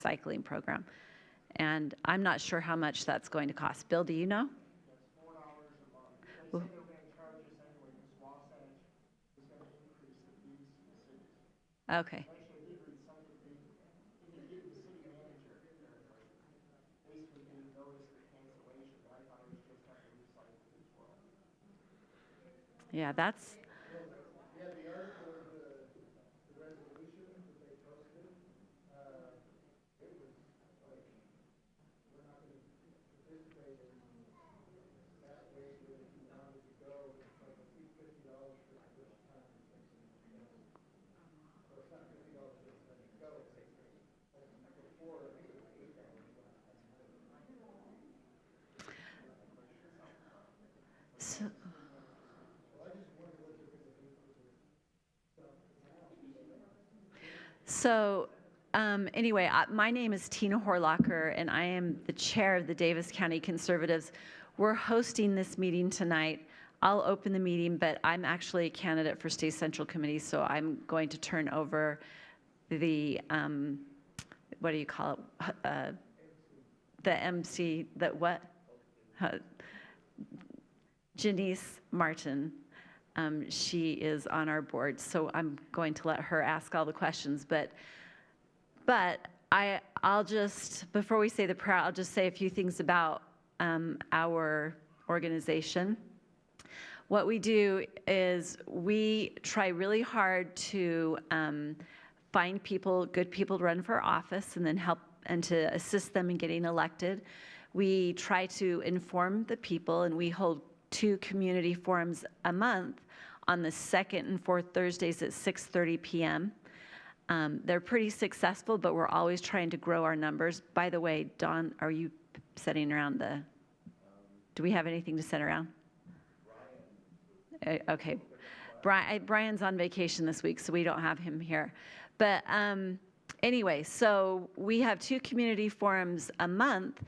cycling program. And I'm not sure how much that's going to cost. Bill, do you know? That's $4 a month. They said they were going to charge us anyway because Wasatch is going to increase the fees to the cities. Okay. Actually, I did read something. Even the city manager basically gave notice of cancellation, but I thought it was just after recycling as well. Yeah, that's. Yeah, the article, the resolution that they posted, it was like, we're not going to participate in that way, but if you wanted to go, it's like a fee $50 for the first time. So it's not $50 just to go, it's before it was $8 last time. So, anyway, my name is Tina Horlacher, and I am the chair of the Davis County Conservatives. We're hosting this meeting tonight. I'll open the meeting, but I'm actually a candidate for State Central Committee, so I'm going to turn over the, what do you call it? The MC, Janice Martin. She is on our board, so I'm going to let her ask all the questions. But I'll just, before we say the prayer, I'll just say a few things about our organization. What we do is we try really hard to find people, good people to run for office, and then help and to assist them in getting elected. We try to inform the people, and we hold 2 community forums a month on the second and fourth Thursdays at 6:30 p.m. They're pretty successful, but we're always trying to grow our numbers. By the way, Don, are you setting around the, do we have anything to set around? Okay. Brian's on vacation this week, so we don't have him here. But anyway, so we have 2 community forums a month,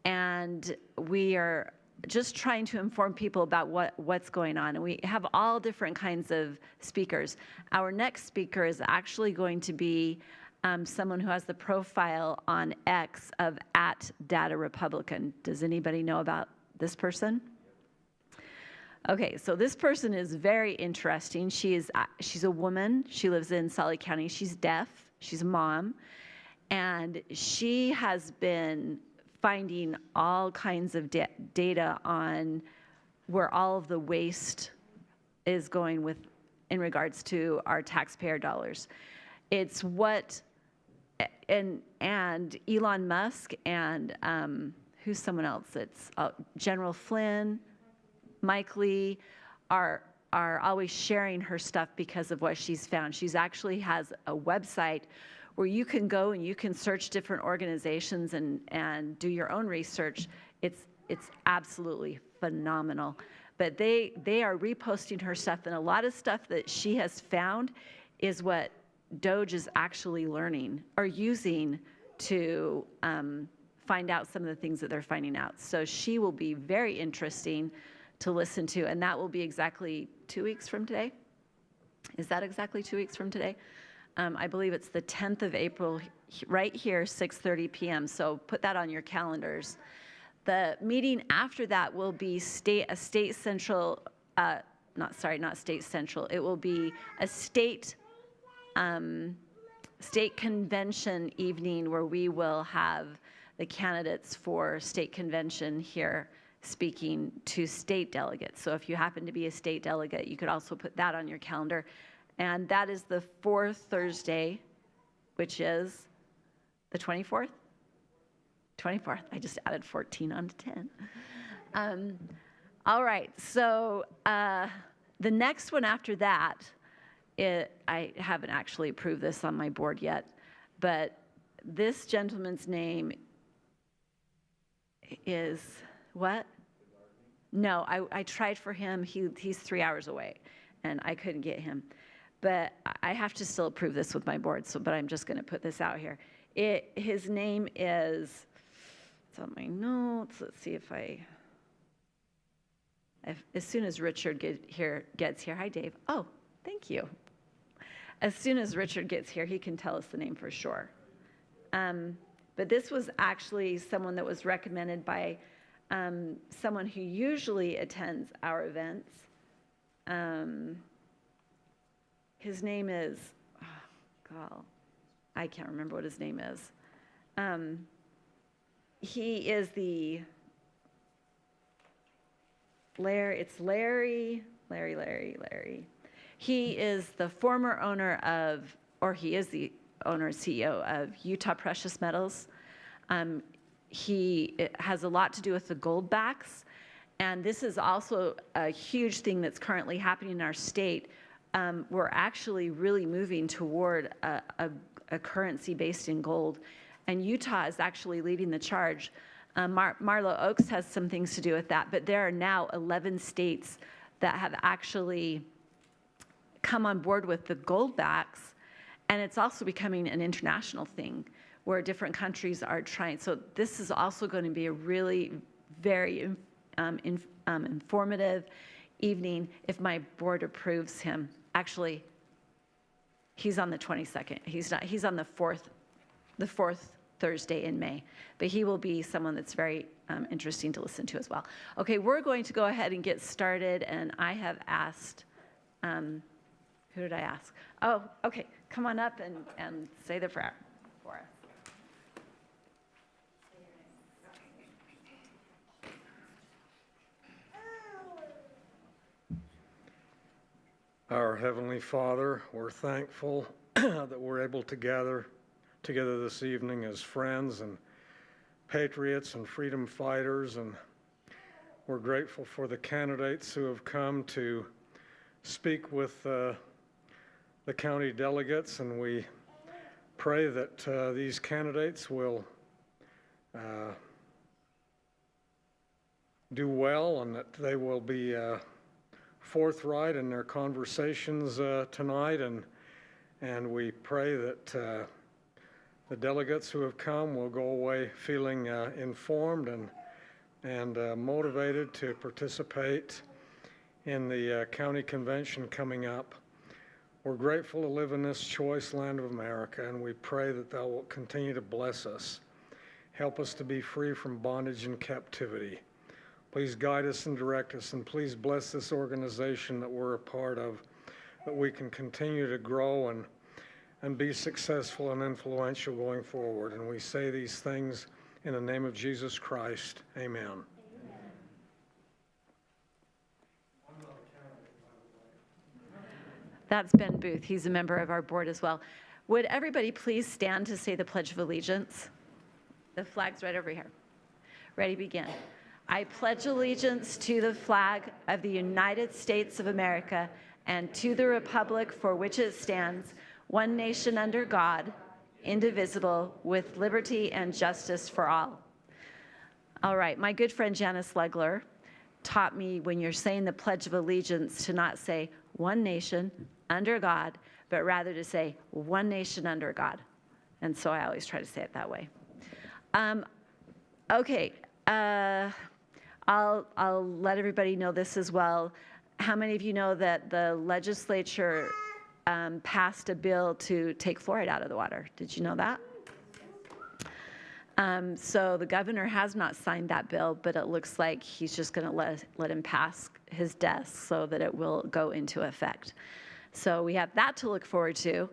and we are just trying to inform people about what's going on. And we have all different kinds of speakers. Our next speaker is actually going to be someone who has the profile on X of @DataRepublican. Does anybody know about this person? Okay, so this person is very interesting. She's a woman. She lives in Salt Lake County. She's deaf. She's a mom. And she has been finding all kinds of data on where all of the waste is going with in regards to our taxpayer dollars. It's what, and Elon Musk and who's someone else? It's General Flynn, Mike Lee are always sharing her stuff because of what she's found. She's actually has a website where you can go and you can search different organizations and do your own research. It's absolutely phenomenal. But they are reposting her stuff, and a lot of stuff that she has found is what Doge is actually learning or using to find out some of the things that they're finding out. So she will be very interesting to listen to, and that will be exactly 2 weeks from today. Is that exactly 2 weeks from today? I believe it's the 10th of April, right here, 6:30 p.m. So put that on your calendars. The meeting after that will be not State Central. It will be a state convention evening where we will have the candidates for state convention here speaking to state delegates. So if you happen to be a state delegate, you could also put that on your calendar. And that is the 4th Thursday, which is the 24th? 24th. I just added 14 onto 10. All right. So the next one after that, I haven't actually approved this on my board yet, but this gentleman's name is what? No, I tried for him. He's 3 hours away, and I couldn't get him. But I have to still approve this with my board, but I'm just going to put this out here. His name is, it's on my notes. Let's see if as soon as Richard gets here. Hi, Dave. Oh, thank you. As soon as Richard gets here, he can tell us the name for sure. But this was actually someone that was recommended by someone who usually attends our events. His name is, oh, God, I can't remember what his name is. He is Larry. He is the former owner of, or he is the owner and CEO of Utah Precious Metals. It has a lot to do with the gold backs. And this is also a huge thing that's currently happening in our state. We're actually really moving toward a currency based in gold. And Utah is actually leading the charge. Marlow Oaks has some things to do with that, but there are now 11 states that have actually come on board with the gold backs, and it's also becoming an international thing where different countries are trying. So this is also going to be a really very informative evening if my board approves him. Actually, he's on the 22nd. He's on the fourth Thursday in May, but he will be someone that's very interesting to listen to as well. Okay, we're going to go ahead and get started, and I have asked, who did I ask? Oh, okay, come on up and say the prayer for us. Our Heavenly Father, we're thankful that we're able to gather together this evening as friends and patriots and freedom fighters, and we're grateful for the candidates who have come to speak with the county delegates, and we pray that these candidates will do well and that they will be forthright in their conversations tonight, and we pray that the delegates who have come will go away feeling informed and motivated to participate in the county convention coming up. We're grateful to live in this choice land of America, and we pray that thou wilt continue to bless us. Help us to be free from bondage and captivity. Please guide us and direct us, and please bless this organization that we're a part of, that we can continue to grow and be successful and influential going forward. And we say these things in the name of Jesus Christ. Amen. That's Ben Booth. He's a member of our board as well. Would everybody please stand to say the Pledge of Allegiance? The flag's right over here. Ready, begin. I pledge allegiance to the flag of the United States of America and to the republic for which it stands, one nation under God, indivisible, with liberty and justice for all. All right, my good friend Janice Legler taught me when you're saying the Pledge of Allegiance to not say one nation under God, but rather to say one nation under God. And so I always try to say it that way. Okay. I'll let everybody know this as well. How many of you know that the legislature passed a bill to take fluoride out of the water? Did you know that? So the governor has not signed that bill, but it looks like he's just going to let him pass his desk so that it will go into effect. So we have that to look forward to.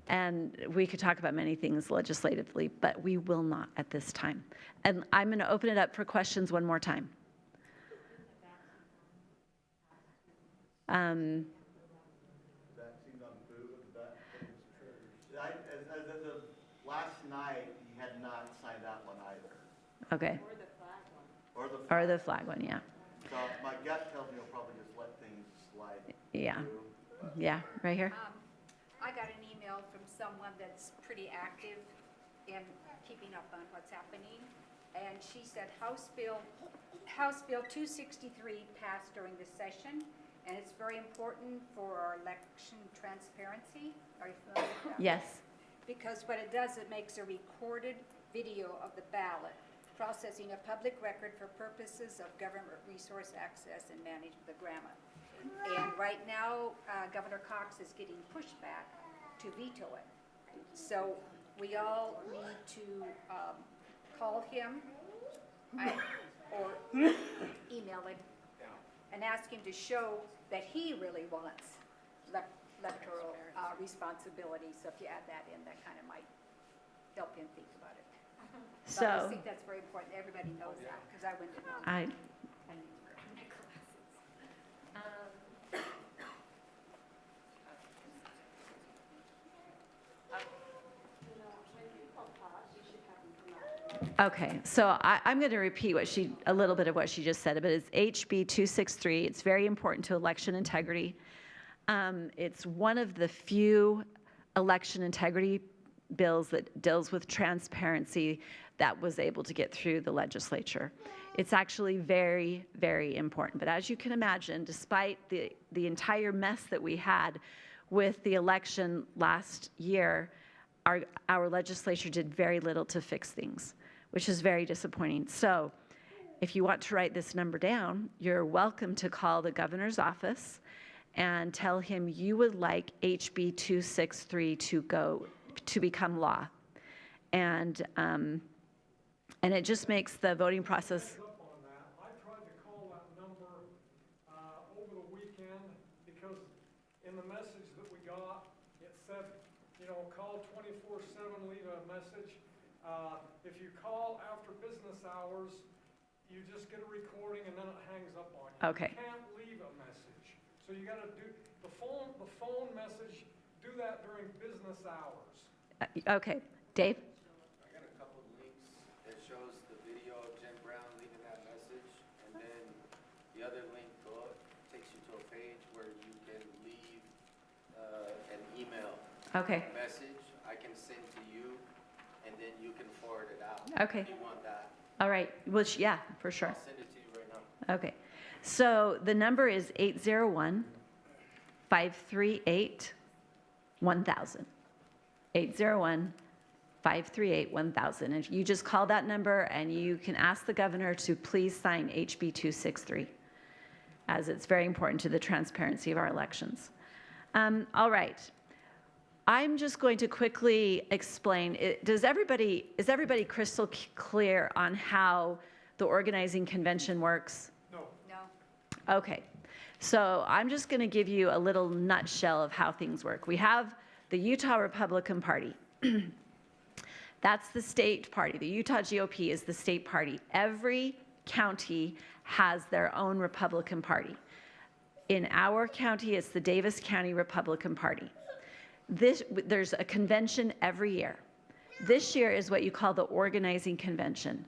And we could talk about many things legislatively, but we will not at this time. And I'm going to open it up for questions one more time. Vaccine on food, as of last night, he had not signed that one either. Okay. Or the flag one. Or the flag one, yeah. So my gut tells me he'll probably just let things slide. Yeah. Through, Yeah, right here. I got an email from someone that's pretty active in keeping up on what's happening, and she said House Bill 263 passed during this session, and it's very important for our election transparency. Are you familiar with that? Yes. Because what it does, it makes a recorded video of the ballot, processing a public record for purposes of government resource access and management of the GRAMA. And right now, Governor Cox is getting pushback to veto it. So we all need to call him or email him and ask him to show that he really wants electoral responsibility. So if you add that in, that kind of might help him think about it. So I just think that's very important. Everybody knows that, because I wouldn't have known. Okay, so I'm going to repeat a little bit of what she just said, but it's HB 263. It's very important to election integrity. It's one of the few election integrity bills that deals with transparency that was able to get through the legislature. It's actually very, very important. But as you can imagine, despite the entire mess that we had with the election last year, our legislature did very little to fix things, which is very disappointing. So if you want to write this number down, you're welcome to call the governor's office and tell him you would like HB 263 to become law. And it just makes the voting process. I tried to call that number over the weekend because in the message that we got, it said, call 24/7, leave a message. If you call after business hours, you just get a recording and then it hangs up on you. Okay. You can't leave a message. So you got to do the phone message, do that during business hours. Okay, Dave? I got a couple of links that shows the video of Jen Brown leaving that message, and then the other link takes you to a page where you can leave an email message I can send to you, and then you can forward it out. Okay. If you want that. All right, well, yeah, for sure. I'll send it to you right now. Okay, so the number is 801-538-1000. 801-538-1000. And you just call that number and you can ask the governor to please sign HB 263, as it's very important to the transparency of our elections. All right. I'm just going to quickly explain. Is everybody crystal clear on how the organizing convention works? No. Okay. So I'm just going to give you a little nutshell of how things work. We have the Utah Republican Party. That's the state party. The Utah GOP is the state party. Every county has their own Republican Party. In our county, it's the Davis County Republican Party. There's a convention every year. This year is what you call the organizing convention.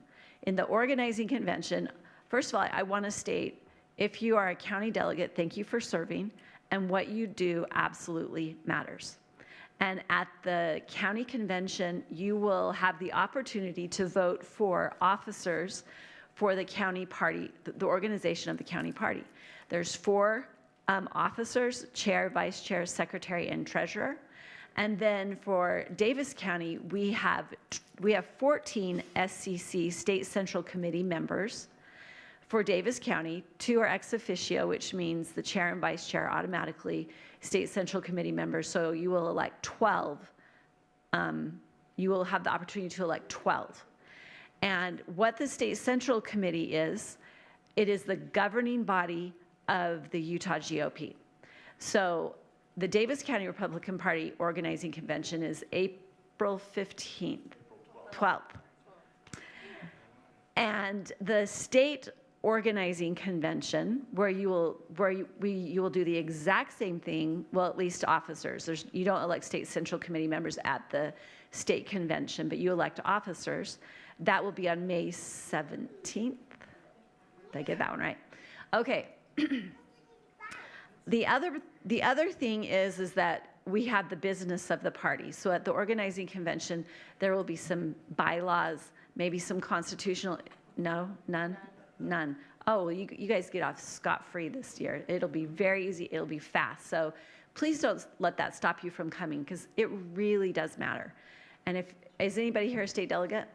In the organizing convention, first of all, I want to state, if you are a county delegate, thank you for serving, and what you do absolutely matters. And at the county convention, you will have the opportunity to vote for officers for the county party, the organization of the county party. There's 4 officers: chair, vice chair, secretary, and treasurer. And then for Davis County, we have 14 SCC, State Central Committee members. For Davis County, 2 are ex officio, which means the chair and vice chair automatically State Central Committee members. So you will elect 12. You will have the opportunity to elect 12. And what the State Central Committee is, it is the governing body of the Utah GOP. So the Davis County Republican Party organizing convention is April 12th. And the state organizing convention, where you will do the exact same thing, well, at least officers. You don't elect State Central Committee members at the state convention, but you elect officers. That will be on May 17th. Did I get that one right? Okay. The other thing is that we have the business of the party. So at the organizing convention, there will be some bylaws, maybe some constitutional. No, none. Oh, well, you guys get off scot-free this year. It'll be very easy. It'll be fast. So please don't let that stop you from coming, because it really does matter. And is anybody here a state delegate?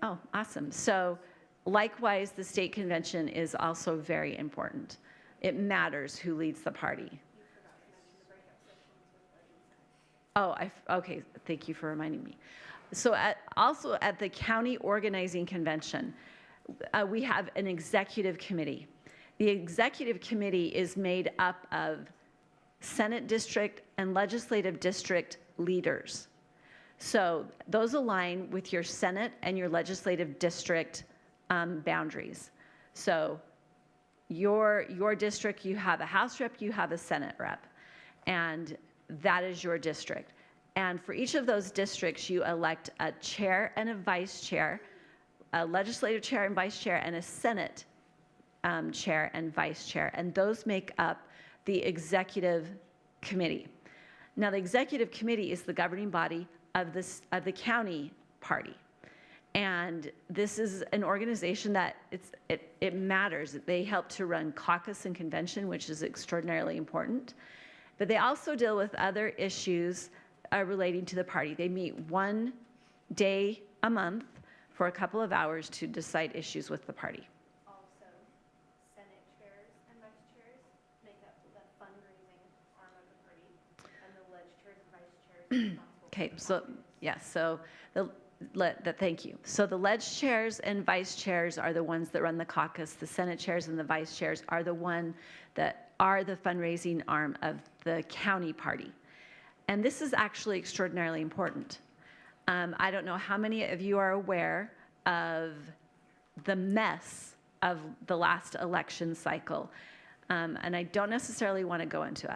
Oh, awesome. So likewise, the state convention is also very important. It matters who leads the party. Okay, thank you for reminding me. So also at the county organizing convention, we have an executive committee. The executive committee is made up of Senate district and legislative district leaders. So those align with your Senate and your legislative district boundaries. So your district, you have a House rep, you have a Senate rep, and that is your district. And for each of those districts, you elect a chair and a vice chair, a legislative chair and vice chair, and a Senate chair and vice chair, and those make up the executive committee. Now, the executive committee is the governing body of the county party. And this is an organization that it matters. They help to run caucus and convention, which is extraordinarily important. But they also deal with other issues relating to the party. They meet one day a month for a couple of hours to decide issues with the party. Also, Senate chairs and vice chairs make up the fundraising arm of the party, and the leg chairs and vice chairs are responsible. Okay, so yes, so thank you. So the leg chairs and vice chairs are the ones that run the caucus. The Senate chairs and the vice chairs are the one that are the fundraising arm of the county party. And this is actually extraordinarily important. I don't know how many of you are aware of the mess of the last election cycle. And I don't necessarily want to go into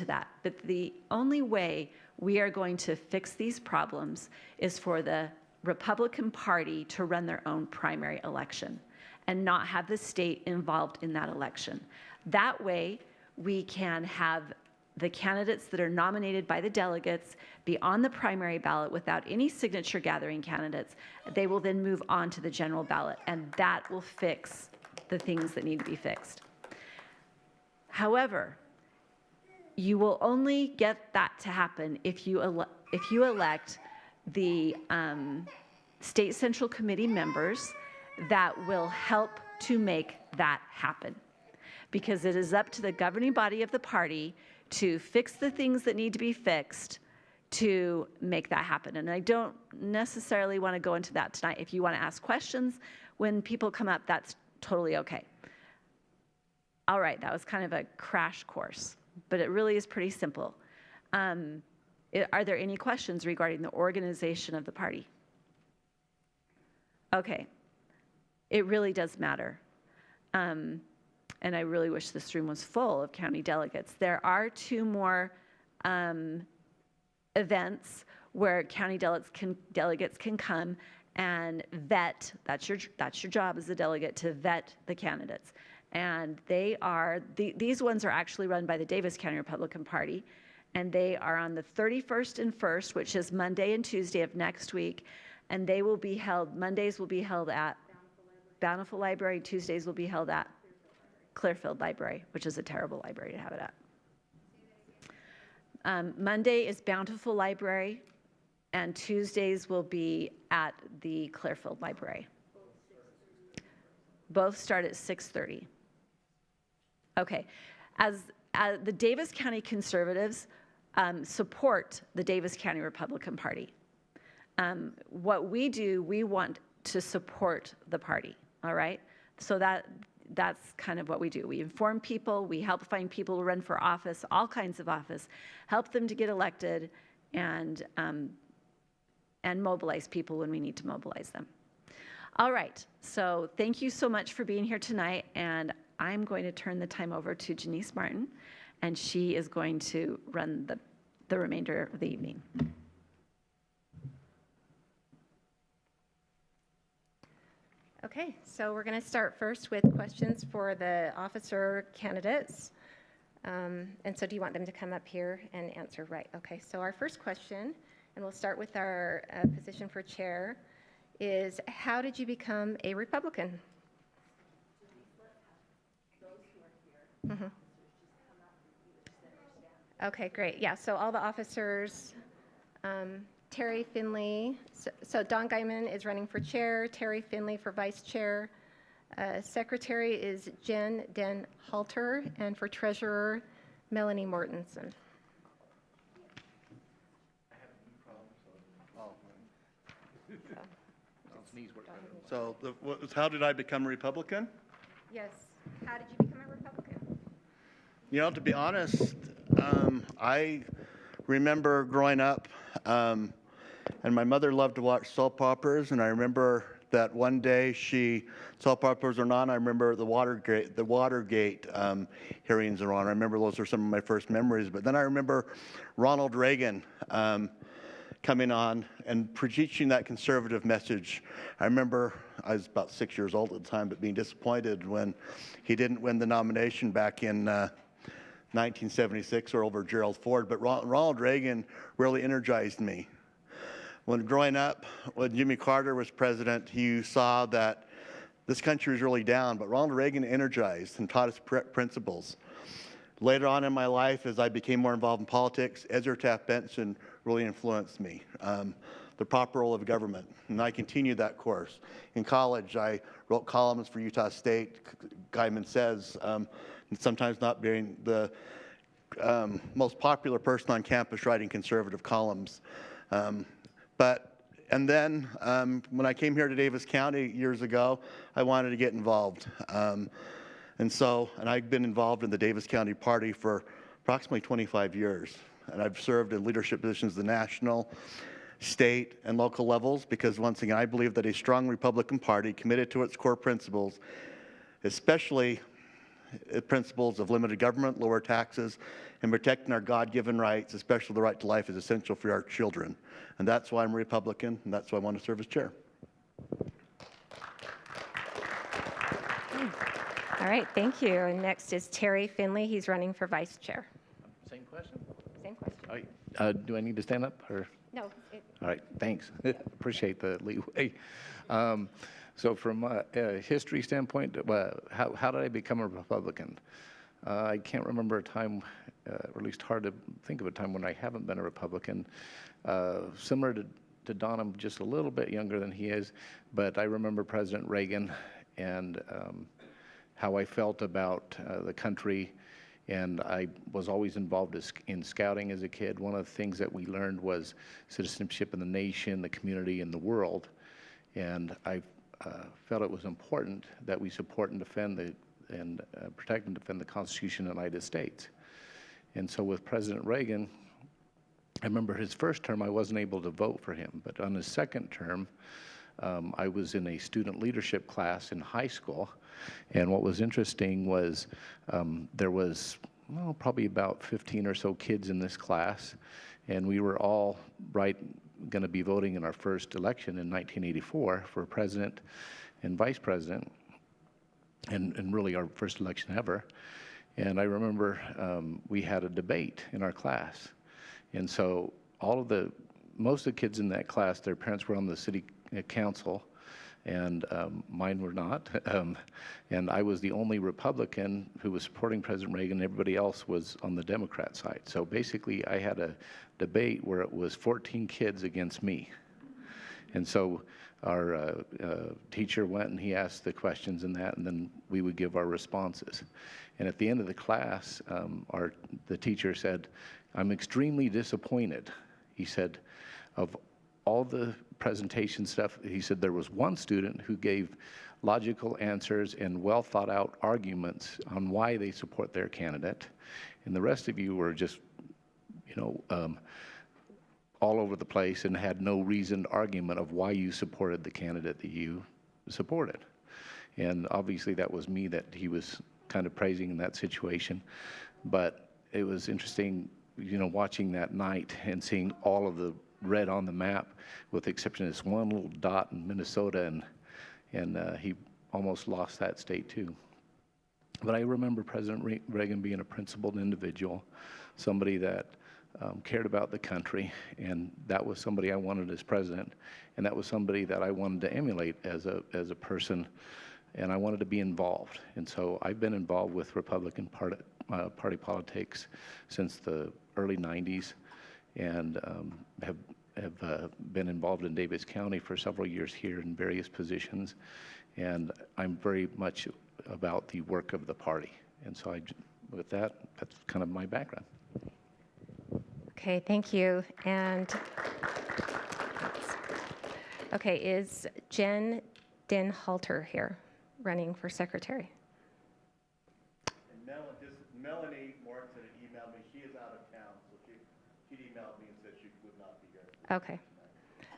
that. But the only way we are going to fix these problems is for the Republican Party to run their own primary election and not have the state involved in that election. That way, we can have the candidates that are nominated by the delegates be on the primary ballot without any signature gathering candidates. They will then move on to the general ballot, and that will fix the things that need to be fixed. However, you will only get that to happen if you elect the state central committee members that will help to make that happen. Because it is up to the governing body of the party to fix the things that need to be fixed to make that happen. And I don't necessarily want to go into that tonight. If you want to ask questions when people come up, that's totally okay. All right, that was kind of a crash course, but it really is pretty simple. Are there any questions regarding the organization of the party? Okay, it really does matter. And I really wish this room was full of county delegates. There are 2 more events where county delegates can come and vet. That's your job as a delegate, to vet the candidates. And these ones are actually run by the Davis County Republican Party, and they are on the 31st and 1st, which is Monday and Tuesday of next week, and they will be held. Mondays will be held at Bountiful Library. Tuesdays will be held at Clearfield Library, which is a terrible library to have it at. Monday is Bountiful Library, and Tuesdays will be at the Clearfield Library. Both start at 6:30. Okay, as the Davis County Conservatives support the Davis County Republican Party. What we do, we want to support the party, all right? So that's kind of what we do. We inform people, we help find people to run for office, all kinds of office, help them to get elected, and mobilize people when we need to mobilize them. All right, so thank you so much for being here tonight, and I'm going to turn the time over to Janice Martin, and she is going to run the remainder of the evening. Okay, so we're going to start first with questions for the officer candidates. And so do you want them to come up here and answer? Right, okay. So our first question, and we'll start with our position for chair, is how did you become a Republican? Mm-hmm. Okay, great. Yeah, so all the officers, Terry Finley, so Don Guyman is running for chair, Terry Finley for vice chair, secretary is Jen Den Halter, and for treasurer, Melanie Mortensen. So how did I become a Republican? Yes. How did you become a Republican? You know, to be honest, I remember growing up, and my mother loved to watch soap operas, and I remember that one day soap operas are on, I remember the Watergate hearings are on. I remember those are some of my first memories. But then I remember Ronald Reagan coming on and preaching that conservative message. I remember I was about 6 years old at the time, but being disappointed when he didn't win the nomination back in 1976 or over Gerald Ford. But Ronald Reagan really energized me. When growing up, when Jimmy Carter was president, you saw that this country was really down, but Ronald Reagan energized and taught us principles. Later on in my life, as I became more involved in politics, Ezra Taft Benson really influenced me, the proper role of government, and I continued that course. In college, I wrote columns for Utah State, Guyman Says, and sometimes not being the most popular person on campus writing conservative columns. And then when I came here to Davis County years ago, I wanted to get involved. And I've been involved in the Davis County Party for approximately 25 years. And I've served in leadership positions at the national, state, and local levels because, once again, I believe that a strong Republican Party committed to its core principles, especially principles of limited government, lower taxes, and protecting our God-given rights, especially the right to life, is essential for our children. And that's why I'm a Republican, and that's why I want to serve as chair. All right, thank you. And next is Terry Finley. He's running for vice chair. Same question? Same question. All right. Do I need to stand up or? No. All right, thanks. Appreciate the leeway. So from a history standpoint, how did I become a Republican? I can't remember a time, or at least hard to think of a time when I haven't been a Republican. Similar to Don, I'm just a little bit younger than he is, but I remember President Reagan and how I felt about the country, and I was always involved in scouting as a kid. One of the things that we learned was citizenship in the nation, the community, and the world, and I felt it was important that we support and defend protect and defend the Constitution of the United States. And so with President Reagan, I remember his first term, I wasn't able to vote for him, but on his second term, I was in a student leadership class in high school, and what was interesting was there was probably about 15 or so kids in this class, and we were all going to be voting in our first election in 1984 for president and vice president, and really our first election ever. And I remember we had a debate in our class, and so most of the kids in that class, their parents were on the city council, and mine were not. And I was the only Republican who was supporting President Reagan. Everybody else was on the Democrat side. So basically, I had a debate where it was 14 kids against me. And so our teacher went and he asked the questions and then we would give our responses. And at the end of the class, the teacher said, "I'm extremely disappointed." He said, "Of all the presentation stuff," he said, "there was one student who gave logical answers and well thought out arguments on why they support their candidate. And the rest of you were just, all over the place and had no reasoned argument of why you supported the candidate that you supported." And obviously that was me that he was kind of praising in that situation. But it was interesting, watching that night and seeing all of the red on the map, with the exception of this one little dot in Minnesota, and he almost lost that state too. But I remember President Reagan being a principled individual, somebody that cared about the country, and that was somebody I wanted as president, and that was somebody that I wanted to emulate as a person, and I wanted to be involved. And so I've been involved with Republican Party politics since the early 90s, and have been involved in Davis County for several years here in various positions, and I'm very much about the work of the party. And so with that, that's kind of my background. Okay, thank you. And Okay, is Jen Denhalter here, running for secretary? And Melanie Morrison had emailed me. She is out of town, so she'd emailed me and said she would not be here. Okay.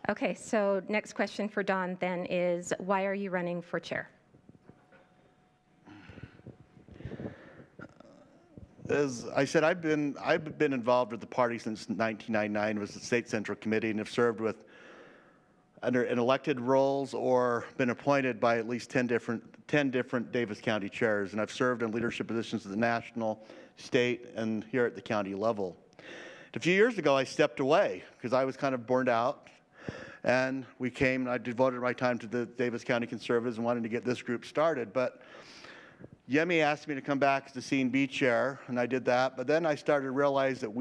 Okay, so next question for Dawn then is, why are you running for chair? As I said, I've been involved with the party since 1999. Was the state central committee and have served with under in elected roles or been appointed by at least 10 different Davis County chairs, and I've served in leadership positions at the national, state, and here at the county level. A few years ago, I stepped away because I was kind of burned out, and I devoted my time to the Davis County Conservatives and wanted to get this group started. But Yemi asked me to come back as the C&B chair, and I did that. But then I started to realize that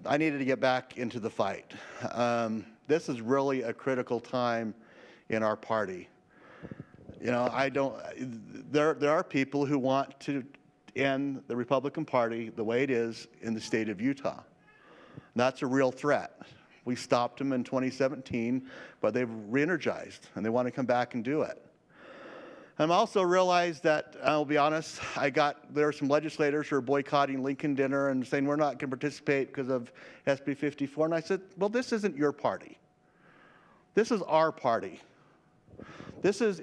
I needed to get back into the fight. This is really a critical time in our party. You know, there are people who want to end the Republican Party the way it is in the state of Utah. And that's a real threat. We stopped them in 2017, but they've re-energized, and they want to come back and do it. I'm also realized that, I'll be honest, there are some legislators who are boycotting Lincoln Dinner and saying we're not going to participate because of SB 54. And I said, well, this isn't your party. This is our party.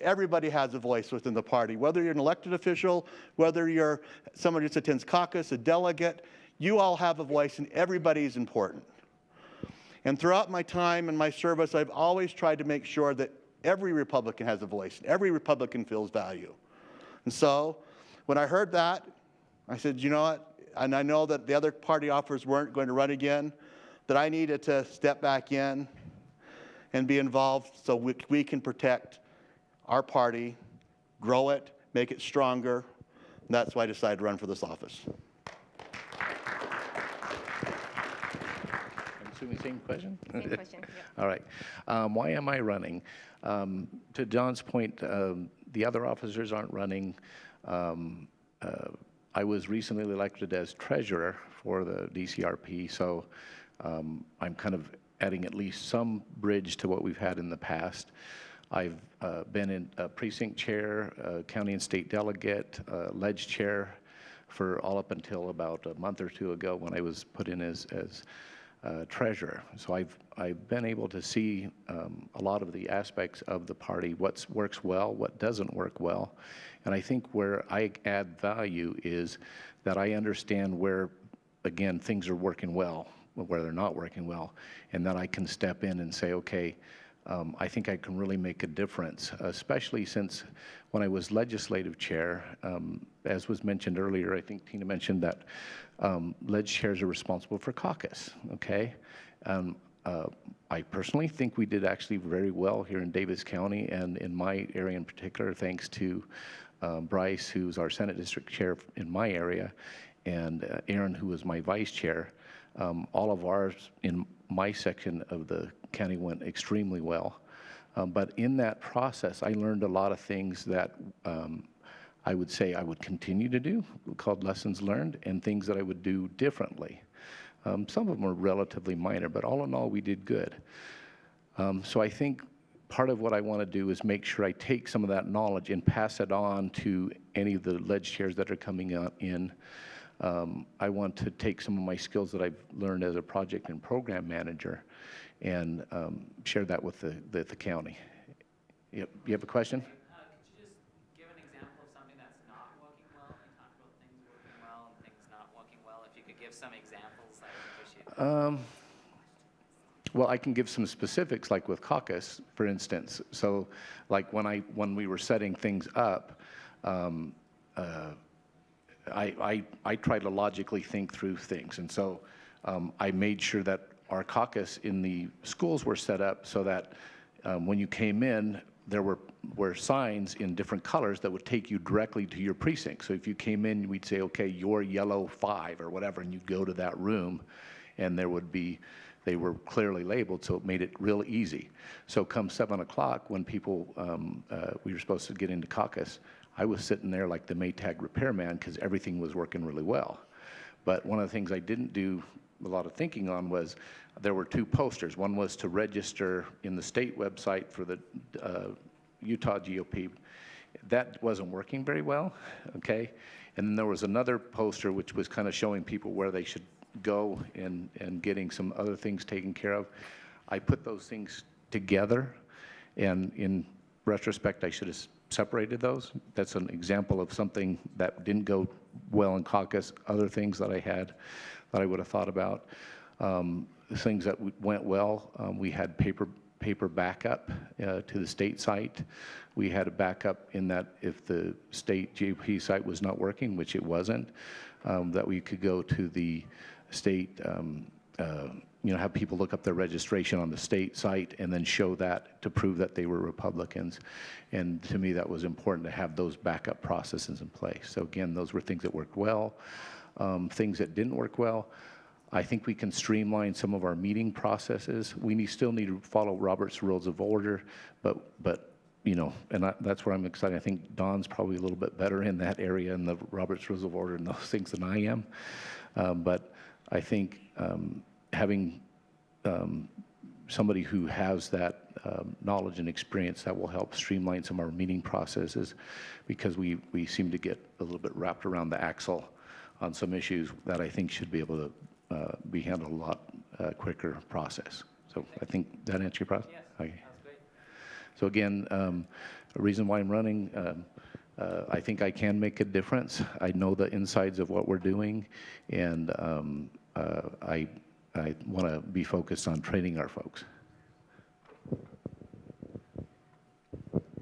Everybody has a voice within the party. Whether you're an elected official, whether you're someone who just attends caucus, a delegate, you all have a voice and everybody is important. And throughout my time and my service, I've always tried to make sure that every Republican has a voice. Every Republican feels value. And so when I heard that, I said, you know what? And I know that the other party offers weren't going to run again, that I needed to step back in and be involved so we can protect our party, grow it, make it stronger. And that's why I decided to run for this office. Same question? Same question, yep. All right. Why am I running? To John's point, the other officers aren't running. I was recently elected as treasurer for the DCRP, so I'm kind of adding at least some bridge to what we've had in the past. I've been in precinct chair, county and state delegate, ledge chair for all up until about a month or two ago when I was put in as treasurer. So I've been able to see a lot of the aspects of the party, what works well, what doesn't work well. And I think where I add value is that I understand where, again, things are working well, where they're not working well, and that I can step in and say, okay, I think I can really make a difference, especially since when I was legislative chair, as was mentioned earlier, I think Tina mentioned that ledge chairs are responsible for caucus, okay? I personally think we did actually very well here in Davis County and in my area in particular, thanks to Bryce, who's our Senate District Chair in my area, and Aaron, who was my Vice Chair. All of ours in my section of the county went extremely well. But in that process, I learned a lot of things that I would say I would continue to do, called lessons learned, and things that I would do differently. Some of them were relatively minor, but all in all, we did good. So I think part of what I want to do is make sure I take some of that knowledge and pass it on to any of the ledge chairs that are coming in. I want to take some of my skills that I've learned as a project and program manager and share that with the county. You have a question? Could you just give an example of something that's not working well? You talked about things working well and things not working well. If you could give some examples, I would appreciate it. Well, I can give some specifics, like with caucus, for instance. So, like when we were setting things up, I try to logically think through things, and so I made sure that our caucus in the schools were set up so that when you came in, there were signs in different colors that would take you directly to your precinct. So if you came in, we'd say, okay, you're yellow 5 or whatever, and you'd go to that room, and they were clearly labeled, so it made it real easy. So come 7 o'clock, when people, we were supposed to get into caucus, I was sitting there like the Maytag repairman because everything was working really well. But one of the things I didn't do a lot of thinking on was there were 2 posters. One was to register in the state website for the Utah GOP. That wasn't working very well, okay? And then there was another poster which was kind of showing people where they should go and getting some other things taken care of. I put those things together, and in retrospect, I should have separated those. That's an example of something that didn't go well in caucus. Other things that I had that I would have thought about. Things that went well, we had paper backup to the state site. We had a backup in that if the state GOP site was not working, which it wasn't, that we could go to the state, have people look up their registration on the state site and then show that to prove that they were Republicans. And to me, that was important to have those backup processes in place. So again, those were things that worked well. Things that didn't work well, I think we can streamline some of our meeting processes. We still need to follow Robert's Rules of Order, but that's where I'm excited. I think Don's probably a little bit better in that area in the Robert's Rules of Order and those things than I am. But I think having somebody who has that knowledge and experience, that will help streamline some of our meeting processes, because we seem to get a little bit wrapped around the axle on some issues that I think should be able to be handled a lot quicker process. So I think that answered your problem? Yes, okay. that's great. So again, the reason why I'm running, I think I can make a difference. I know the insides of what we're doing, and I want to be focused on training our folks.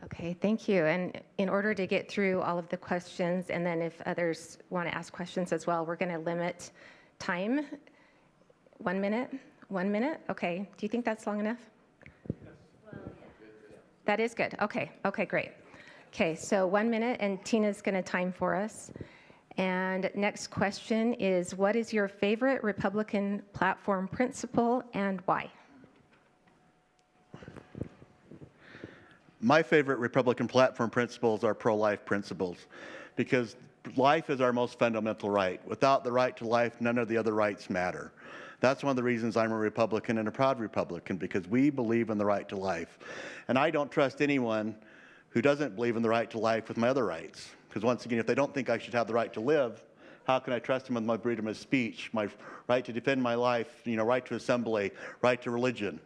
Okay, thank you. And in order to get through all of the questions, and then if others want to ask questions as well, we're going to limit time. 1 minute? 1 minute? Okay. Do you think that's long enough? That is good. Okay. Okay, great. Okay, so 1 minute, and Tina's going to time for us. And next question is, what is your favorite Republican platform principle and why? My favorite Republican platform principles are pro-life principles, because life is our most fundamental right. Without the right to life, none of the other rights matter. That's one of the reasons I'm a Republican and a proud Republican, because we believe in the right to life. And I don't trust anyone who doesn't believe in the right to life with my other rights. Because once again, if they don't think I should have the right to live, how can I trust them with my freedom of speech, my right to defend my life, right to assembly, right to religion?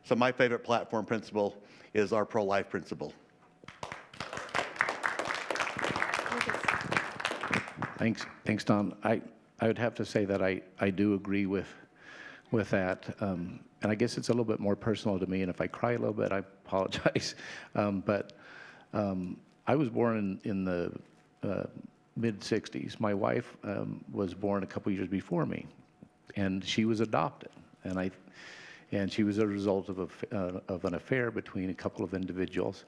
So my favorite platform principle is our pro-life principle. Thanks, Don. I would have to say that I do agree with that, and I guess it's a little bit more personal to me. And if I cry a little bit, I apologize. But I was born in the mid-'60s. My wife was born a couple years before me, and she was adopted, and she was a result of an affair between a couple of individuals.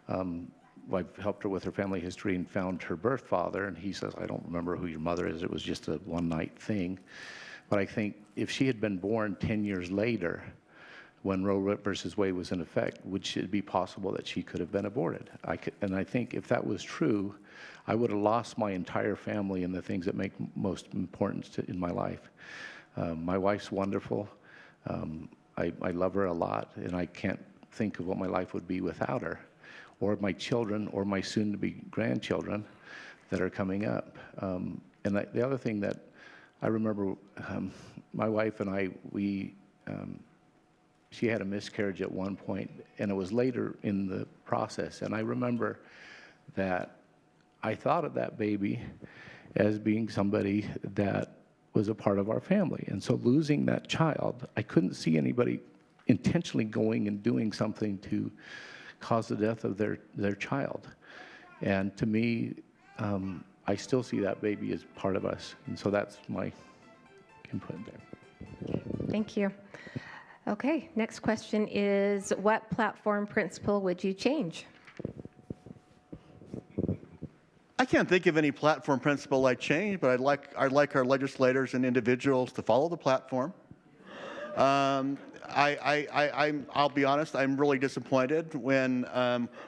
I've helped her with her family history and found her birth father, and he says, I don't remember who your mother is. It was just a one-night thing. But I think if she had been born 10 years later, when Roe versus Wade was in effect, would it be possible that she could have been aborted? And I think if that was true, I would have lost my entire family and the things that make most importance in my life. My wife's wonderful. I love her a lot, and I can't think of what my life would be without her, or my children, or my soon-to-be grandchildren that are coming up. And the other thing that I remember, my wife and I, she had a miscarriage at one point, and it was later in the process. And I remember that I thought of that baby as being somebody that was a part of our family. And so losing that child, I couldn't see anybody intentionally going and doing something to cause the death of their child. And to me, I still see that baby as part of us. And so that's my input there. Thank you. Okay, next question is, what platform principle would you change? I can't think of any platform principle I'd change, but I'd like our legislators and individuals to follow the platform. I'll be honest, I'm really disappointed when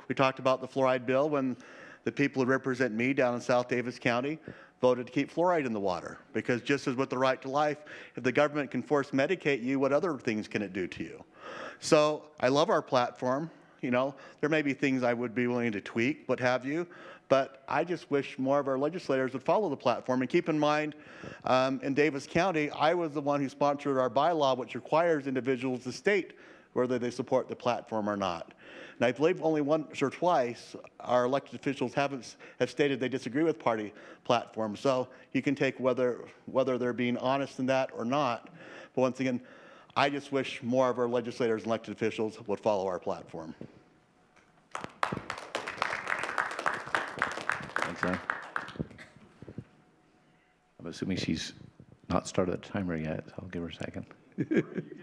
we talked about the fluoride bill, when the people who represent me down in South Davis County voted to keep fluoride in the water, because just as with the right to life, if the government can force medicate you, what other things can it do to you? So I love our platform. You know, there may be things I would be willing to tweak, what have you, but I just wish more of our legislators would follow the platform. And keep in mind, in Davis County, I was the one who sponsored our bylaw, which requires individuals to state whether they support the platform or not. And I believe only once or twice our elected officials have stated they disagree with party platforms. So you can take whether they're being honest in that or not. But once again, I just wish more of our legislators and elected officials would follow our platform. Thanks, Aaron. I'm assuming she's not started the timer yet, so I'll give her a second. You get to use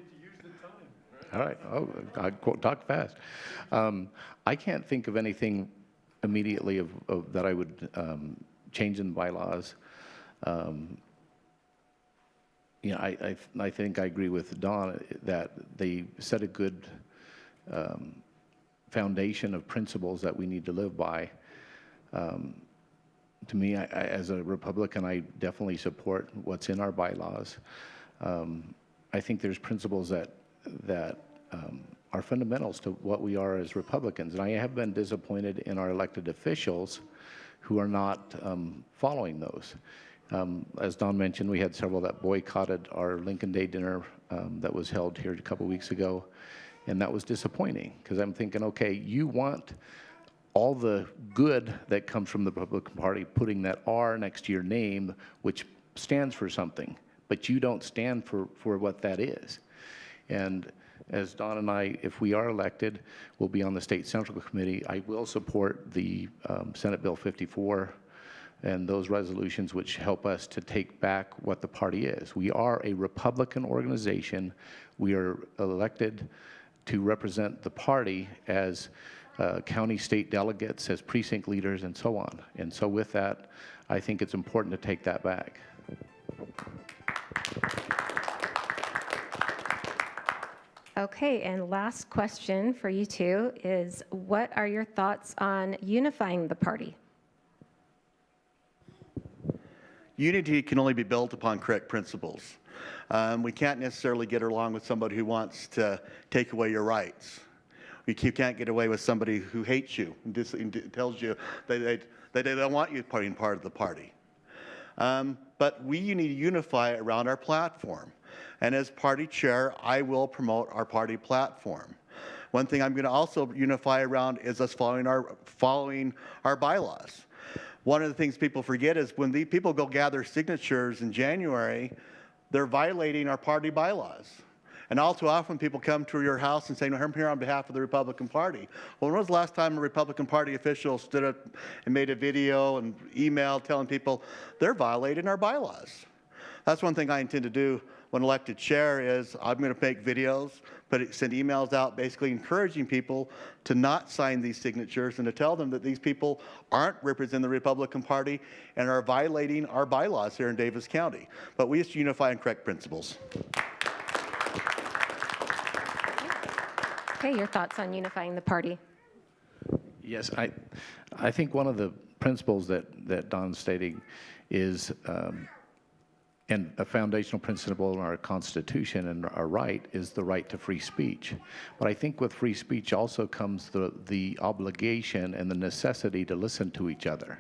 the time. All right. Oh, I talk fast. I can't think of anything immediately of that I would change in bylaws. You know, I think I agree with Don that they set a good foundation of principles that we need to live by. To me, as a Republican, I definitely support what's in our bylaws. I think there's principles that are fundamentals to what we are as Republicans, and I have been disappointed in our elected officials who are not following those. As Don mentioned, we had several that boycotted our Lincoln Day dinner that was held here a couple weeks ago, and that was disappointing because I'm thinking, okay, you want all the good that comes from the Republican Party putting that R next to your name, which stands for something, but you don't stand for what that is. And as Don and I, if we are elected, will be on the State Central Committee. I will support the Senate Bill 54 and those resolutions which help us to take back what the party is. We are a Republican organization. We are elected to represent the party as county, state delegates, as precinct leaders, and so on. And so with that, I think it's important to take that back. Okay, and last question for you two is, what are your thoughts on unifying the party? Unity can only be built upon correct principles. We can't necessarily get along with somebody who wants to take away your rights. You can't get away with somebody who hates you and tells you they don't want you being part of the party. But we need to unify around our platform. And as party chair, I will promote our party platform. One thing I'm going to also unify around is us following our bylaws. One of the things people forget is when the people go gather signatures in January, they're violating our party bylaws. And all too often people come to your house and say, no, I'm here on behalf of the Republican Party. Well, when was the last time a Republican Party official stood up and made a video and email telling people they're violating our bylaws? That's one thing I intend to do when elected chair is I'm going to make videos, send emails out basically encouraging people to not sign these signatures and to tell them that these people aren't representing the Republican Party and are violating our bylaws here in Davis County. But we just unify on correct principles. Okay, your thoughts on unifying the party? Yes, I think one of the principles that Don's stating is and a foundational principle in our Constitution and our right is the right to free speech. But I think with free speech also comes the obligation and the necessity to listen to each other.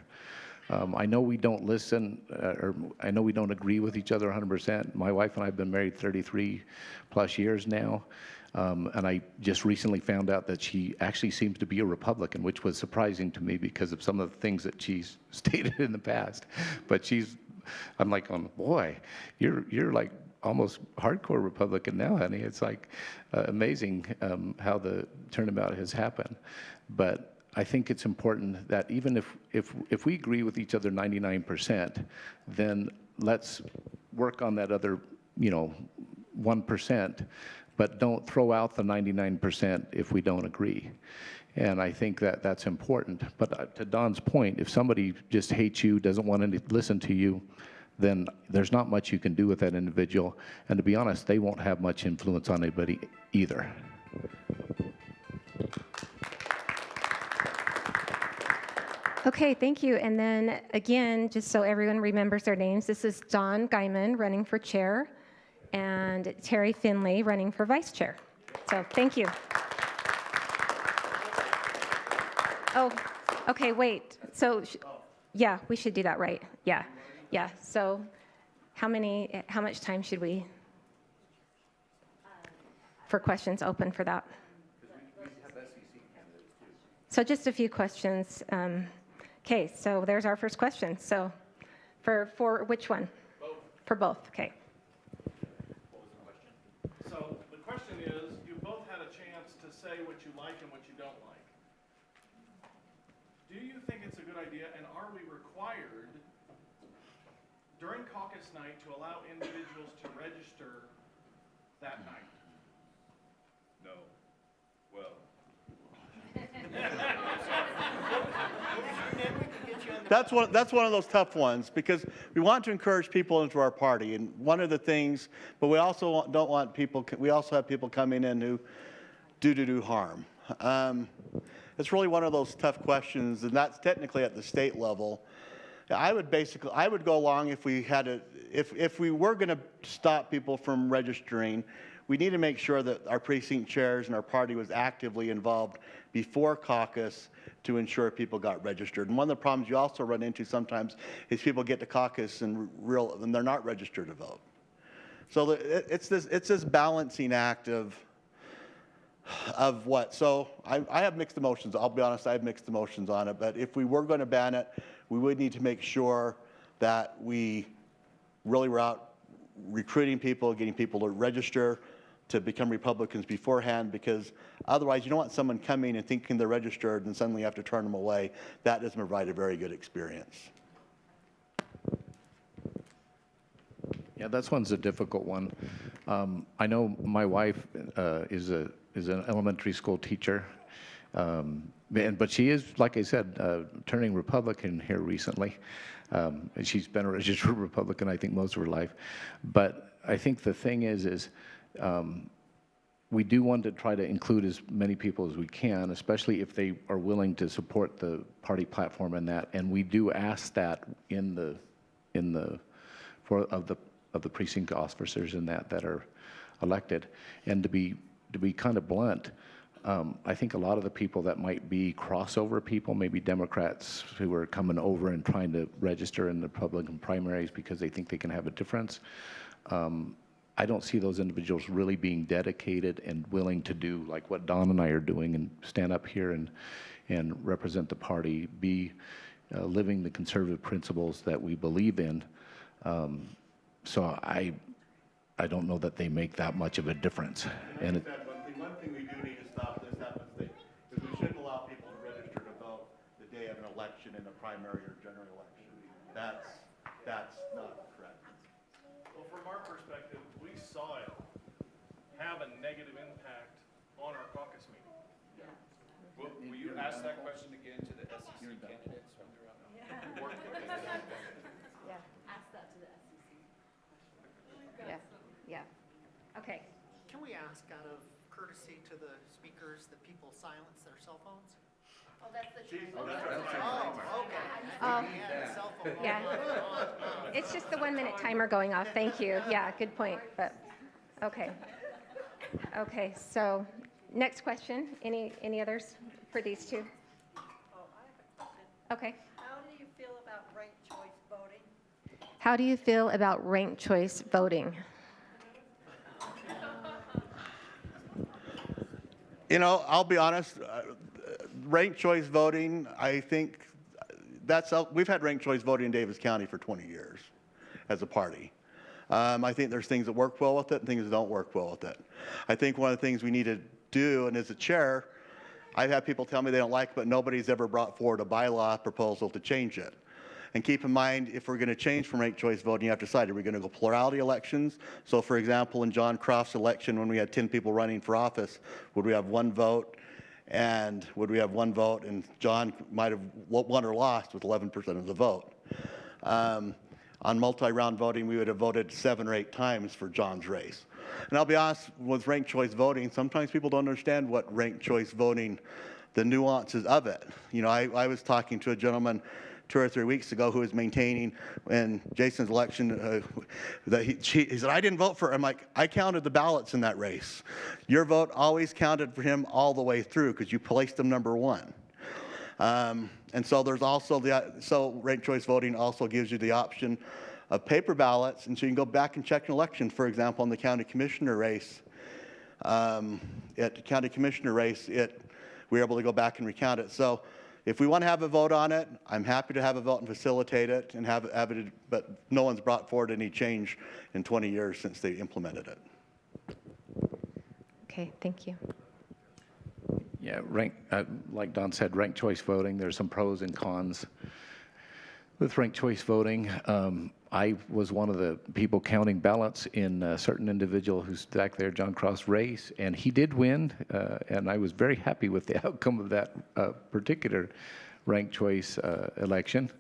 I know we don't listen, or I know we don't agree with each other 100%. My wife and I have been married 33 plus years now. And I just recently found out that she actually seems to be a Republican, which was surprising to me because of some of the things that she's stated in the past. But I'm like, oh, boy, you're like almost hardcore Republican now, honey. It's like amazing how the turnabout has happened. But I think it's important that even if we agree with each other 99%, then let's work on that other, 1%, but don't throw out the 99% if we don't agree. And I think that that's important. But to Don's point, if somebody just hates you, doesn't want to listen to you, then there's not much you can do with that individual. And to be honest, they won't have much influence on anybody either. Okay, thank you. And then again, just so everyone remembers their names, this is Don Guyman running for chair and Terry Finley running for vice chair. So thank you. Oh, okay, wait. So, yeah, we should do that, right? Yeah, yeah. So how much time should we, for questions open for that? So just a few questions. Okay, so there's our first question. So for which one? Both. For both, okay. What was the question? So the question is, you both had a chance to say what you like and what you don't like. Do you think it's a good idea, and are we required during caucus night to allow individuals to register that night? No. Well. That's one of those tough ones, because we want to encourage people into our party, and one of the things, but we also don't want people. We also have people coming in who do harm. It's really one of those tough questions, and that's technically at the state level. I would go along if we had if we were going to stop people from registering. We need to make sure that our precinct chairs and our party was actively involved before caucus to ensure people got registered. And one of the problems you also run into sometimes is people get to caucus and they're not registered to vote. So it's this balancing act of what. So I have mixed emotions. I'll be honest, I have mixed emotions on it. But if we were going to ban it, we would need to make sure that we really were out recruiting people, getting people to register to become Republicans beforehand, because otherwise you don't want someone coming and thinking they're registered and suddenly you have to turn them away. That doesn't provide a very good experience. Yeah, this one's a difficult one. I know my wife is an elementary school teacher, but she is, like I said, turning Republican here recently. And she's been a registered Republican, I think, most of her life. But I think the thing is we do want to try to include as many people as we can, especially if they are willing to support the party platform and that. And we do ask that of the precinct officers and that are elected. And to be kind of blunt, I think a lot of the people that might be crossover people, maybe Democrats who are coming over and trying to register in the Republican primaries because they think they can have a difference, I don't see those individuals really being dedicated and willing to do like what Don and I are doing and stand up here and represent the party, be living the conservative principles that we believe in. So I don't know that they make that much of a difference. And one thing we do need to stop this happens is we shouldn't allow people to register to vote the day of an election in a primary or general election. That's not correct. Well, from our perspective, we saw it have a negative impact on our caucus meeting. Yeah. Will you ask that question again to the SEC candidates when they're out? Yeah. Yeah. Ask that to the SEC. Yeah. Yeah. Okay. Can we ask out of courtesy to the speakers that people silence their cell phones? Oh, that's the Oh, okay. Oh. Yeah, cell phone. Yeah. It's just the 1 minute timer going off. Thank you. Yeah, good point. But okay. Okay, so next question. Any others for these two? Oh, I have a question. Okay. How do you feel about ranked choice voting? How do you feel about ranked choice voting? You know, I'll be honest, ranked choice voting, I think we've had ranked choice voting in Davis County for 20 years as a party. I think there's things that work well with it and things that don't work well with it. I think one of the things we need to do, and as a chair, I've had people tell me they don't like it, but nobody's ever brought forward a bylaw proposal to change it. And keep in mind, if we're going to change from ranked choice voting, you have to decide, are we going to go plurality elections? So for example, in John Croft's election, when we had 10 people running for office, would we have one vote? And John might have won or lost with 11% of the vote. On multi-round voting, we would have voted 7 or 8 times for John's race. And I'll be honest, with ranked choice voting, sometimes people don't understand what ranked choice voting, the nuances of it. You know, I was talking to a gentleman 2 or 3 weeks ago who was maintaining in Jason's election that he said, I didn't vote for him. I'm like, I counted the ballots in that race. Your vote always counted for him all the way through because you placed him number 1. And so there's also so ranked choice voting also gives you the option of paper ballots, and so you can go back and check an election. For example, in the county commissioner race, we were able to go back and recount it. So if we want to have a vote on it, I'm happy to have a vote and facilitate it and have it, but no one's brought forward any change in 20 years since they implemented it. Okay, thank you. Yeah, like Don said, ranked choice voting, there's some pros and cons with ranked choice voting. I was one of the people counting ballots in a certain individual who's back there, John Cross race, and he did win, and I was very happy with the outcome of that particular ranked choice election,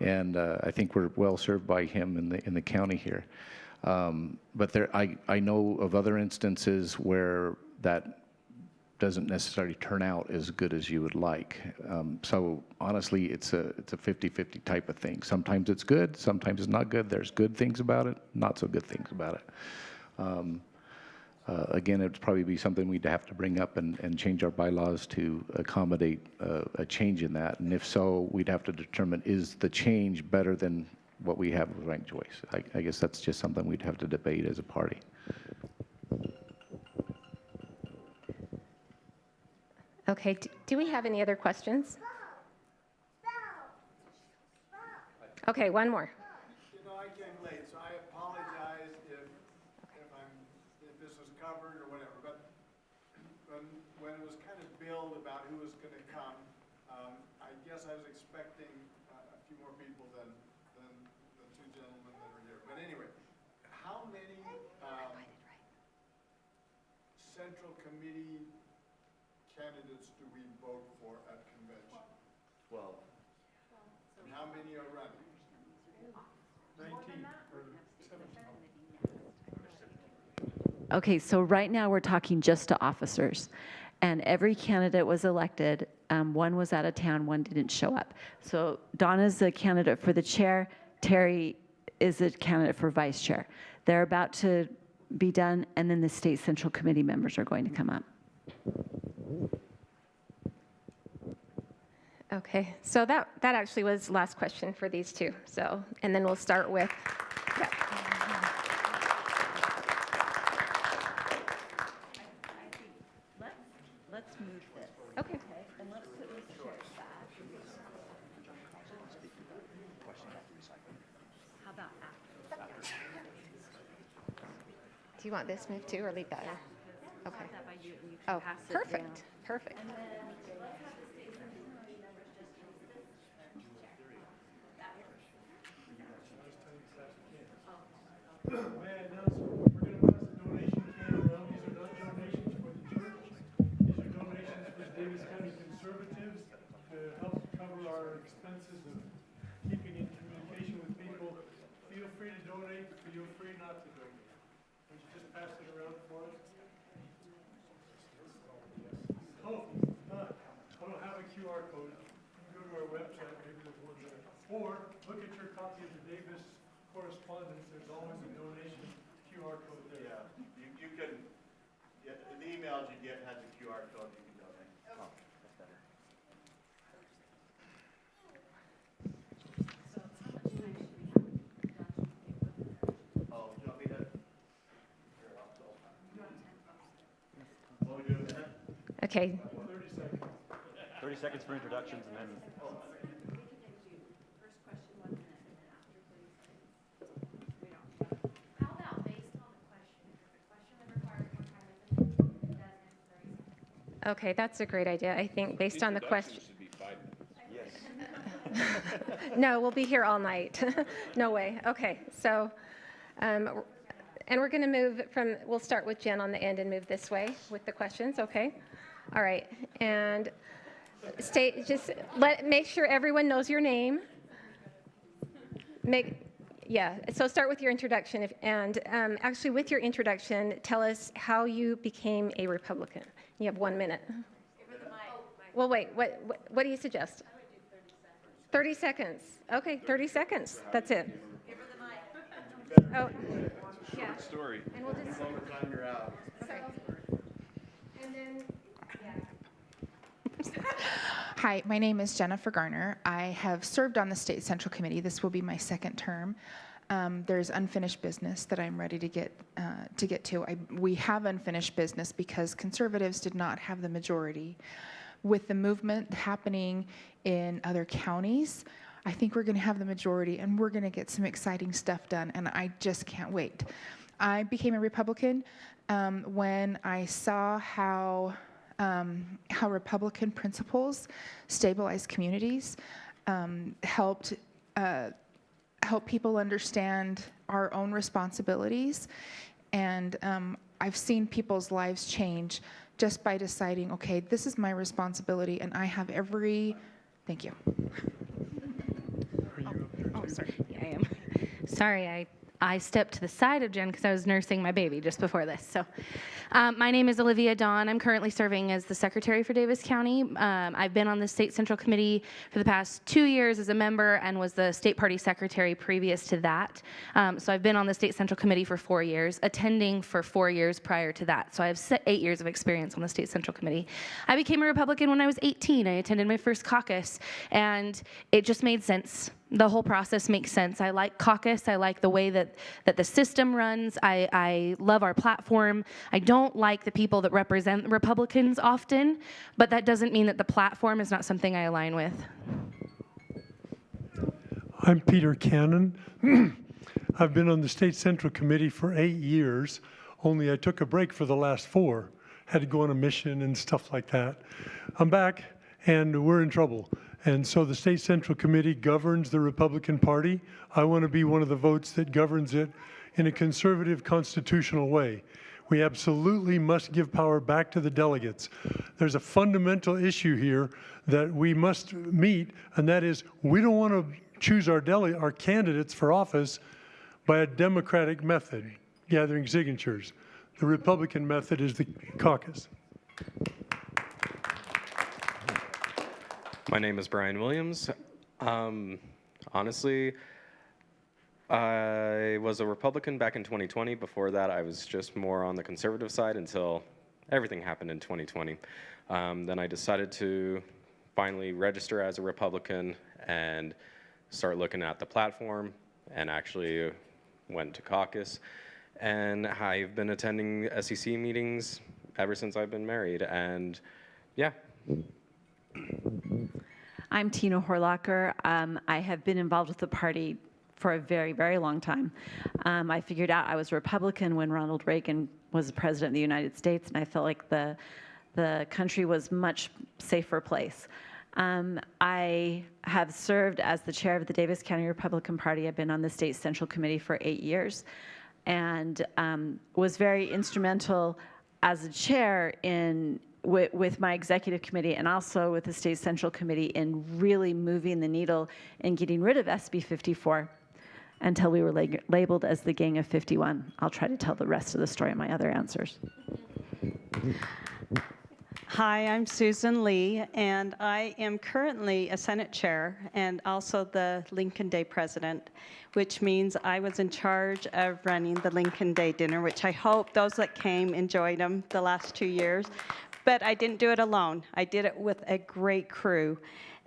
and I think we're well served by him in the county here. But I know of other instances where that doesn't necessarily turn out as good as you would like. So honestly, it's a 50-50 type of thing. Sometimes it's good, sometimes it's not good. There's good things about it, not so good things about it. Again, it'd probably be something we'd have to bring up and change our bylaws to accommodate a change in that. And if so, we'd have to determine, is the change better than what we have with ranked choice? I guess that's just something we'd have to debate as a party. Okay, do we have any other questions? Okay, one more. You know, I came late, so I apologize if this was covered or whatever, but when it was kind of billed about who was going to come, I guess I was expecting a few more people than the 2 gentlemen that are here. But anyway, how many central committee candidates do we vote for at convention? 12. And how many are running? 19 or 17. Okay, so right now we're talking just to officers, and every candidate was elected. One was out of town, one didn't show up. So Donna's the candidate for the chair, Terry is a candidate for vice chair. They're about to be done, and then the state central committee members are going to come up. Okay, so that actually was last question for these 2. So, and then we'll start with, yeah. Let's move this. Okay. And let's put these chairs back. How about after? Do you want this moved too, or leave that? Yeah. Okay. That by you, and you can Oh, pass it down. perfect, perfect. May I announce, we're going to pass a donation can around. These are not donations for the church. These are donations for Davis County Conservatives to help cover our expenses of keeping in communication with people. Feel free to donate, feel free not to donate. Would you just pass it around for us? Oh, I don't have a QR code. You can go to our website, maybe there's one there. Or look at your copy of the Davis correspondence, there's always a donation QR code there. Yeah, you can, the emails you get has a QR code you can donate. Oh, that's better. Oh, do you want me to? Sure, I'll go. What we do with that? Okay. 30 seconds. 30 seconds for introductions and then. Okay, that's a great idea. I think based on the question. Should be 5 minutes. Yes. No, we'll be here all night. No way. Okay, so, and we're going to move from, we'll start with Jen on the end and move this way with the questions, okay? All right, and make sure everyone knows your name. So start with your introduction, and actually with your introduction, tell us how you became a Republican. You have 1 minute. well, wait, what do you suggest? 30 seconds. Okay, 30 seconds. That's it. Give her the mic. Oh, yeah. Story. And we'll just. Time you're out. Okay. And then, Hi, my name is Jennifer Garner. I have served on the State Central Committee. This will be my second term. There's unfinished business that I'm ready to get to. We have unfinished business because conservatives did not have the majority. With the movement happening in other counties, I think we're going to have the majority, and we're going to get some exciting stuff done, and I just can't wait. I became a Republican when I saw how Republican principles stabilize communities, help people understand our own responsibilities, and I've seen people's lives change just by deciding, okay, this is my responsibility, and I have every. Thank you. Oh, sorry. Yeah, I am. Sorry, I stepped to the side of Jen because I was nursing my baby just before this. So my name is Olivia Dawn. I'm currently serving as the secretary for Davis County. I've been on the State Central Committee for the past 2 years as a member and was the state party secretary previous to that. So I've been on the State Central Committee for 4 years, attending for 4 years prior to that. So I have 8 years of experience on the State Central Committee. I became a Republican when I was 18. I attended my first caucus, and it just made sense. The whole process makes sense. I like caucus. I like the way that the system runs. I love our platform. I don't like the people that represent Republicans often, but that doesn't mean that the platform is not something I align with. I'm Peter Cannon. I've been on the State Central Committee for 8 years, only I took a break for the last 4. Had to go on a mission and stuff like that. I'm back, and we're in trouble. And so the State Central Committee governs the Republican Party. I want to be one of the votes that governs it in a conservative constitutional way. We absolutely must give power back to the delegates. There's a fundamental issue here that we must meet, and that is we don't want to choose our candidates for office by a democratic method, gathering signatures. The Republican method is the caucus. My name is Brian Williams. Honestly, I was a Republican back in 2020. Before that, I was just more on the conservative side until everything happened in 2020. Then I decided to finally register as a Republican and start looking at the platform, and actually went to caucus. And I've been attending SEC meetings ever since I've been married, and yeah. I'm Tina Horlacher. I have been involved with the party for a very, very long time. I figured out I was a Republican when Ronald Reagan was president of the United States, and I felt like the country was a much safer place. I have served as the chair of the Davis County Republican Party. I've been on the State Central Committee for 8 years, and was very instrumental as a chair with my executive committee and also with the State Central Committee in really moving the needle and getting rid of SB 54 until we were labeled as the Gang of 51. I'll try to tell the rest of the story in my other answers. Hi, I'm Susan Lee, and I am currently a Senate chair and also the Lincoln Day president, which means I was in charge of running the Lincoln Day dinner, which I hope those that came enjoyed them the last 2 years. But I didn't do it alone. I did it with a great crew.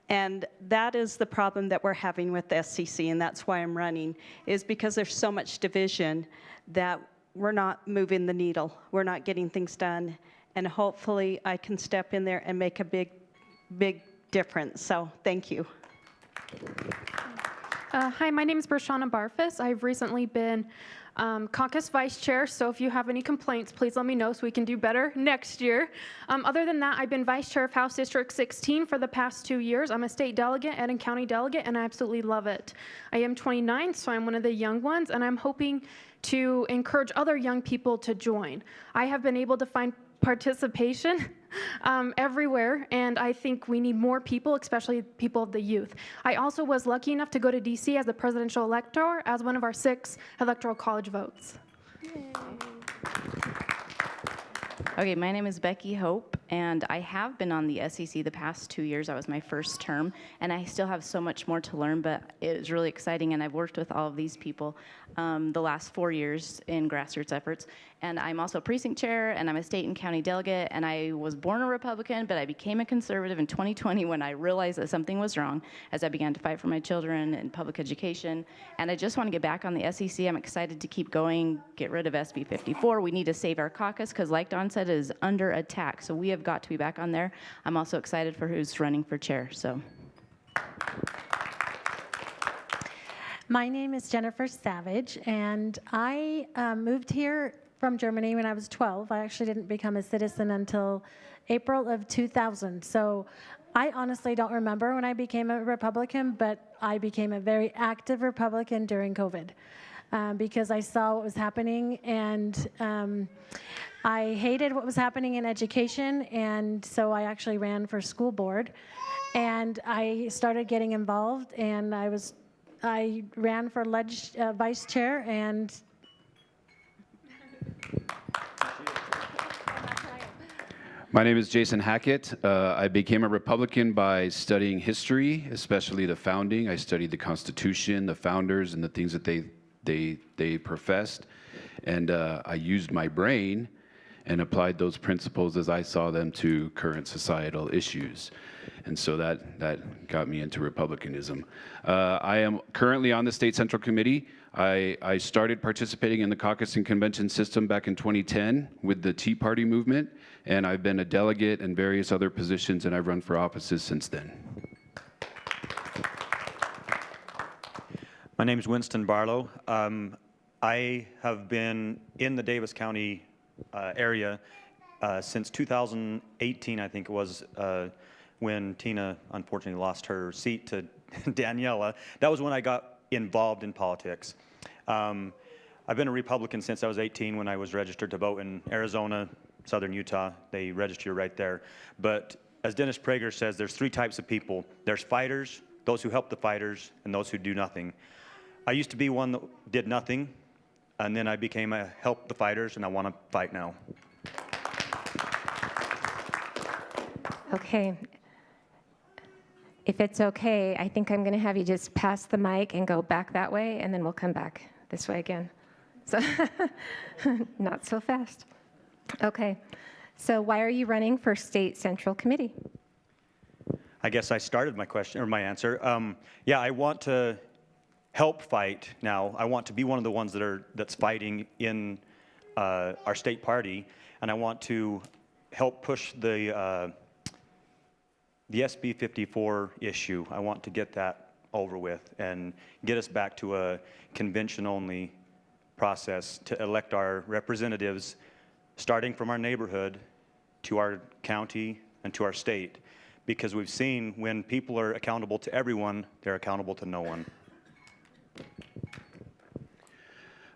And that is the problem that we're having with the SCC, and that's why I'm running, is because there's so much division that we're not moving the needle. We're not getting things done. And hopefully I can step in there and make a big, big difference. So thank you. Hi, my name is Bershana Barfus. I've recently been caucus vice chair, so if you have any complaints, please let me know so we can do better next year. Other than that, I've been vice chair of House District 16 for the past 2 years. I'm a state delegate and a county delegate, and I absolutely love it. I am 29, so I'm one of the young ones, and I'm hoping to encourage other young people to join. I have been able to find participation everywhere, and I think we need more people, especially people of the youth. I also was lucky enough to go to DC as a presidential elector as one of our 6 electoral college votes. Okay, my name is Becky Hope. And I have been on the SEC the past 2 years. That was my first term, and I still have so much more to learn, but it was really exciting, and I've worked with all of these people the last 4 years in grassroots efforts. And I'm also precinct chair, and I'm a state and county delegate, and I was born a Republican, but I became a conservative in 2020 when I realized that something was wrong as I began to fight for my children and public education. And I just want to get back on the SEC. I'm excited to keep going, get rid of SB 54. We need to save our caucus because, like Dawn said, it is under attack. So we have got to be back on there. I'm also excited for who's running for chair. So. My name is Jennifer Savage, and I moved here from Germany when I was 12. I actually didn't become a citizen until April of 2000. So I honestly don't remember when I became a Republican, but I became a very active Republican during COVID because I saw what was happening, and I hated what was happening in education, and so I actually ran for school board, and I started getting involved, and I ran for vice chair, and My name is Jason Hackett. I became a Republican by studying history, especially the founding. I studied the Constitution, the founders, and the things that they professed. And I used my brain and applied those principles as I saw them to current societal issues. And so that got me into Republicanism. I am currently on the State Central Committee. I started participating in the caucus and convention system back in 2010 with the Tea Party movement, and I've been a delegate in various other positions, and I've run for offices since then. My name is Winston Barlow. I have been in the Davis County area since 2018, I think it was, when Tina unfortunately lost her seat to Daniela. That was when I got involved in politics. I've been a Republican since I was 18 when I was registered to vote in Arizona, Southern Utah. They register you right there. But as Dennis Prager says, there's three types of people. There's fighters, those who help the fighters, and those who do nothing. I used to be one that did nothing, and then I became a help the fighters, and I want to fight now. Okay. If it's okay, I think I'm going to have you just pass the mic and go back that way, and then we'll come back this way again. So, not so fast. Okay. So why are you running for State Central Committee? I guess I started my question, or my answer. Yeah, I want to help fight now. I want to be one of the ones that's fighting in our state party, and I want to help push the SB 54 issue. I want to get that over with and get us back to a convention-only process to elect our representatives, starting from our neighborhood to our county and to our state, because we've seen when people are accountable to everyone, they're accountable to no one.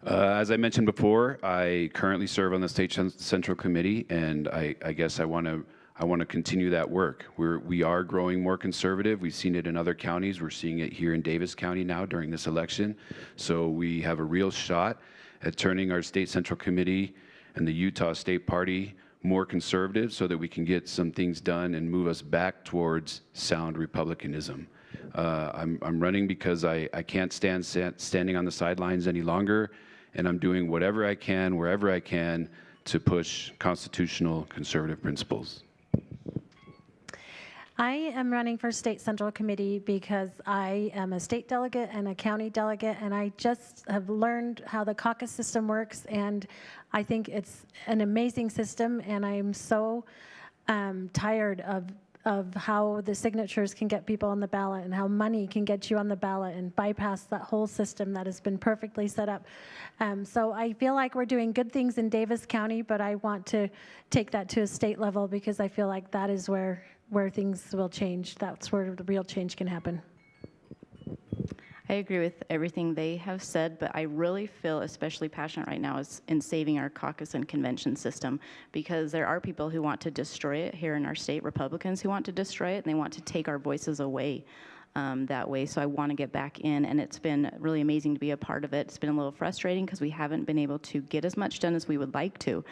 As I mentioned before, I currently serve on the State Central Committee, and I guess I want to continue that work. We are growing more conservative. We've seen it in other counties. We're seeing it here in Davis County now during this election. So we have a real shot at turning our State Central Committee and the Utah State Party more conservative so that we can get some things done and move us back towards sound republicanism. I'm running because I can't stand standing on the sidelines any longer, and I'm doing whatever I can, wherever I can, to push constitutional conservative principles. I am running for State Central Committee because I am a state delegate and a county delegate, and I just have learned how the caucus system works, and I think it's an amazing system, and I'm so tired of how the signatures can get people on the ballot and how money can get you on the ballot and bypass that whole system that has been perfectly set up. So I feel like we're doing good things in Davis County, but I want to take that to a state level because I feel like that is where things will change. That's where the real change can happen. I agree with everything they have said, but I really feel especially passionate right now is in saving our caucus and convention system, because there are people who want to destroy it here in our state, Republicans who want to destroy it, and they want to take our voices away that way. So I want to get back in, and it's been really amazing to be a part of it. It's been a little frustrating because we haven't been able to get as much done as we would like to,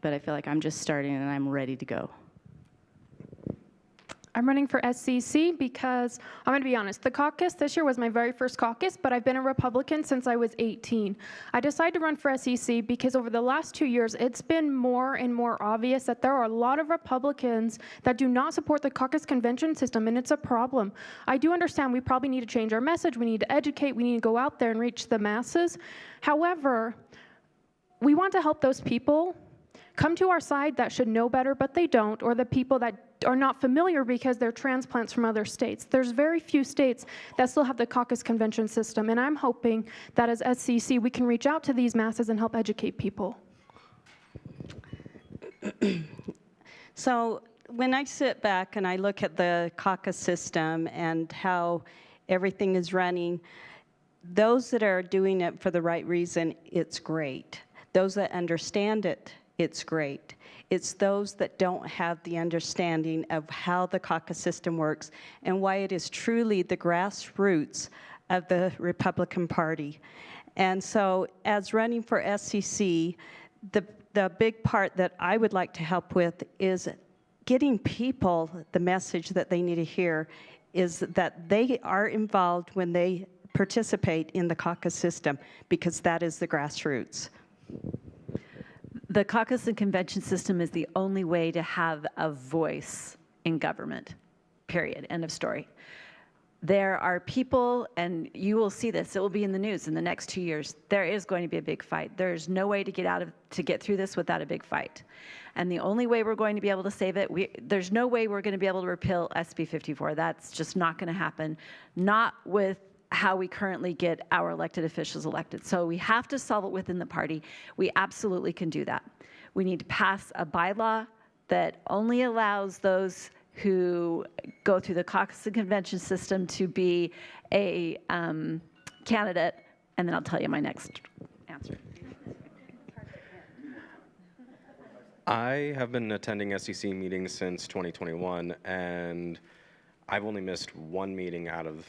but I feel like I'm just starting and I'm ready to go. I'm running for SCC because, I'm going to be honest, the caucus this year was my very first caucus, but I've been a Republican since I was 18. I decided to run for SCC because over the last 2 years, it's been more and more obvious that there are a lot of Republicans that do not support the caucus convention system, and it's a problem. I do understand we probably need to change our message, we need to educate, we need to go out there and reach the masses. However, we want to help those people come to our side that should know better, but they don't, or the people that are not familiar because they're transplants from other states. There's very few states that still have the caucus convention system, and I'm hoping that as SCC we can reach out to these masses and help educate people. So when I sit back and I look at the caucus system and how everything is running, those that are doing it for the right reason, it's great. Those that understand it, it's great. It's those that don't have the understanding of how the caucus system works and why it is truly the grassroots of the Republican Party. And so as running for SCC, the big part that I would like to help with is getting people the message that they need to hear is that they are involved when they participate in the caucus system, because that is the grassroots. The caucus and convention system is the only way to have a voice in government, period, end of story. There are people, and you will see this, it will be in the news in the next 2 years, there is going to be a big fight. There's no way to get through this without a big fight. And the only way we're going to be able to save it, there's no way we're going to be able to repeal SB 54. That's just not going to happen, not with how we currently get our elected officials elected. So we have to solve it within the party. We absolutely can do that. We need to pass a bylaw that only allows those who go through the caucus and convention system to be a candidate, and then I'll tell you my next answer. I have been attending SCC meetings since 2021, and I've only missed one meeting out of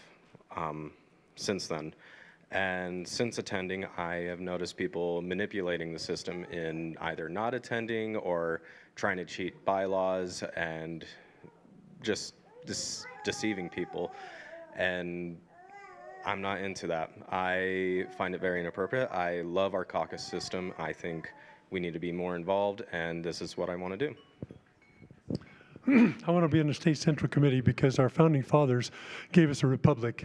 since then. And since attending, I have noticed people manipulating the system in either not attending or trying to cheat bylaws and just deceiving people. And I'm not into that. I find it very inappropriate. I love our caucus system. I think we need to be more involved, and this is what I want to do. I want to be in the State Central Committee because our founding fathers gave us a republic.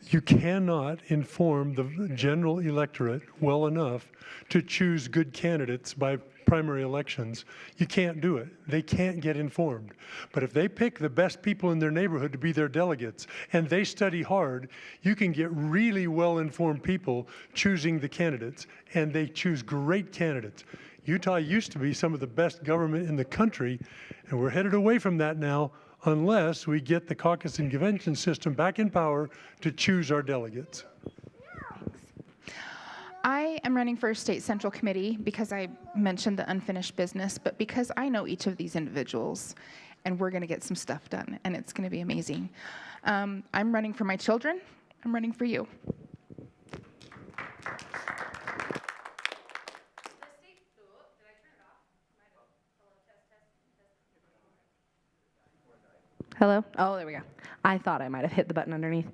You cannot inform the general electorate well enough to choose good candidates by primary elections. You can't do it. They can't get informed. But if they pick the best people in their neighborhood to be their delegates and they study hard, you can get really well-informed people choosing the candidates, and they choose great candidates. Utah used to be some of the best government in the country, and we're headed away from that now unless we get the caucus and convention system back in power to choose our delegates. I am running for State Central Committee because I mentioned the unfinished business, but because I know each of these individuals, and we're going to get some stuff done, and it's going to be amazing. I'm running for my children. I'm running for you. Hello? Oh, there we go. I thought I might have hit the button underneath.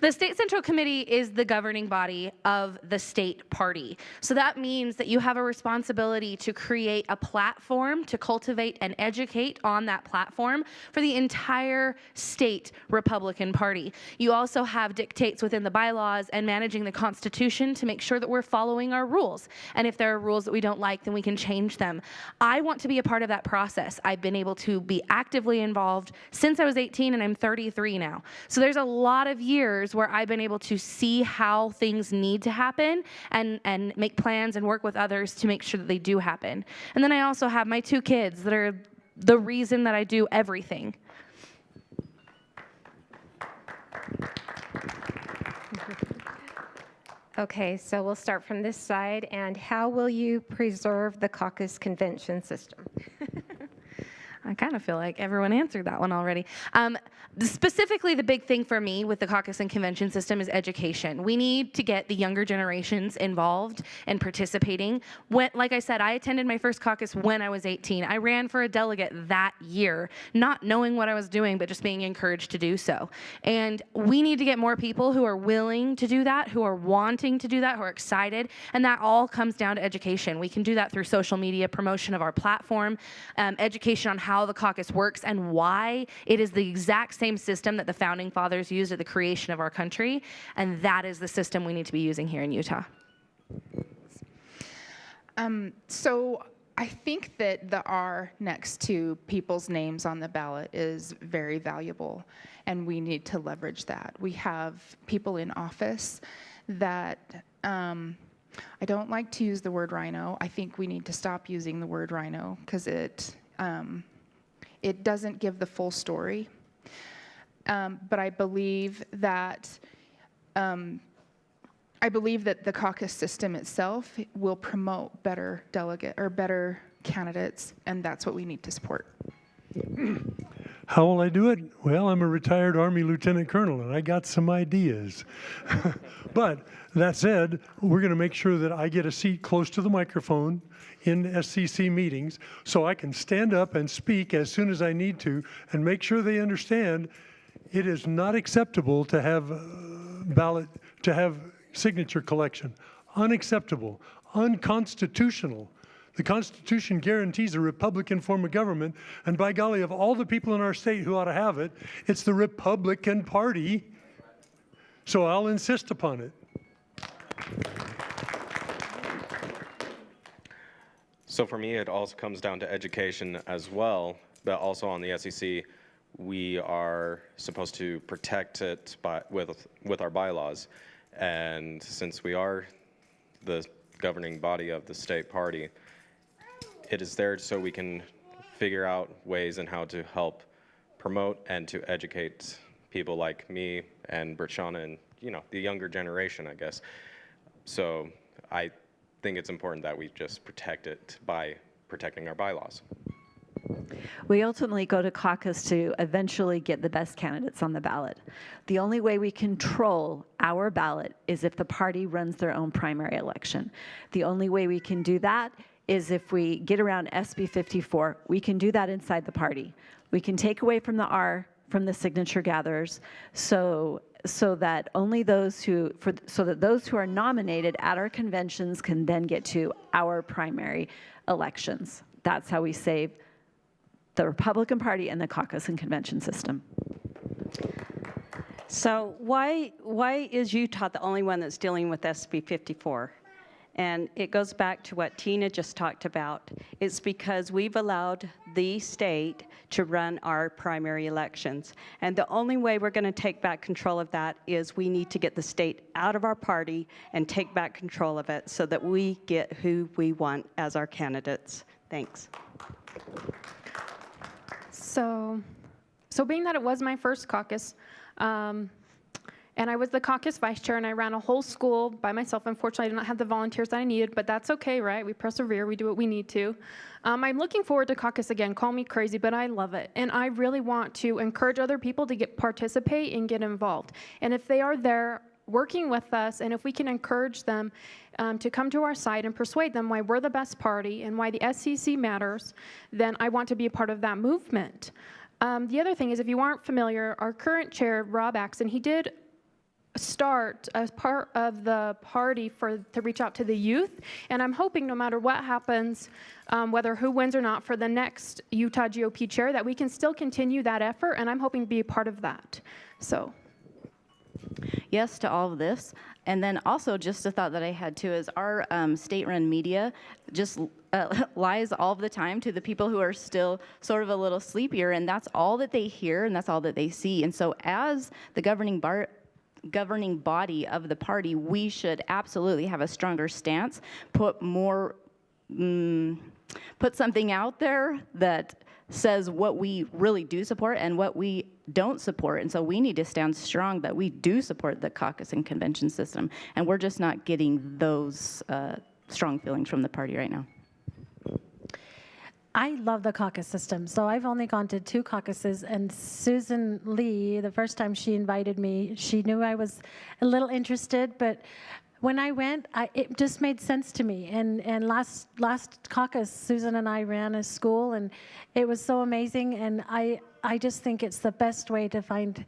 The State Central Committee is the governing body of the state party. So that means that you have a responsibility to create a platform, to cultivate and educate on that platform for the entire state Republican Party. You also have dictates within the bylaws and managing the Constitution to make sure that we're following our rules. And if there are rules that we don't like, then we can change them. I want to be a part of that process. I've been able to be actively involved since I was 18, and I'm 33 now. So there's a lot of years where I've been able to see how things need to happen and make plans and work with others to make sure that they do happen. And then I also have my 2 kids that are the reason that I do everything. Okay, so we'll start from this side. And how will you preserve the caucus convention system? I kind of feel like everyone answered that one already. Specifically, the big thing for me with the caucus and convention system is education. We need to get the younger generations involved and participating. Like I said, I attended my first caucus when I was 18. I ran for a delegate that year, not knowing what I was doing, but just being encouraged to do so. And we need to get more people who are willing to do that, who are wanting to do that, who are excited, and that all comes down to education. We can do that through social media, promotion of our platform, education on how the caucus works and why it is the exact same system that the founding fathers used at the creation of our country, and that is the system we need to be using here in Utah. So I think that the R next to people's names on the ballot is very valuable, and we need to leverage that. We have people in office that I don't like to use the word rhino. I think we need to stop using the word rhino because it doesn't give the full story. But I believe that the caucus system itself will promote better better candidates, and that's what we need to support. How will I do it? Well, I'm a retired Army Lieutenant Colonel, and I got some ideas. But that said, we're going to make sure that I get a seat close to the microphone in SCC meetings so I can stand up and speak as soon as I need to and make sure they understand it is not acceptable to have signature collection. Unacceptable, unconstitutional. The Constitution guarantees a Republican form of government, and by golly, of all the people in our state who ought to have it, it's the Republican Party. So I'll insist upon it. So for me, it also comes down to education as well, but also on the SEC, we are supposed to protect it with our bylaws. And since we are the governing body of the state party, it is there so we can figure out ways and how to help promote and to educate people like me and Berchana and, the younger generation, I guess. So I think it's important that we just protect it by protecting our bylaws. We ultimately go to caucus to eventually get the best candidates on the ballot. The only way we control our ballot is if the party runs their own primary election. The only way we can do that is if we get around SB 54. We can do that inside the party. We can take away from the R from the signature gatherers so that only those who are nominated at our conventions can then get to our primary elections. That's how we save the Republican Party and the caucus and convention system. So why is Utah the only one that's dealing with SB 54? And it goes back to what Tina just talked about. It's because we've allowed the state to run our primary elections. And the only way we're going to take back control of that is we need to get the state out of our party and take back control of it so that we get who we want as our candidates. Thanks. So being that it was my first caucus, and I was the caucus vice chair, and I ran a whole school by myself. Unfortunately, I did not have the volunteers that I needed, but that's okay, right? We persevere, we do what we need to. I'm looking forward to caucus again. Call me crazy, but I love it. And I really want to encourage other people to participate and get involved. And if they are there working with us, and if we can encourage them to come to our side and persuade them why we're the best party and why the SCC matters, then I want to be a part of that movement. The other thing is, if you aren't familiar, our current chair, Rob Axon, he did start as part of the party to reach out to the youth, and I'm hoping no matter what happens, whether who wins or not for the next Utah GOP chair, that we can still continue that effort, and I'm hoping to be a part of that. So. Yes to all of this. And then also just a thought that I had too is our state-run media just lies all the time to the people who are still sort of a little sleepier, and that's all that they hear and that's all that they see. And so as the governing body of the party, we should absolutely have a stronger stance, put something out there that says what we really do support and what we don't support. And so we need to stand strong that we do support the caucus and convention system. And we're just not getting those strong feelings from the party right now. I love the caucus system. So I've only gone to 2 caucuses, and Susan Lee, the first time she invited me, she knew I was a little interested, but when I went, it just made sense to me. And last caucus, Susan and I ran a school, and it was so amazing. And I just think it's the best way to find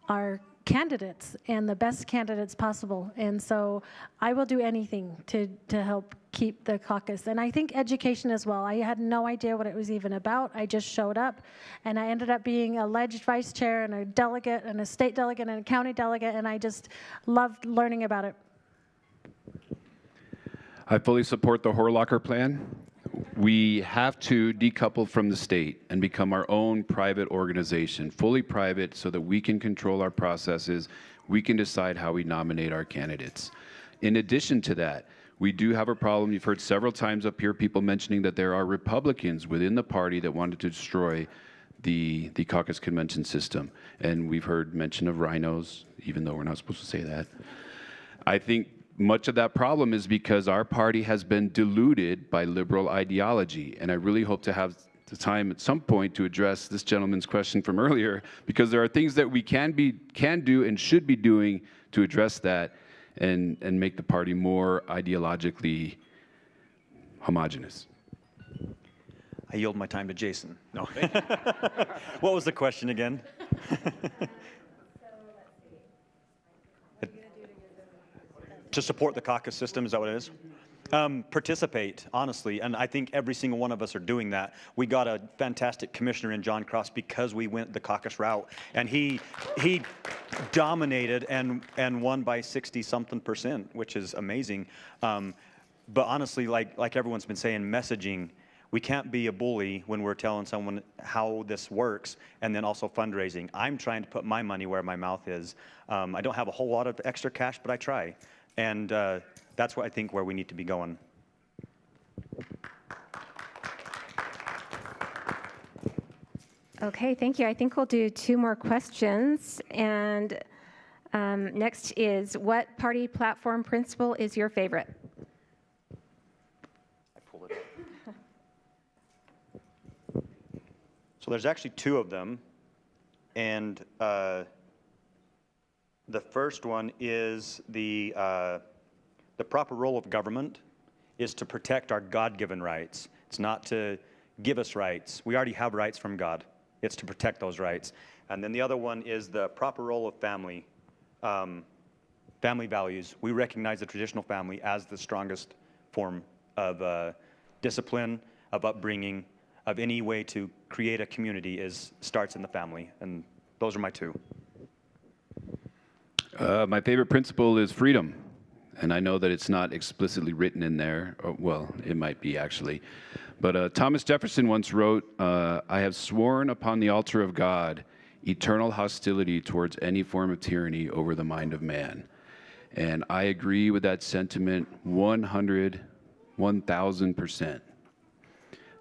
our candidates and the best candidates possible. And so I will do anything to help keep the caucus. And I think education as well. I had no idea what it was even about. I just showed up, and I ended up being alleged vice chair and a delegate and a state delegate and a county delegate, and I just loved learning about it. I fully support the Horlocker plan. We have to decouple from the state and become our own private organization, fully private, so that we can control our processes, we can decide how we nominate our candidates. In addition to that, we do have a problem. You've heard several times up here people mentioning that there are Republicans within the party that wanted to destroy the caucus convention system. And we've heard mention of rhinos, even though we're not supposed to say that. I think much of that problem is because our party has been diluted by liberal ideology. And I really hope to have the time at some point to address this gentleman's question from earlier, because there are things that we can do and should be doing to address that and make the party more ideologically homogenous. I yield my time to Jason. No. What was the question again? To support the caucus system, is that what it is? Participate, honestly, and I think every single one of us are doing that. We got a fantastic commissioner in John Cross because we went the caucus route, and he dominated and won by 60-something%, which is amazing. But honestly, like everyone's been saying, messaging. We can't be a bully when we're telling someone how this works, and then also fundraising. I'm trying to put my money where my mouth is. I don't have a whole lot of extra cash, but I try. And that's what I think where we need to be going. Okay, thank you. I think we'll do 2 more questions. And next is, what party platform principle is your favorite? I pull it up. So there's actually 2 of them. And the first one is the proper role of government is to protect our God-given rights. It's not to give us rights. We already have rights from God. It's to protect those rights. And then the other one is the proper role of family, family values. We recognize the traditional family as the strongest form of discipline, of upbringing, of any way to create a community starts in the family. And those are my 2. My favorite principle is freedom. And I know that it's not explicitly written in there. Well, it might be actually. But Thomas Jefferson once wrote, I have sworn upon the altar of God eternal hostility towards any form of tyranny over the mind of man. And I agree with that sentiment 1,000%.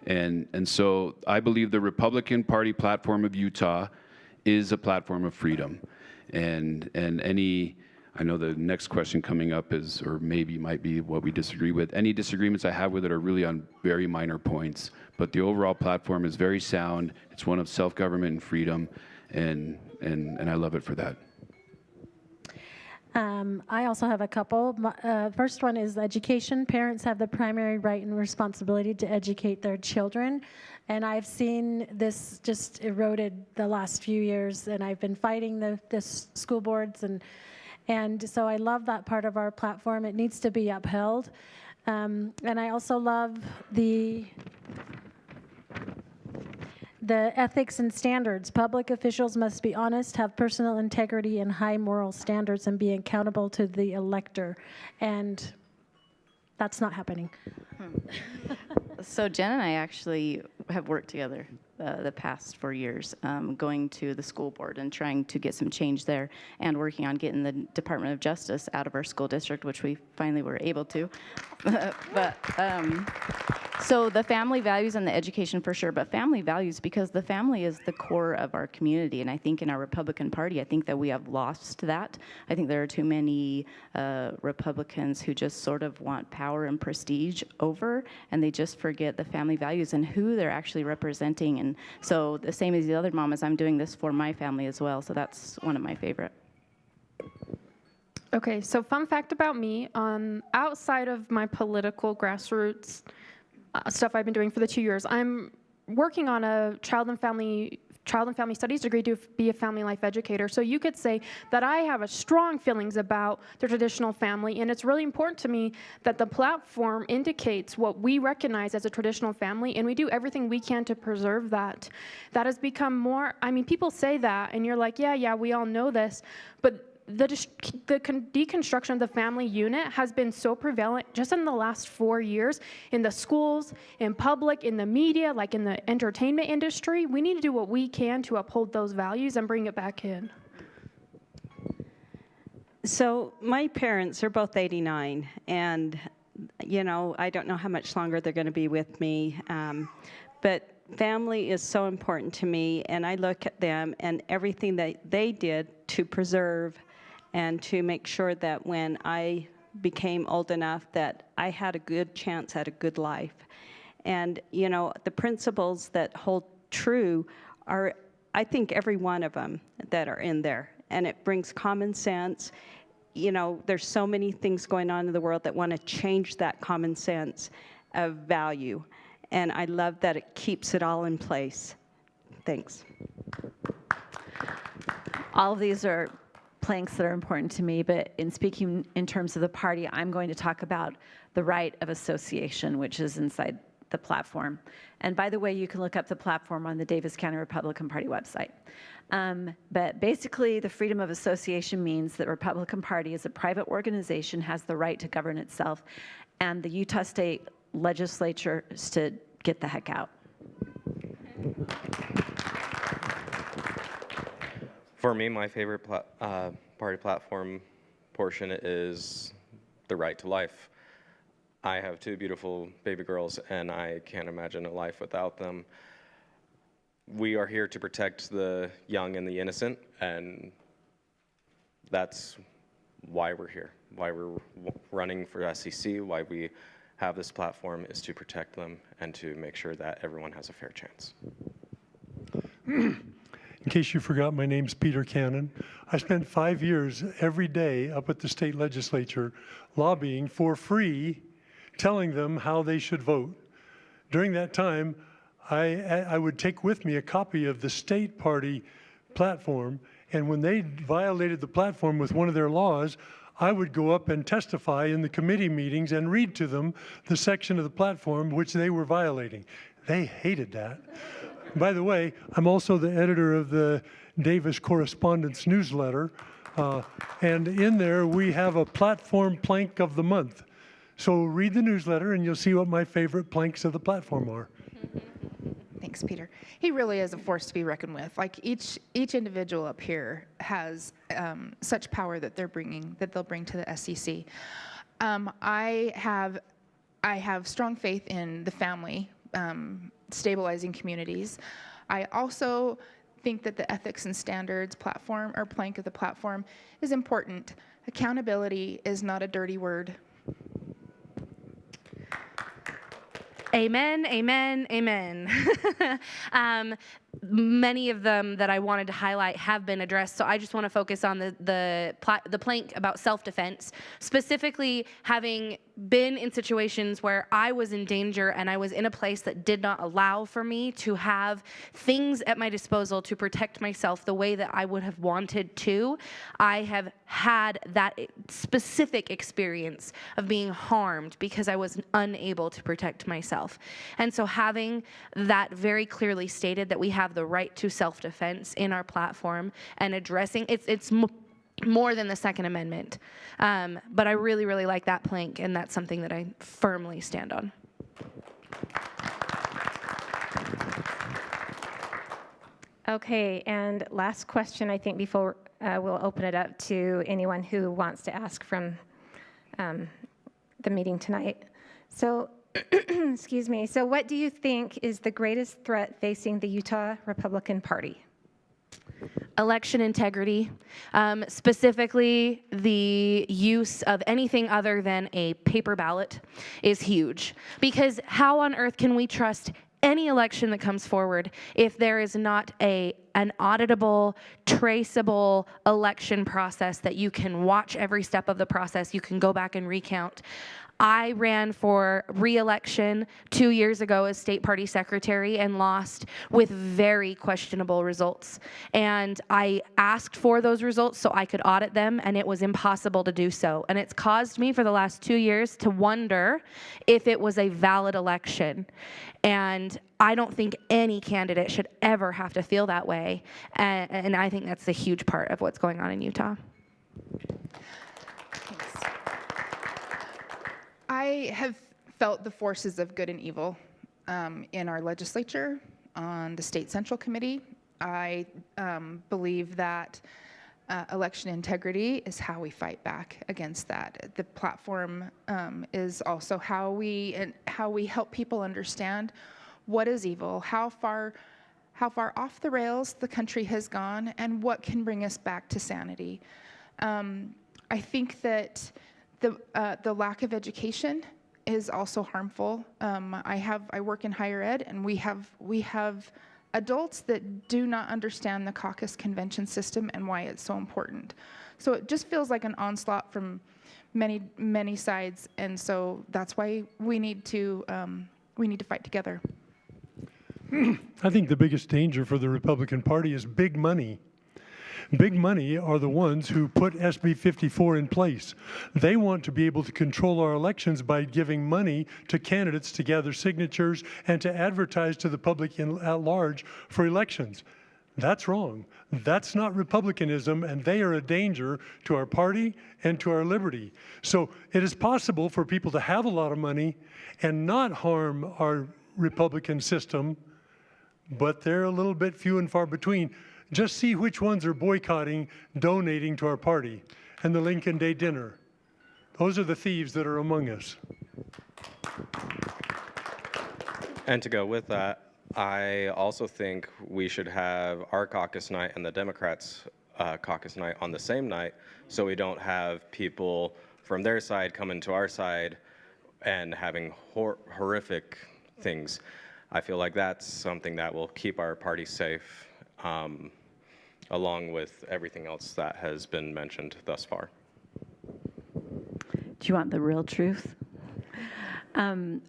And so I believe the Republican Party platform of Utah is a platform of freedom. And I know the next question coming up is, or maybe might be what we disagree with. Any disagreements I have with it are really on very minor points, but the overall platform is very sound. It's one of self-government and freedom, and I love it for that. I also have a couple. First one is education. Parents have the primary right and responsibility to educate their children. And I've seen this just eroded the last few years, and I've been fighting the school boards, and so I love that part of our platform. It needs to be upheld. And I also love the ethics and standards. Public officials must be honest, have personal integrity and high moral standards, and be accountable to the elector. And that's not happening. So Jen and I actually have worked together the past 4 years, going to the school board and trying to get some change there, and working on getting the Department of Justice out of our school district, which we finally were able to. But so the family values and the education for sure, but family values, because the family is the core of our community. And I think in our Republican Party, I think that we have lost that. I think there are too many Republicans who just sort of want power and prestige over, and they just forget the family values and who they're actually representing. And so the same as the other mamas, I'm doing this for my family as well. So that's one of my favorite. Okay, so fun fact about me, outside of my political grassroots stuff I've been doing for the 2 years, I'm working on a child and family studies degree to be a family life educator. So you could say that I have a strong feelings about the traditional family, and it's really important to me that the platform indicates what we recognize as a traditional family, and we do everything we can to preserve that. That has become more, I mean, people say that, and you're like, yeah, we all know this, but the deconstruction of the family unit has been so prevalent just in the last 4 years in the schools, in public, in the media, like in the entertainment industry. We need to do what we can to uphold those values and bring it back in. So my parents are both 89, and you know, I don't know how much longer they're going to be with me, but family is so important to me, and I look at them and everything that they did to preserve and to make sure that when I became old enough that I had a good chance at a good life. And, you know, the principles that hold true are, I think, every one of them that are in there. And it brings common sense. You know, there's so many things going on in the world that want to change that common sense of value. And I love that it keeps it all in place. Thanks. All of these are planks that are important to me, but in speaking in terms of the party, I'm going to talk about the right of association, which is inside the platform. And by the way, you can look up the platform on the Davis County Republican Party website. But basically, the freedom of association means that Republican Party as a private organization has the right to govern itself, and the Utah State Legislature is to get the heck out. For me, my favorite party platform portion is the right to life. I have 2 beautiful baby girls, and I can't imagine a life without them. We are here to protect the young and the innocent, and that's why we're here, why we're running for SEC, why we have this platform, is to protect them and to make sure that everyone has a fair chance. In case you forgot, my name's Peter Cannon. I spent 5 years every day up at the state legislature lobbying for free, telling them how they should vote. During that time, I would take with me a copy of the state party platform, and when they violated the platform with one of their laws, I would go up and testify in the committee meetings and read to them the section of the platform which they were violating. They hated that. By the way, I'm also the editor of the Davis Correspondence newsletter, and in there we have a platform plank of the month. So read the newsletter and you'll see what my favorite planks of the platform are. Thanks, Peter. He really is a force to be reckoned with. Like each individual up here has such power that they'll bring to the SEC. I have strong faith in the family, stabilizing communities. I also think that the ethics and standards platform, or plank of the platform, is important. Accountability is not a dirty word. Amen, amen, amen. Many of them that I wanted to highlight have been addressed, so I just want to focus on the plank about self-defense, specifically having been in situations where I was in danger and I was in a place that did not allow for me to have things at my disposal to protect myself the way that I would have wanted to. I have had that specific experience of being harmed because I was unable to protect myself. And so having that very clearly stated, that we have the right to self-defense in our platform, and addressing it's more than the Second Amendment. But I really, really like that plank, and that's something that I firmly stand on. Okay, and last question, I think, before we'll open it up to anyone who wants to ask from the meeting tonight. So, excuse me. So what do you think is the greatest threat facing the Utah Republican Party? Election integrity, specifically the use of anything other than a paper ballot is huge. Because how on earth can we trust any election that comes forward if there is not an auditable, traceable election process that you can watch every step of the process, you can go back and recount? I ran for re-election 2 years ago as state party secretary and lost with very questionable results. And I asked for those results so I could audit them, and it was impossible to do so. And it's caused me for the last 2 years to wonder if it was a valid election. And I don't think any candidate should ever have to feel that way. And I think that's a huge part of what's going on in Utah. I have felt the forces of good and evil in our legislature, on the State Central Committee. I believe that election integrity is how we fight back against that. The platform is also how we help people understand what is evil, how far off the rails the country has gone, and what can bring us back to sanity. I think that the lack of education is also harmful. I work in higher ed, and we have adults that do not understand the caucus convention system and why it's so important. So it just feels like an onslaught from many sides, and so that's why we need to fight together. I think the biggest danger for the Republican Party is big money. Big money are the ones who put SB 54 in place. They want to be able to control our elections by giving money to candidates to gather signatures and to advertise to the public at large for elections. That's wrong. That's not republicanism, and they are a danger to our party and to our liberty. So it is possible for people to have a lot of money and not harm our Republican system, but they're a little bit few and far between. Just see which ones are boycotting, donating to our party, and the Lincoln Day dinner. Those are the thieves that are among us. And to go with that, I also think we should have our caucus night and the Democrats' caucus night on the same night, so we don't have people from their side coming to our side and having horrific things. I feel like that's something that will keep our party safe, along with everything else that has been mentioned thus far. Do you want the real truth?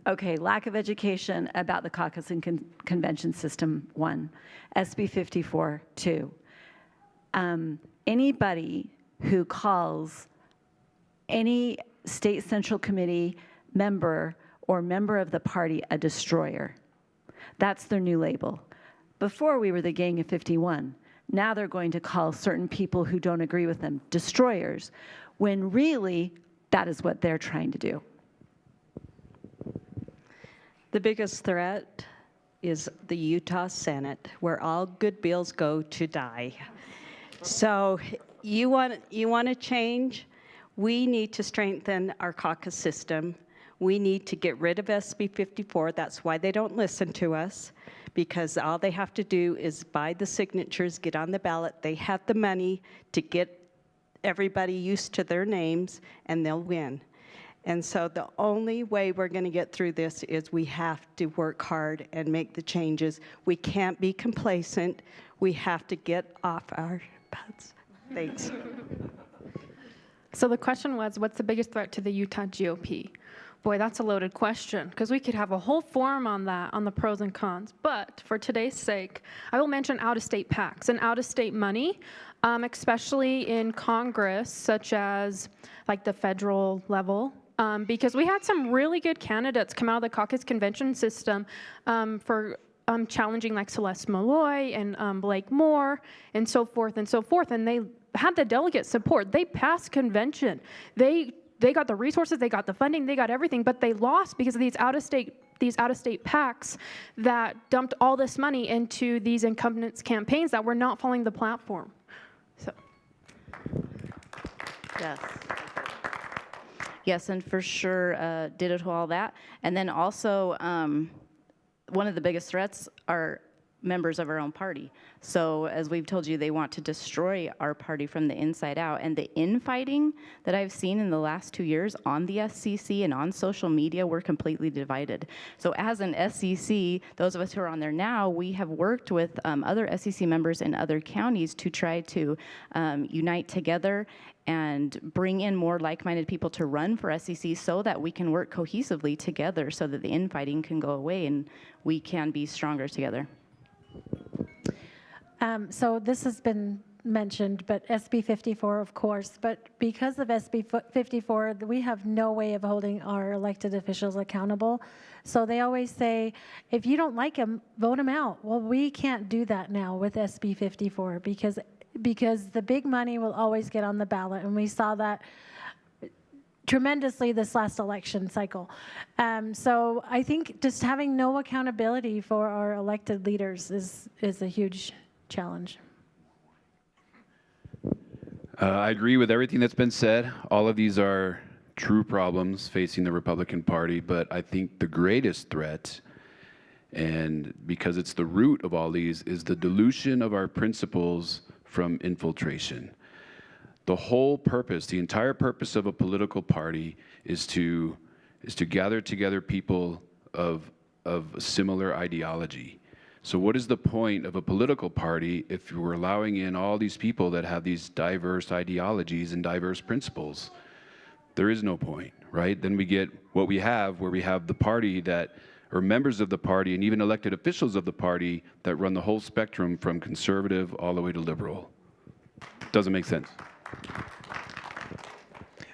Okay, lack of education about the caucus and convention system, 1. SB 54, 2. Anybody who calls any state central committee member or member of the party a destroyer, that's their new label. Before we were the Gang of 51. Now they're going to call certain people who don't agree with them destroyers, when really that is what they're trying to do. The biggest threat is the Utah Senate, where all good bills go to die. So you want to change? We need to strengthen our caucus system. We need to get rid of SB 54. That's why they don't listen to us, because all they have to do is buy the signatures, get on the ballot. They have the money to get everybody used to their names, and they'll win. And so the only way we're going to get through this is we have to work hard and make the changes. We can't be complacent. We have to get off our butts. Thanks. So the question was, what's the biggest threat to the Utah GOP? Boy, that's a loaded question, because we could have a whole forum on that, on the pros and cons. But for today's sake, I will mention out-of-state PACs and out-of-state money, especially in Congress, such as like the federal level, because we had some really good candidates come out of the caucus convention system for challenging like Celeste Malloy and Blake Moore and so forth, and they had the delegate support. They passed convention. They got the resources, they got the funding, they got everything, but they lost because of these out-of-state these out-of-state PACs that dumped all this money into these incumbents' campaigns that were not following the platform. So. Yes. Yes, and for sure ditto to all that. And then also, one of the biggest threats are members of our own party. So as we've told you, they want to destroy our party from the inside out. And the infighting that I've seen in the last 2 years on the SCC and on social media, we're completely divided. So as an SCC, those of us who are on there now, we have worked with other SCC members in other counties to try to unite together and bring in more like-minded people to run for SCC so that we can work cohesively together so that the infighting can go away and we can be stronger together. So this has been mentioned, but SB 54, of course, but because of SB 54, we have no way of holding our elected officials accountable. So they always say, if you don't like them, vote them out. Well, we can't do that now with SB 54 because the big money will always get on the ballot, and we saw that tremendously this last election cycle. So I think just having no accountability for our elected leaders is a huge challenge. I agree with everything that's been said. All of these are true problems facing the Republican Party, but I think the greatest threat, and because it's the root of all these, is the dilution of our principles from infiltration. The whole purpose, the entire purpose of a political party is to gather together people of similar ideology. So what is the point of a political party if we're allowing in all these people that have these diverse ideologies and diverse principles? There is no point, right? Then we get what we have, where we have the party that, or members of the party and even elected officials of the party that run the whole spectrum from conservative all the way to liberal. Doesn't make sense.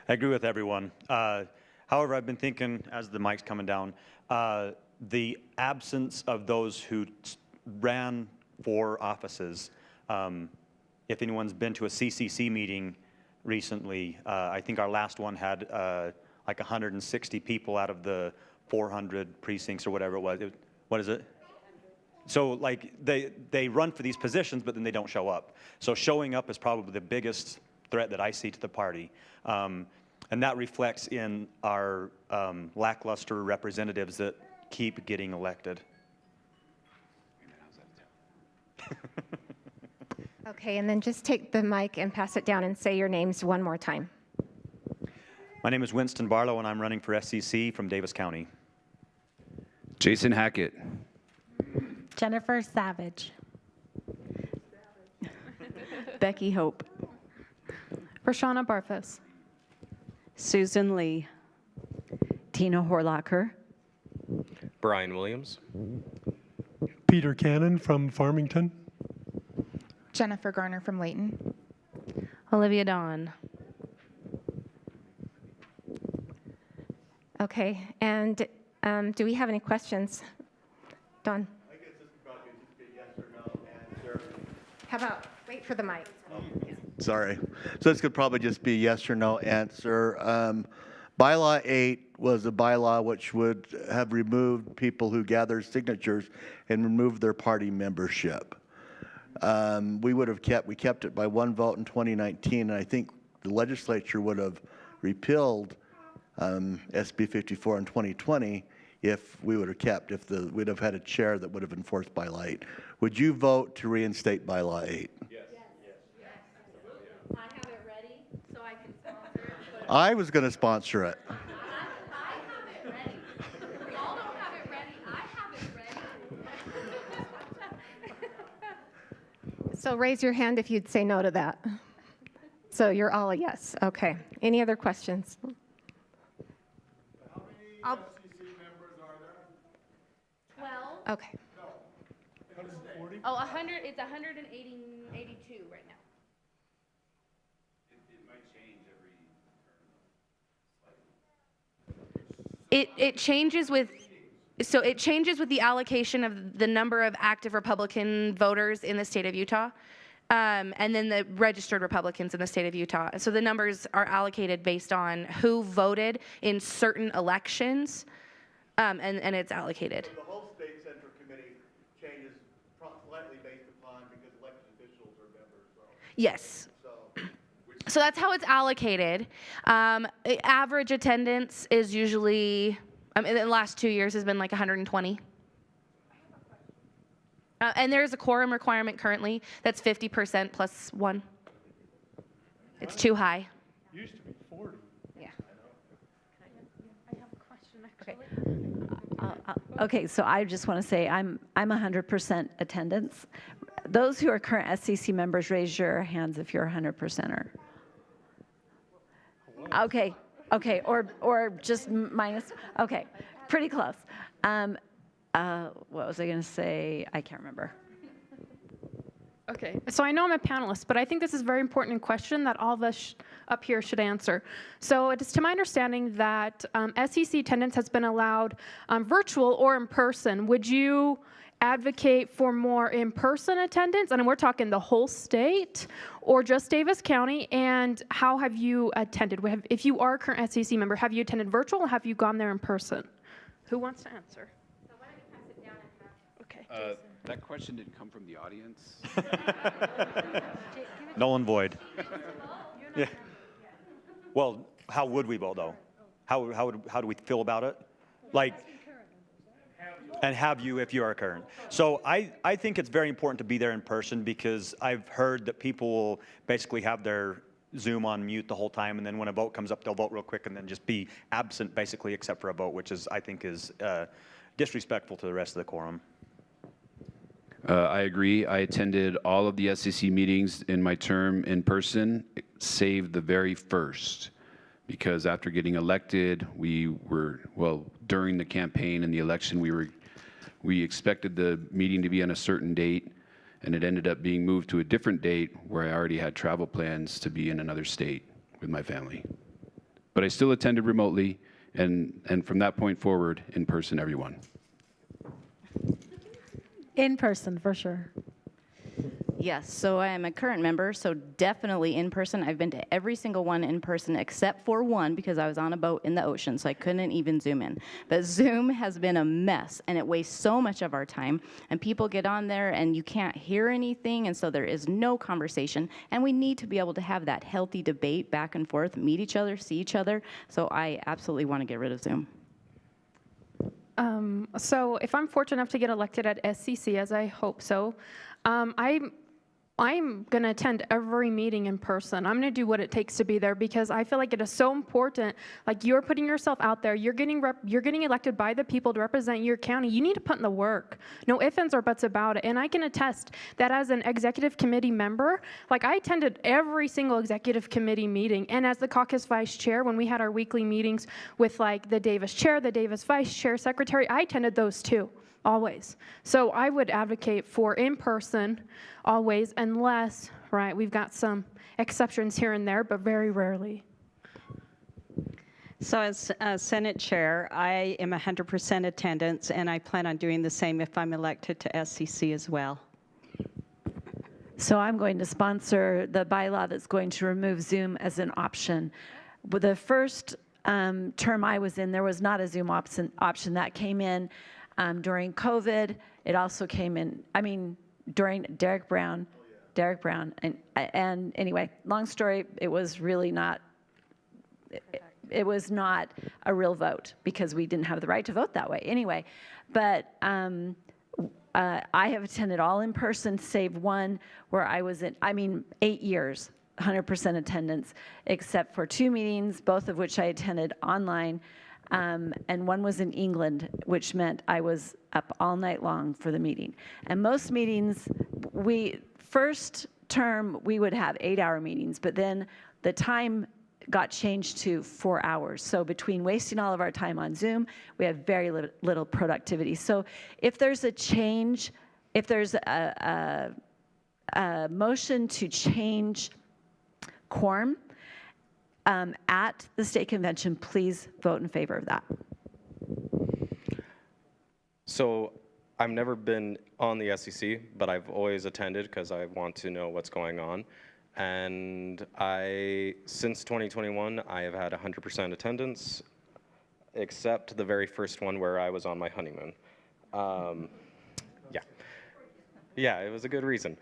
I agree with everyone. However, I've been thinking, as the mic's coming down, the absence of those who ran for offices. If anyone's been to a CCC meeting recently, I think our last one had like 160 people out of the 400 precincts or whatever it was. What is it? So like they run for these positions, but then they don't show up. So showing up is probably the biggest threat that I see to the party. And that reflects in our lackluster representatives that keep getting elected. Okay, and then just take the mic and pass it down and say your names one more time. My name is Winston Barlow, and I'm running for SCC from Davis County. Jason Hackett. Jennifer Savage. Becky Hope. Roshana Barfus. Susan Lee. Tina Horlacher. Brian Williams. Peter Cannon from Farmington. Jennifer Garner from Layton. Olivia Dawn. Okay, and do we have any questions? Dawn? I guess this would probably just be a yes or no answer. How about, wait for the mic. Sorry. So this could probably just be a yes or no answer. Bylaw 8 was a bylaw which would have removed people who gather signatures and removed their party membership. We kept it by one vote in 2019, and I think the legislature would have repealed SB 54 in 2020 if we would have kept, we'd have had a chair that would have enforced Bylaw 8. Would you vote to reinstate Bylaw 8? Yes. I have it ready, so I can sponsor it. I was going to sponsor it. I have it ready. Y'all don't have it ready. I have it ready. So raise your hand if you'd say no to that. So you're all a yes. Okay. Any other questions? How many SCC members are there? 12. Okay. Oh, 100. It's 182 right now. It might change every term. It changes with. So it changes with the allocation of the number of active Republican voters in the state of Utah, and then the registered Republicans in the state of Utah. So the numbers are allocated based on who voted in certain elections and it's allocated. The whole state central committee changes slightly based upon because elected officials are members. So. Yes. So that's how it's allocated. Average attendance is usually, in the last 2 years, has been like 120. And there's a quorum requirement currently that's 50% plus 1. It's too high. Used to be 40. Yeah. I have a question, actually. Okay, so I just want to say I'm 100% attendance. Those who are current SCC members, raise your hands if you're 100%er. Okay, or just minus. Okay, pretty close. What was I going to say? I can't remember. Okay, so I know I'm a panelist, but I think this is a very important question that all of us up here should answer. So it is to my understanding that SEC attendance has been allowed virtual or in person. Would you advocate for more in-person attendance? And we're talking the whole state or just Davis County? And how have you attended? If you are a current SEC member, have you attended virtual or have you gone there in person? Who wants to answer? So why don't you pass it down and have, okay. That question didn't come from the audience. Null and void. Yeah. Well, how would we vote though? How do we feel about it? Like, and have you if you are current. So I think it's very important to be there in person because I've heard that people will basically have their Zoom on mute the whole time, and then when a vote comes up, they'll vote real quick and then just be absent basically except for a vote, which is I think is disrespectful to the rest of the quorum. I agree. I attended all of the SEC meetings in my term in person, save the very first, because after getting elected, during the campaign and the election, we expected the meeting to be on a certain date, and it ended up being moved to a different date where I already had travel plans to be in another state with my family. But I still attended remotely, and from that point forward, in person, everyone. In person, for sure. Yes, so I am a current member, so definitely in person. I've been to every single one in person except for one because I was on a boat in the ocean, so I couldn't even Zoom in. But Zoom has been a mess, and it wastes so much of our time, and people get on there and you can't hear anything, and so there is no conversation, and we need to be able to have that healthy debate back and forth, meet each other, see each other, so I absolutely want to get rid of Zoom. So if I'm fortunate enough to get elected at SCC, as I hope so, I'm going to attend every meeting in person. I'm going to do what it takes to be there because I feel like it is so important. Like you're putting yourself out there. You're getting elected by the people to represent your county. You need to put in the work. No ifs, ands, or buts about it. And I can attest that as an executive committee member, like I attended every single executive committee meeting. And as the caucus vice chair, when we had our weekly meetings with like the Davis chair, the Davis vice chair, secretary, I attended those too. Always. So I would advocate for in-person always, unless, right, we've got some exceptions here and there, but very rarely. So as Senate Chair, I am 100% attendance, and I plan on doing the same if I'm elected to SCC as well. So I'm going to sponsor the bylaw that's going to remove Zoom as an option. With the first term I was in, there was not a Zoom option that came in during COVID. It also came in, during Derek Brown, and anyway, long story, it was really not, it was not a real vote because we didn't have the right to vote that way anyway. But I have attended all in person, save one where I was in, 8 years, 100% attendance, except for 2 meetings, both of which I attended online. And one was in England, which meant I was up all night long for the meeting. And most meetings, first term, we would have 8-hour meetings, but then the time got changed to 4 hours. So between wasting all of our time on Zoom, we have very little productivity. So if there's a change, if there's a motion to change quorum, at the state convention, please vote in favor of that. So I've never been on the SEC, but I've always attended because I want to know what's going on. And since 2021, I have had 100% attendance. except the very first one where I was on my honeymoon. Yeah, it was a good reason.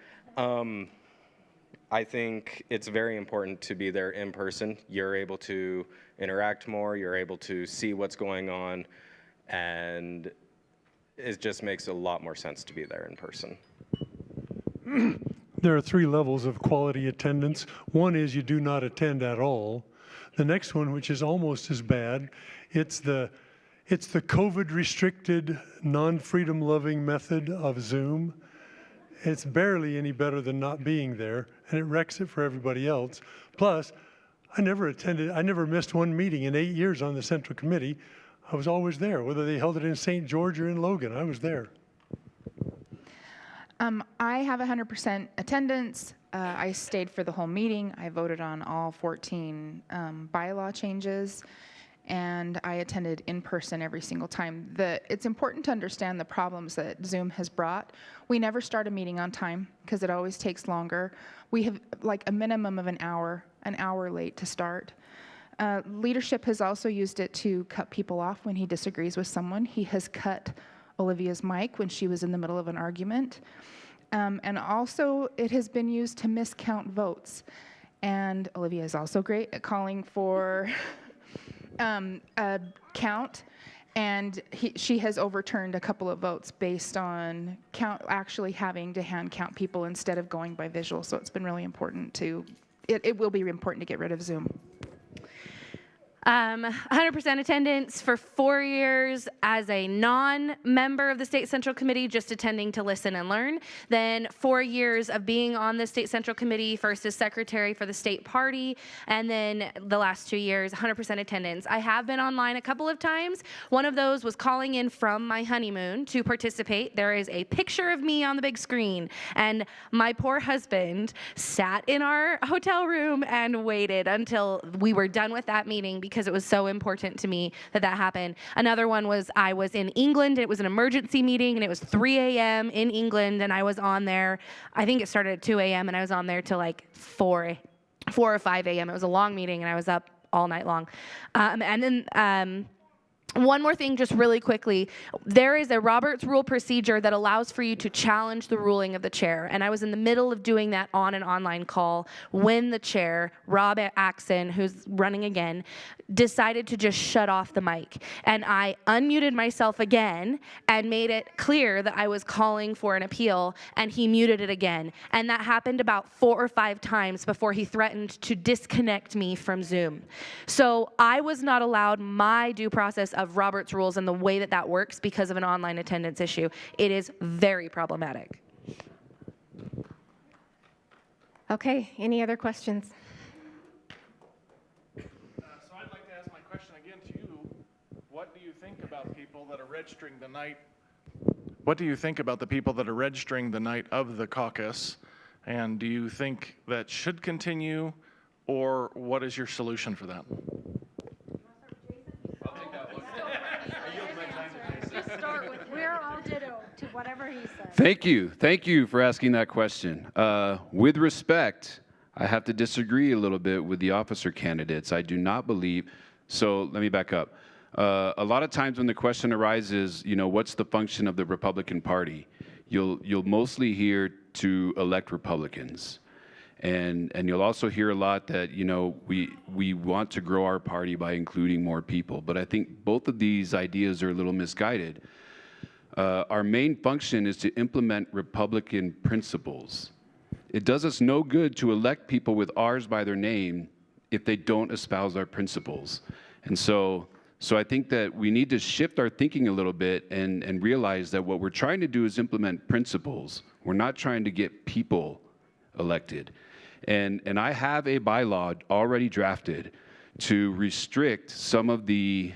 I think it's very important to be there in person. You're able to interact more, you're able to see what's going on, and it just makes a lot more sense to be there in person. There are 3 levels of quality attendance. One is you do not attend at all. The next one, which is almost as bad, it's the COVID-restricted, non-freedom-loving method of Zoom. It's barely any better than not being there, and it wrecks it for everybody else. Plus, I never missed one meeting in 8 years on the Central Committee. I was always there, whether they held it in St. George or in Logan, I was there. I have 100% attendance. I stayed for the whole meeting. I voted on all 14 bylaw changes, and I attended in person every single time. It's important to understand the problems that Zoom has brought. We never start a meeting on time because it always takes longer. We have like a minimum of an hour late to start. Leadership has also used it to cut people off when he disagrees with someone. He has cut Olivia's mic when she was in the middle of an argument. And also it has been used to miscount votes. And Olivia is also great at calling for a count, and she has overturned a couple of votes based on actually having to hand count people instead of going by visual. So it's been really important it will be important to get rid of Zoom. 100% attendance for 4 years as a non-member of the State Central Committee, just attending to listen and learn. Then 4 years of being on the State Central Committee, first as secretary for the state party, and then the last 2 years, 100% attendance. I have been online a couple of times. One of those was calling in from my honeymoon to participate. There is a picture of me on the big screen, and my poor husband sat in our hotel room and waited until we were done with that meeting because it was so important to me that happened. Another one was I was in England. It was an emergency meeting, and it was 3 a.m. in England, and I was on there. I think it started at 2 a.m., and I was on there till like 4 or 5 a.m. It was a long meeting, and I was up all night long. And then one more thing, just really quickly. There is a Roberts Rule procedure that allows for you to challenge the ruling of the chair. And I was in the middle of doing that on an online call when the chair, Rob Axon, who's running again, decided to just shut off the mic. And I unmuted myself again and made it clear that I was calling for an appeal, and he muted it again. And that happened about 4 or 5 times before he threatened to disconnect me from Zoom. So I was not allowed my due process of Robert's Rules and the way that works because of an online attendance issue. It is very problematic. Okay, any other questions? So I'd like to ask my question again to you. What do you think about people that are registering the night? What do you think about the people that are registering the night of the caucus? And do you think that should continue, or what is your solution for that? We're all ditto to whatever he says. Thank you for asking that question. With respect, I have to disagree a little bit with the officer candidates. I do not believe, so let me back up. A lot of times when the question arises, what's the function of the Republican Party? You'll mostly hear to elect Republicans. And you'll also hear a lot that, we want to grow our party by including more people. But I think both of these ideas are a little misguided. Our main function is to implement Republican principles. It does us no good to elect people with R's by their name if they don't espouse our principles. And so I think that we need to shift our thinking a little bit and realize that what we're trying to do is implement principles. We're not trying to get people elected. And I have a bylaw already drafted to restrict some of the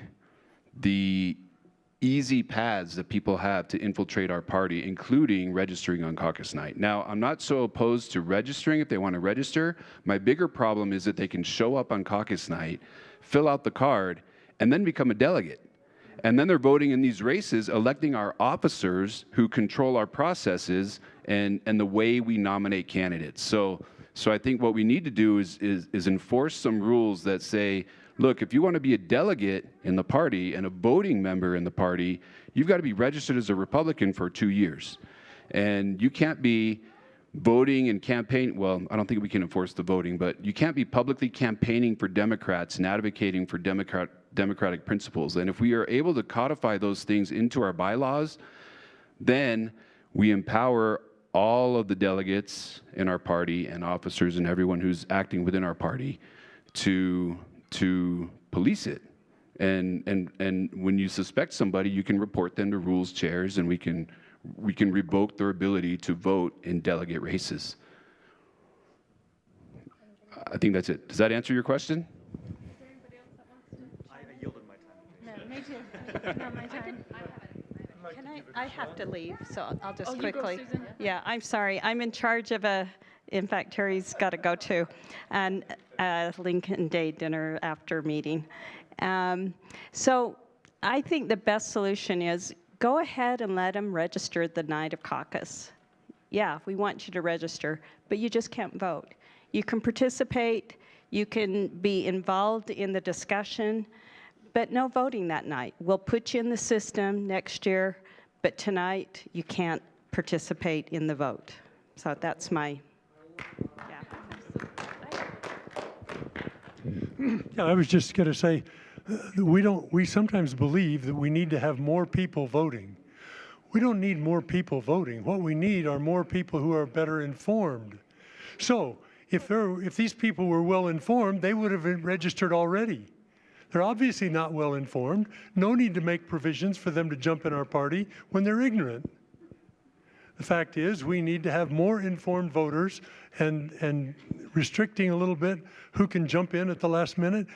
easy paths that people have to infiltrate our party, including registering on caucus night. Now, I'm not so opposed to registering if they want to register. My bigger problem is that they can show up on caucus night, fill out the card, and then become a delegate. And then they're voting in these races, electing our officers who control our processes and the way we nominate candidates. So I think what we need to do is enforce some rules that say, look, if you want to be a delegate in the party and a voting member in the party, you've got to be registered as a Republican for 2 years. And you can't be voting and campaign, well, I don't think we can enforce the voting, but you can't be publicly campaigning for Democrats and advocating for democratic principles. And if we are able to codify those things into our bylaws, then we empower all of the delegates in our party and officers and everyone who's acting within our party to police it. And when you suspect somebody, you can report them to rules chairs, and we can revoke their ability to vote in delegate races. I think that's it. Does that answer your question? I yielded my time. No, me too. No, my time. I have to leave, so I'll just quickly. You go, Susan. Yeah, I'm sorry. I'm in charge of in fact, Terry's got to go too, and a Lincoln Day dinner after meeting. So I think the best solution is go ahead and let them register the night of caucus. Yeah, we want you to register, but you just can't vote. You can participate, you can be involved in the discussion, but no voting that night. We'll put you in the system next year, but tonight you can't participate in the vote. So that's my, Yeah, I was just going to say, we sometimes believe that we need to have more people voting. We don't need more people voting. What we need are more people who are better informed. So if these people were well informed, they would have been registered already. They're obviously not well informed. No need to make provisions for them to jump in our party when they're ignorant. The fact is, we need to have more informed voters, and restricting a little bit who can jump in at the last minute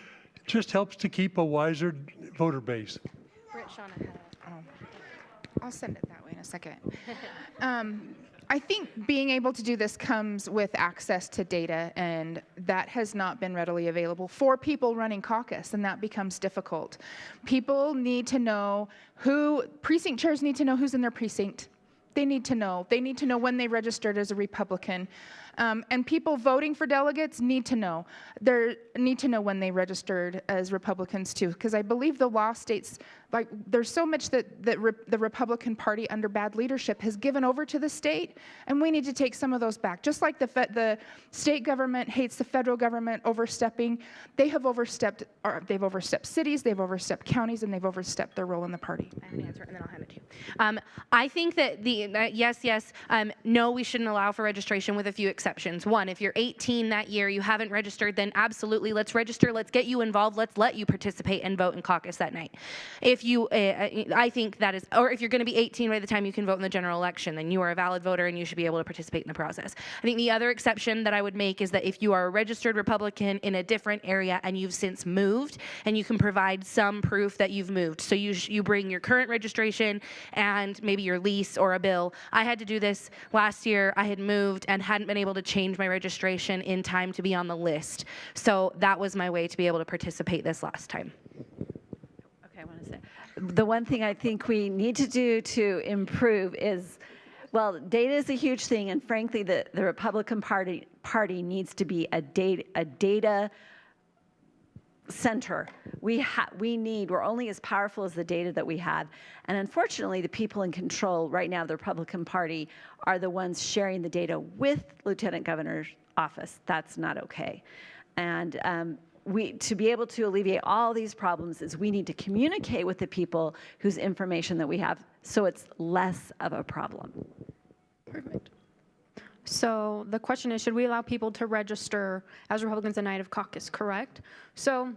just helps to keep a wiser voter base. I'll send it that way in a second. I think being able to do this comes with access to data, and that has not been readily available for people running caucus, and that becomes difficult. People need to know precinct chairs need to know who's in their precinct. They need to know. They need to know when they registered as a Republican. And people voting for delegates need to know. They need to know when they registered as Republicans too, because I believe the law states, like, there's so much that the Republican Party under bad leadership has given over to the state, and we need to take some of those back. Just like the state government hates the federal government overstepping, they've overstepped cities, they've overstepped counties, and they've overstepped their role in the party. I have an answer, and then I'll hand it to you. I think that yes, no, we shouldn't allow for registration with a few exceptions. One, if you're 18 that year, you haven't registered, then absolutely, let's register, let's get you involved, let's let you participate and vote in caucus that night. If you, I think that is, or if you're going to be 18 by the time you can vote in the general election, then you are a valid voter and you should be able to participate in the process. I think the other exception that I would make is that if you are a registered Republican in a different area and you've since moved, and you can provide some proof that you've moved. So you bring your current registration and maybe your lease or a bill. I had to do this last year. I had moved and hadn't been able to change my registration in time to be on the list. So that was my way to be able to participate this last time. Okay, I want to say, the one thing I think we need to do to improve is, well, data is a huge thing, and frankly, the Republican Party needs to be a data center. We're only as powerful as the data that we have. And unfortunately, the people in control right now, the Republican Party, are the ones sharing the data with Lieutenant Governor's office. That's not okay. And to be able to alleviate all these problems is we need to communicate with the people whose information that we have so it's less of a problem. Perfect. So the question is, should we allow people to register as Republicans the night of caucus, correct? So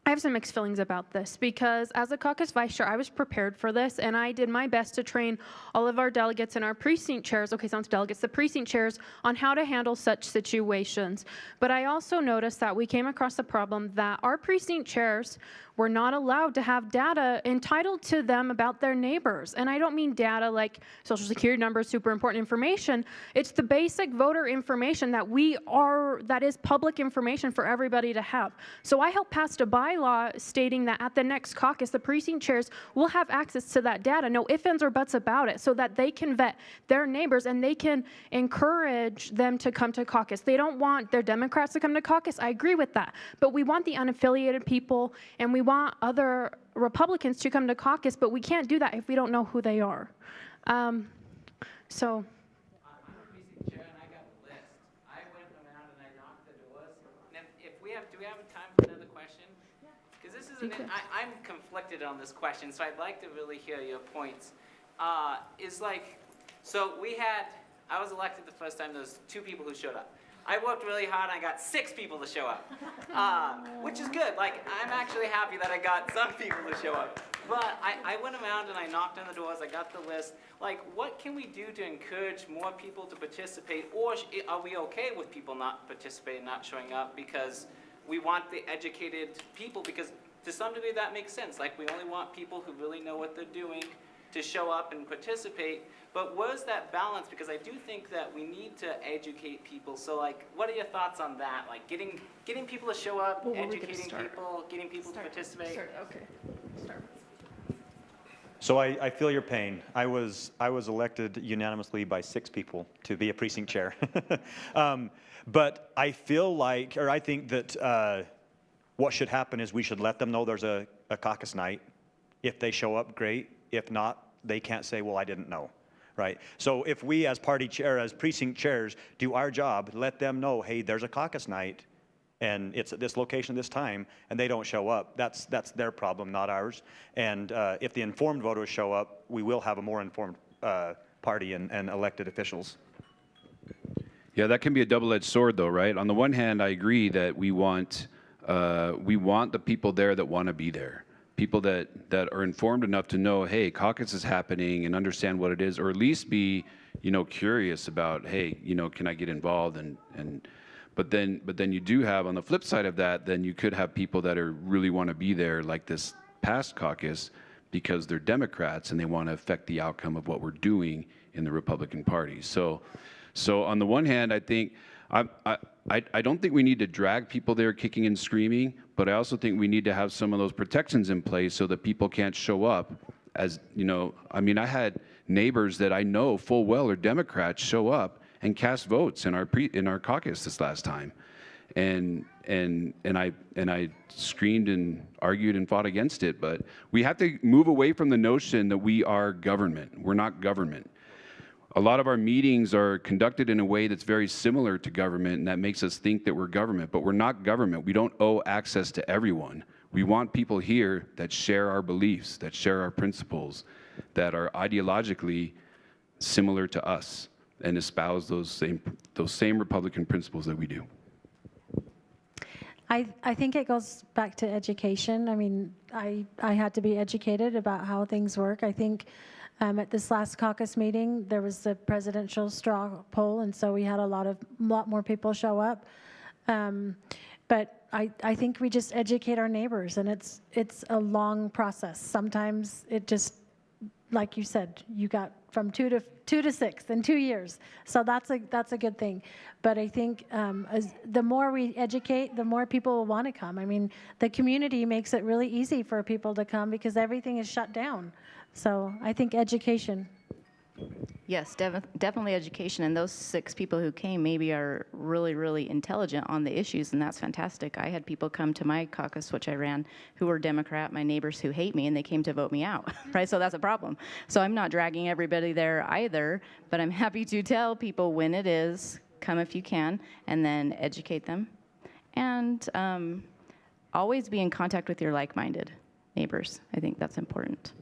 I have some mixed feelings about this, because as a caucus vice chair, I was prepared for this, and I did my best to train all of our delegates and our precinct chairs, the precinct chairs, on how to handle such situations. But I also noticed that we came across the problem that our precinct chairs we're not allowed to have data entitled to them about their neighbors. And I don't mean data like social security numbers, super important information. It's the basic voter information that is public information for everybody to have. So I helped pass a bylaw stating that at the next caucus, the precinct chairs will have access to that data, no ifs, ands, or buts about it, so that they can vet their neighbors and they can encourage them to come to caucus. They don't want their Democrats to come to caucus. I agree with that. But we want the unaffiliated people and we want other Republicans to come to caucus, but we can't do that if we don't know who they are. So. Do we have time for another question? Because this is I'm conflicted on this question, so I'd like to really hear your points. I was elected the first time, there was 2 people who showed up. I worked really hard and I got 6 people to show up, which is good. Like, I'm actually happy that I got some people to show up. But I went around and I knocked on the doors, I got the list. Like, what can we do to encourage more people to participate? Or are we okay with people not participating, not showing up? Because we want the educated people, because to some degree that makes sense. Like, we only want people who really know what they're doing to show up and participate. But where's that balance? Because I do think that we need to educate people. So, like, what are your thoughts on that? Like, getting people to show up, educating people, getting people to participate. So I feel your pain. I was elected unanimously by 6 people to be a precinct chair. But I feel like, or I think that what should happen is we should let them know there's a caucus night. If they show up, great. If not, they can't say, well, I didn't know, right? So if we as as precinct chairs do our job, let them know, hey, there's a caucus night and it's at this location this time, and they don't show up, that's their problem, not ours. And if the informed voters show up, we will have a more informed party and elected officials. Yeah, that can be a double-edged sword, though, right? On the one hand, I agree that we want the people there that want to be there, people that are informed enough to know, hey, caucus is happening, and understand what it is, or at least be, curious about, hey, can I get involved? But then you do have, on the flip side of that, then you could have people that really want to be there, like this past caucus, because they're Democrats and they want to affect the outcome of what we're doing in the Republican Party. So on the one hand, I think I don't think we need to drag people there kicking and screaming, but I also think we need to have some of those protections in place so that people can't show up. As I mean, I had neighbors that I know full well are Democrats show up and cast votes in our caucus this last time, and I screamed and argued and fought against it. But we have to move away from the notion that we are government. We're not government. A lot of our meetings are conducted in a way that's very similar to government, and that makes us think that we're government, but we're not government. We don't owe access to everyone. We want people here that share our beliefs, that share our principles, that are ideologically similar to us and espouse those same Republican principles that we do. I think it goes back to education. I mean, I had to be educated about how things work. I think at this last caucus meeting, there was the presidential straw poll, and so we had a lot more people show up. But I think we just educate our neighbors, and it's a long process. Sometimes it just, like you said, you got from 2 to 6 in 2 years. So that's a good thing. But I think the more we educate, the more people will want to come. I mean, the community makes it really easy for people to come because everything is shut down. So I think education. Yes, definitely education. And those 6 people who came maybe are really, really intelligent on the issues, and that's fantastic. I had people come to my caucus, which I ran, who were Democrat, my neighbors who hate me, and they came to vote me out, right? So that's a problem. So I'm not dragging everybody there either, but I'm happy to tell people when it is, come if you can, and then educate them. And always be in contact with your like-minded neighbors. I think that's important.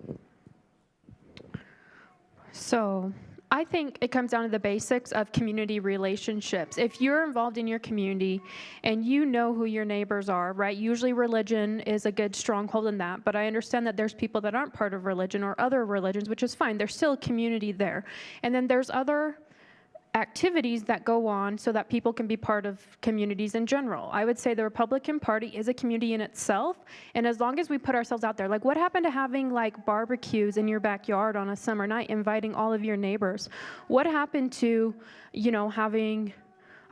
So I think it comes down to the basics of community relationships. If you're involved in your community and you know who your neighbors are, right? Usually religion is a good stronghold in that, but I understand that there's people that aren't part of religion or other religions, which is fine. There's still a community there. And then there's other activities that go on so that people can be part of communities in general. I would say the Republican Party is a community in itself, and as long as we put ourselves out there, like what happened to having like barbecues in your backyard on a summer night, inviting all of your neighbors? What happened to, you know, having,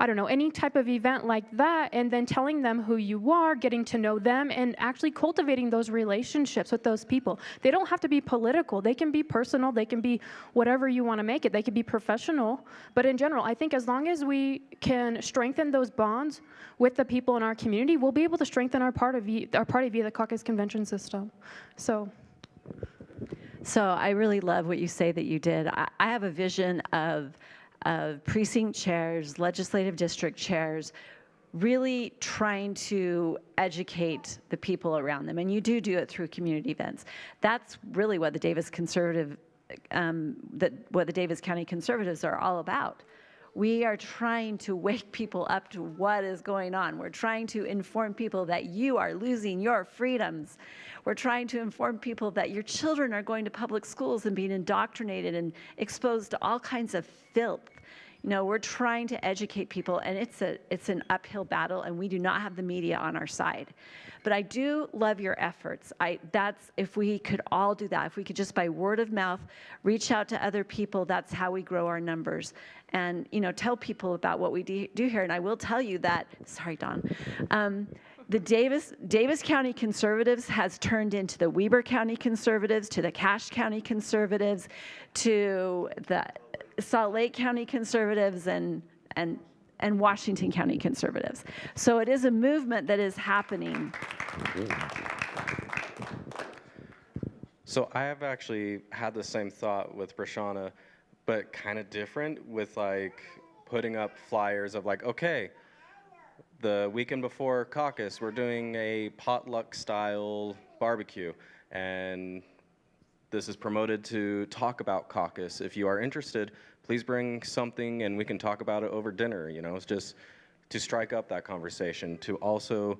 I don't know, any type of event like that, and then telling them who you are, getting to know them, and actually cultivating those relationships with those people. They don't have to be political. They can be personal. They can be whatever you want to make it. They can be professional. But in general, I think as long as we can strengthen those bonds with the people in our community, we'll be able to strengthen our party via the caucus convention system. So I really love what you say that you did. I have a vision of precinct chairs, legislative district chairs, really trying to educate the people around them. And you do it through community events. That's really what the Davis what the Davis County Conservatives are all about. We are trying to wake people up to what is going on. We're trying to inform people that you are losing your freedoms. We're trying to inform people that your children are going to public schools and being indoctrinated and exposed to all kinds of filth. You know, we're trying to educate people, and it's an uphill battle, and we do not have the media on our side. But I do love your efforts. If we could all do that, if we could just by word of mouth reach out to other people, that's how we grow our numbers. And, you know, tell people about what we do here. And I will tell you that, sorry, Don, the Davis County Conservatives has turned into the Weber County Conservatives, to the Cache County Conservatives, to the Salt Lake County Conservatives, and Washington County Conservatives. So it is a movement that is happening. So I have actually had the same thought with Brashana, but kind of different, with like putting up flyers of like, okay, the weekend before caucus, we're doing a potluck style barbecue, and this is promoted to talk about caucus. If you are interested, please bring something and we can talk about it over dinner. You know, it's just to strike up that conversation. To also,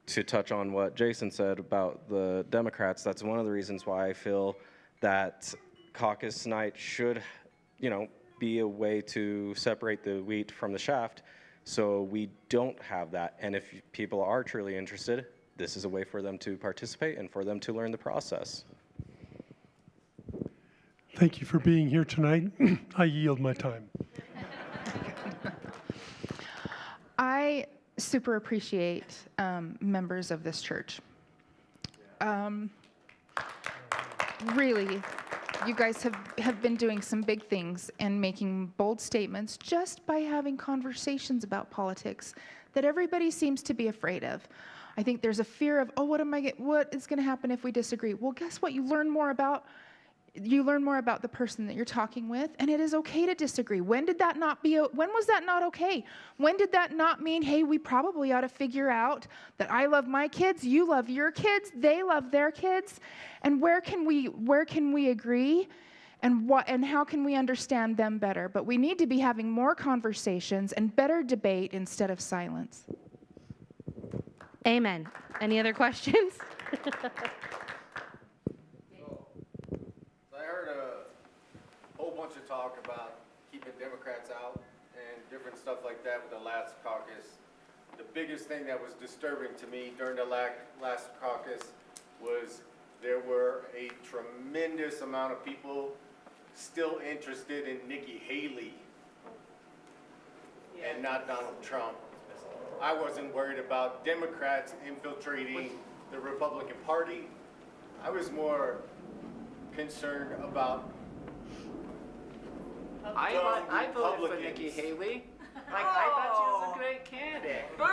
to touch on what Jason said about the Democrats, that's one of the reasons why I feel that caucus night should, you know, be a way to separate the wheat from the chaff, so we don't have that. And if people are truly interested, this is a way for them to participate and for them to learn the process. Thank you for being here tonight. I yield my time. I super appreciate members of this church. Really, you guys have been doing some big things and making bold statements just by having conversations about politics that everybody seems to be afraid of. I think there's a fear of, oh, what is going to happen if we disagree? Well, guess what? You learn more about the person that you're talking with, and it is okay to disagree. When was that not okay? When did that not mean, hey, we probably ought to figure out that I love my kids, you love your kids, they love their kids, and where can we agree, and how can we understand them better? But we need to be having more conversations and better debate instead of silence. Amen. Any other questions? I heard a whole bunch of talk about keeping Democrats out and different stuff like that with the last caucus. The biggest thing that was disturbing to me during the last caucus was there were a tremendous amount of people still interested in Nikki Haley and not Donald Trump. I wasn't worried about Democrats infiltrating the Republican Party. I was more concerned about I voted for Nikki Haley. Like, I thought she was a great candidate. Boom!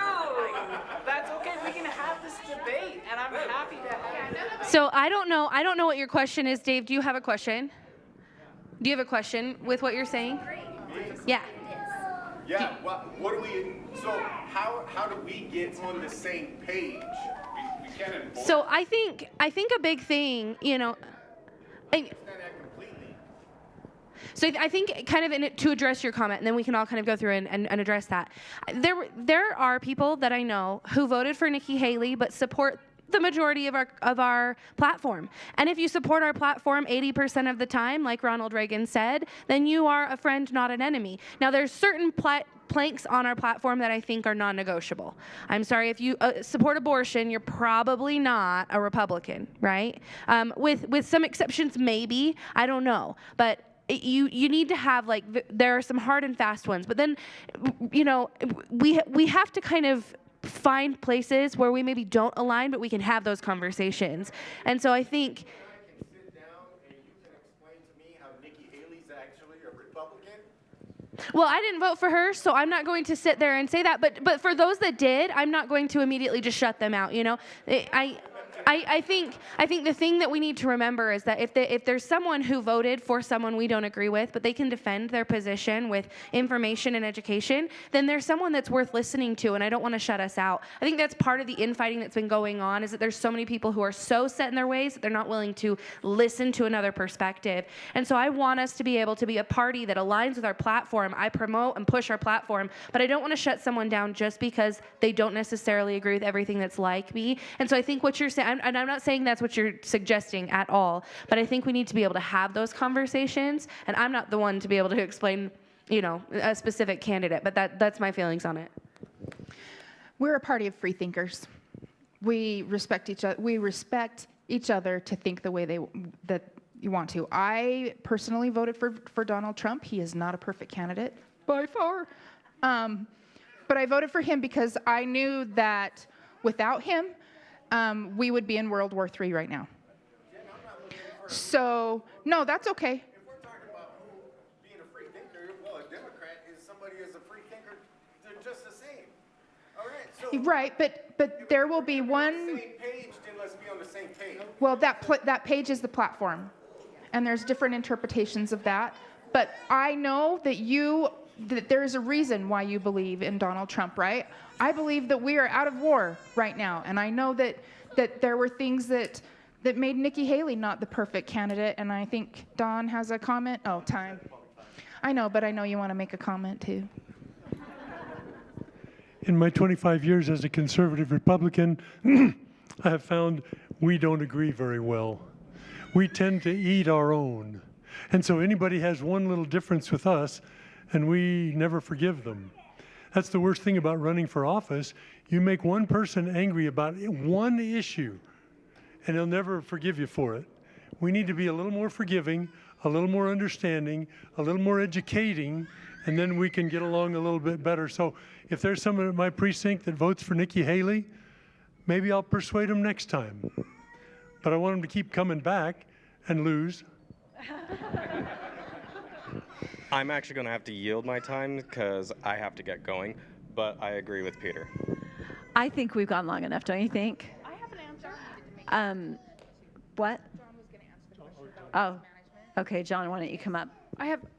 That's okay. We can have this debate, and I'm happy to have it. So I don't know what your question is, Dave. Do you have a question? Do you have a question with what you're saying? Yeah. Yeah. What do we? So how do we get on the same page? We can't enforce. So I think a big thing, you know. So I think kind of to address your comment, and then we can all kind of go through and address that. There are people that I know who voted for Nikki Haley but support the majority of our platform. And if you support our platform 80% of the time, like Ronald Reagan said, then you are a friend, not an enemy. Now, there's certain planks on our platform that I think are non-negotiable. I'm sorry, if you support abortion, you're probably not a Republican, right? With some exceptions, maybe, I don't know. But you need to have, like, there are some hard and fast ones. But then, you know, we have to kind of find places where we maybe don't align, but we can have those conversations. And so I think... Well, I didn't vote for her, so I'm not going to sit there and say that. But for those that did, I'm not going to immediately just shut them out, you know? I think the thing that we need to remember is that if there's someone who voted for someone we don't agree with, but they can defend their position with information and education, then there's someone that's worth listening to, and I don't want to shut us out. I think that's part of the infighting that's been going on, is that there's so many people who are so set in their ways that they're not willing to listen to another perspective. And so I want us to be able to be a party that aligns with our platform. I promote and push our platform, but I don't want to shut someone down just because they don't necessarily agree with everything that's like me. And so I think what you're saying, and I'm not saying that's what you're suggesting at all, but I think we need to be able to have those conversations, and I'm not the one to be able to explain, you know, a specific candidate, but that's my feelings on it. We're a party of free thinkers. We respect each other. We respect each other to think the way that you want to. I personally voted for Donald Trump. He is not a perfect candidate by far, but I voted for him because I knew that without him, we would be in World War III right now. So, no, that's okay. If we're talking about who being a free thinker, well, a Democrat is somebody who's a free thinker. They're just the same. All right. So Right, but there will be one. Same page, then let's be on the same page. Well, that page is the platform, and there's different interpretations of that. But I know that there is a reason why you believe in Donald Trump, right? I believe that we are out of war right now, and I know that there were things that made Nikki Haley not the perfect candidate, and I think Don has a comment. Oh, time. I know, but I know you want to make a comment too. In my 25 years as a conservative Republican, I have found we don't agree very well. We tend to eat our own. And so anybody has one little difference with us, and we never forgive them. That's the worst thing about running for office. You make one person angry about one issue, and they'll never forgive you for it. We need to be a little more forgiving, a little more understanding, a little more educating, and then we can get along a little bit better. So if there's someone at my precinct that votes for Nikki Haley, maybe I'll persuade them next time. But I want them to keep coming back and lose. I'm actually going to have to yield my time because I have to get going, but I agree with Peter. I think we've gone long enough, don't you think? I have an answer. What? Oh, okay, John, why don't you come up?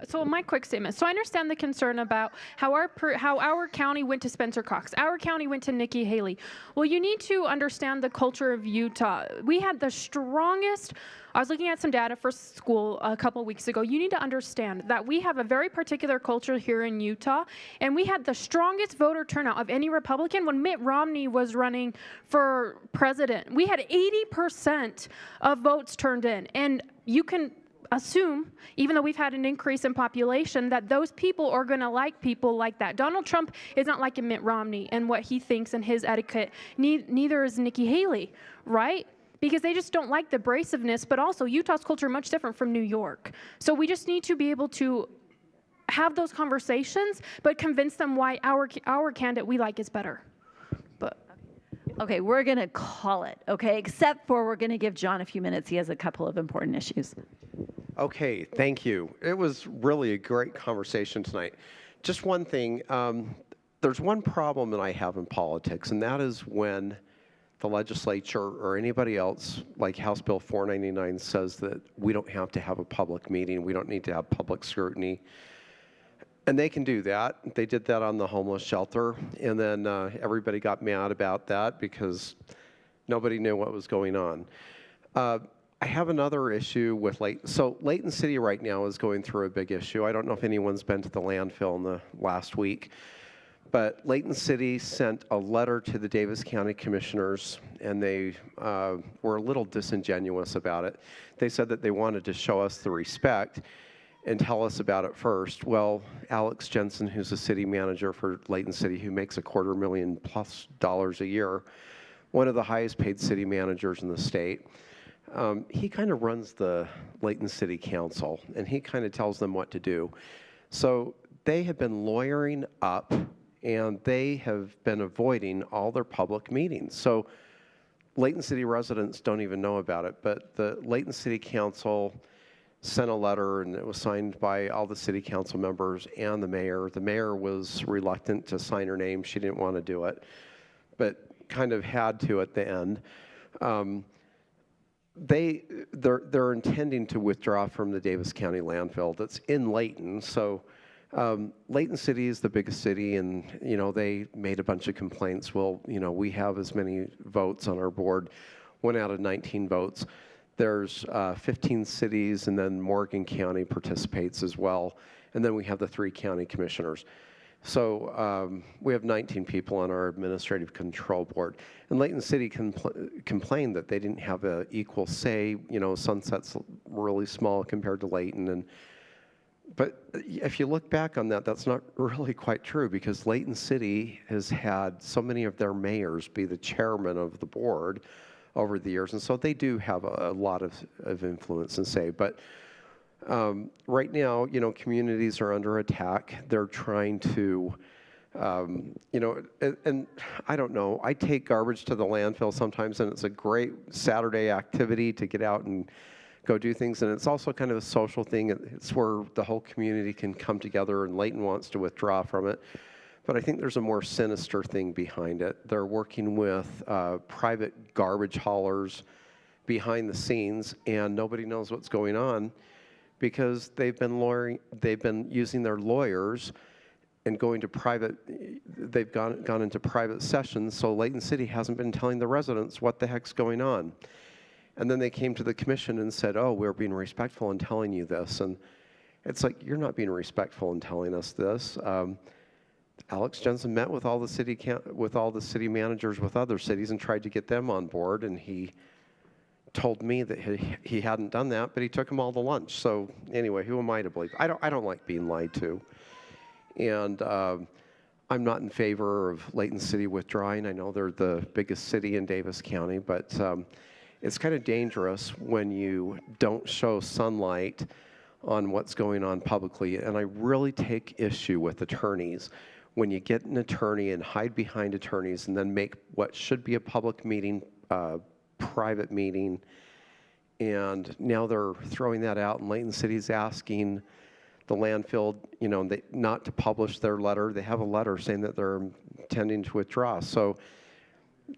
So my quick statement. So I understand the concern about how our county went to Spencer Cox. Our county went to Nikki Haley. Well, you need to understand the culture of Utah. We had the strongest, I was looking at some data for school a couple weeks ago. You need to understand that we have a very particular culture here in Utah, and we had the strongest voter turnout of any Republican when Mitt Romney was running for president. We had 80% of votes turned in, and you can assume, even though we've had an increase in population, that those people are going to like people like that. Donald Trump is not like Mitt Romney and what he thinks and his etiquette. Neither is Nikki Haley, right? Because they just don't like the abrasiveness, but also Utah's culture is much different from New York. So we just need to be able to have those conversations, but convince them why our candidate we like is better. Okay, we're going to call it, okay? Except for we're going to give John a few minutes. He has a couple of important issues. Okay, thank you. It was really a great conversation tonight. Just one thing, there's one problem that I have in politics, and that is when the legislature or anybody else, like House Bill 499 says that we don't have to have a public meeting, we don't need to have public scrutiny. And they can do that. They did that on the homeless shelter, and then everybody got mad about that because nobody knew what was going on. I have another issue with Layton. So Layton City right now is going through a big issue. I don't know if anyone's been to the landfill in the last week, But Layton City sent a letter to the Davis County Commissioners, and they were a little disingenuous about it. They said that they wanted to show us the respect and tell us about it first. Well, Alex Jensen, who's the city manager for Layton City, who makes $250,000+ a year, one of the highest paid city managers in the state, he kind of runs the Layton City Council, and he kind of tells them what to do. So they have been lawyering up, and they have been avoiding all their public meetings. So Layton City residents don't even know about it, but the Layton City Council sent a letter, and it was signed by all the city council members and the mayor. The mayor was reluctant to sign her name. She didn't want to do it, but kind of had to at the end. They're intending to withdraw from the Davis County landfill that's in Layton. So Layton City is the biggest city, and they made a bunch of complaints. Well, we have as many votes on our board, 1 out of 19 votes. There's 15 cities, and then Morgan County participates as well, and then we have the 3 county commissioners. So we have 19 people on our administrative control board. And Layton City complained that they didn't have an equal say. Sunset's really small compared to Layton. But if you look back on that, that's not really quite true, because Layton City has had so many of their mayors be the chairman of the board over the years. And so they do have a lot of influence and say. But right now, communities are under attack. They're trying to, and I don't know, I take garbage to the landfill sometimes, and it's a great Saturday activity to get out and go do things. And it's also kind of a social thing. It's where the whole community can come together, and Layton wants to withdraw from it. But I think there's a more sinister thing behind it. They're working with private garbage haulers behind the scenes, and nobody knows what's going on, because they've been using their lawyers and going to private, they've gone into private sessions, so Layton City hasn't been telling the residents what the heck's going on. And then they came to the commission and said, oh, we're being respectful in telling you this. And it's like, you're not being respectful in telling us this. Alex Jensen met with all the city managers with other cities and tried to get them on board, and he told me that he hadn't done that, but he took them all to lunch. So anyway, who am I to believe? I don't like being lied to. And I'm not in favor of Layton City withdrawing. I know they're the biggest city in Davis County, but it's kind of dangerous when you don't show sunlight on what's going on publicly. And I really take issue with attorneys. When you get an attorney and hide behind attorneys and then make what should be a public meeting private meeting, and now they're throwing that out, and Layton City's asking the landfill, not to publish their letter. They have a letter saying that they're intending to withdraw. So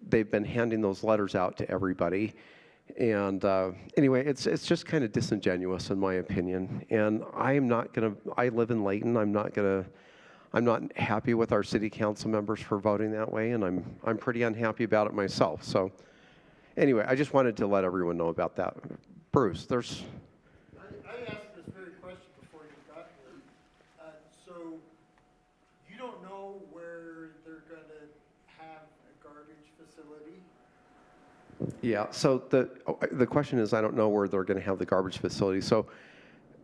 they've been handing those letters out to everybody. And anyway, it's just kind of disingenuous in my opinion. And I live in Layton. I'm not happy with our city council members for voting that way, and I'm pretty unhappy about it myself. So anyway, I just wanted to let everyone know about that. Bruce, I asked this very question before you got here. So you don't know where they're going to have a garbage facility? Yeah, so the question is, I don't know where they're going to have the garbage facility. So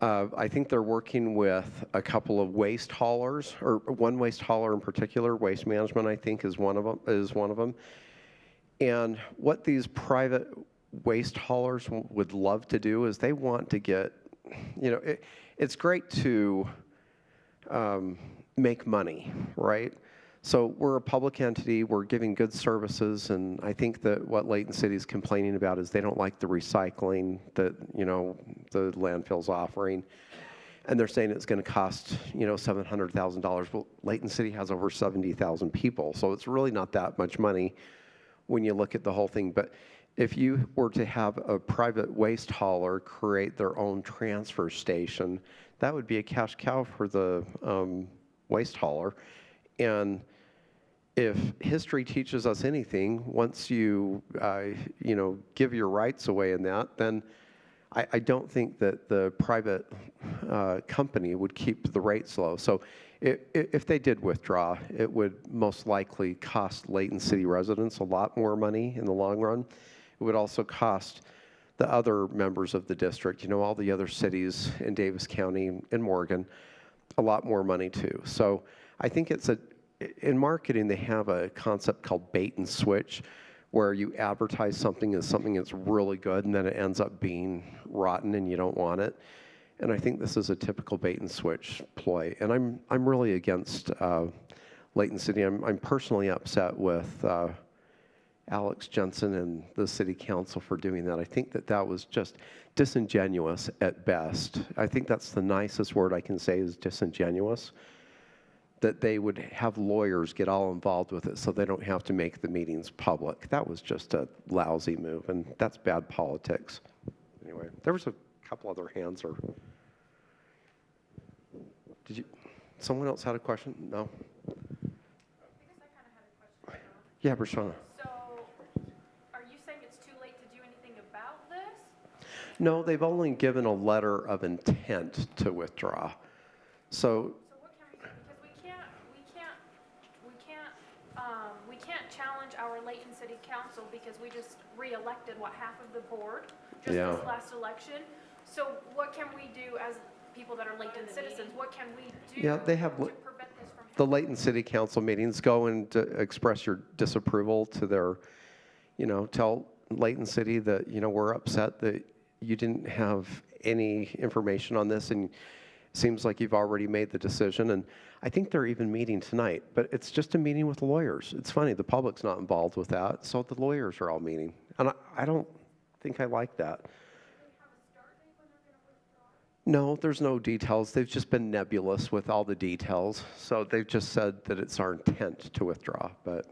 I think they're working with a couple of waste haulers, or one waste hauler in particular. Waste Management, I think, is one of them. And what these private waste haulers would love to do is they want to get, it's great to make money, right? So we're a public entity, we're giving good services, and I think that what Layton City is complaining about is they don't like the recycling that, the landfill's offering. And they're saying it's going to cost, $700,000. Well, Layton City has over 70,000 people, so it's really not that much money when you look at the whole thing. But if you were to have a private waste hauler create their own transfer station, that would be a cash cow for the waste hauler. And if history teaches us anything, once you, give your rights away in that, then I don't think that the private company would keep the rates low. So If they did withdraw, it would most likely cost Layton City residents a lot more money in the long run. It would also cost the other members of the district, all the other cities in Davis County and Morgan, a lot more money too. So I think in marketing, they have a concept called bait and switch, where you advertise something as something that's really good and then it ends up being rotten and you don't want it. And I think this is a typical bait and switch ploy. And I'm really against Layton City. I'm personally upset with Alex Jensen and the city council for doing that. I think that was just disingenuous at best. I think that's the nicest word I can say is disingenuous. That they would have lawyers get all involved with it so they don't have to make the meetings public. That was just a lousy move, and that's bad politics. Anyway, there was a couple other hands. Or did you? Someone else had a question? No? I guess I kind of had a question. Yeah, Brashana. So, are you saying it's too late to do anything about this? No, they've only given a letter of intent to withdraw. So what can we do? Because we can't challenge our Layton City Council because we just re-elected half of the board just this last election. So what can we do as people that are Layton citizens? What can we do they have to prevent this from the Layton City Council meetings. Go and express your disapproval to their, tell Layton City that, we're upset that you didn't have any information on this, and seems like you've already made the decision. And I think they're even meeting tonight, but it's just a meeting with lawyers. It's funny, the public's not involved with that, so the lawyers are all meeting. And I don't think I like that. No, there's no details. They've just been nebulous with all the details. So they've just said that it's our intent to withdraw. But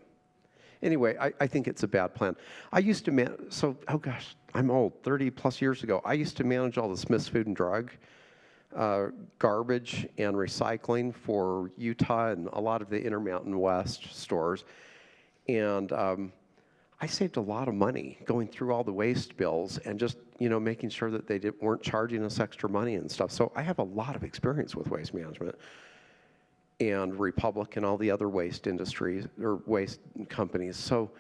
anyway, I think it's a bad plan. I used to oh gosh, I'm old, 30 plus years ago. I used to manage all the Smith's Food and Drug garbage and recycling for Utah and a lot of the Intermountain West stores. And I saved a lot of money going through all the waste bills and just, making sure that they weren't charging us extra money and stuff. So I have a lot of experience with waste management and Republic and all the other waste industries or waste companies. So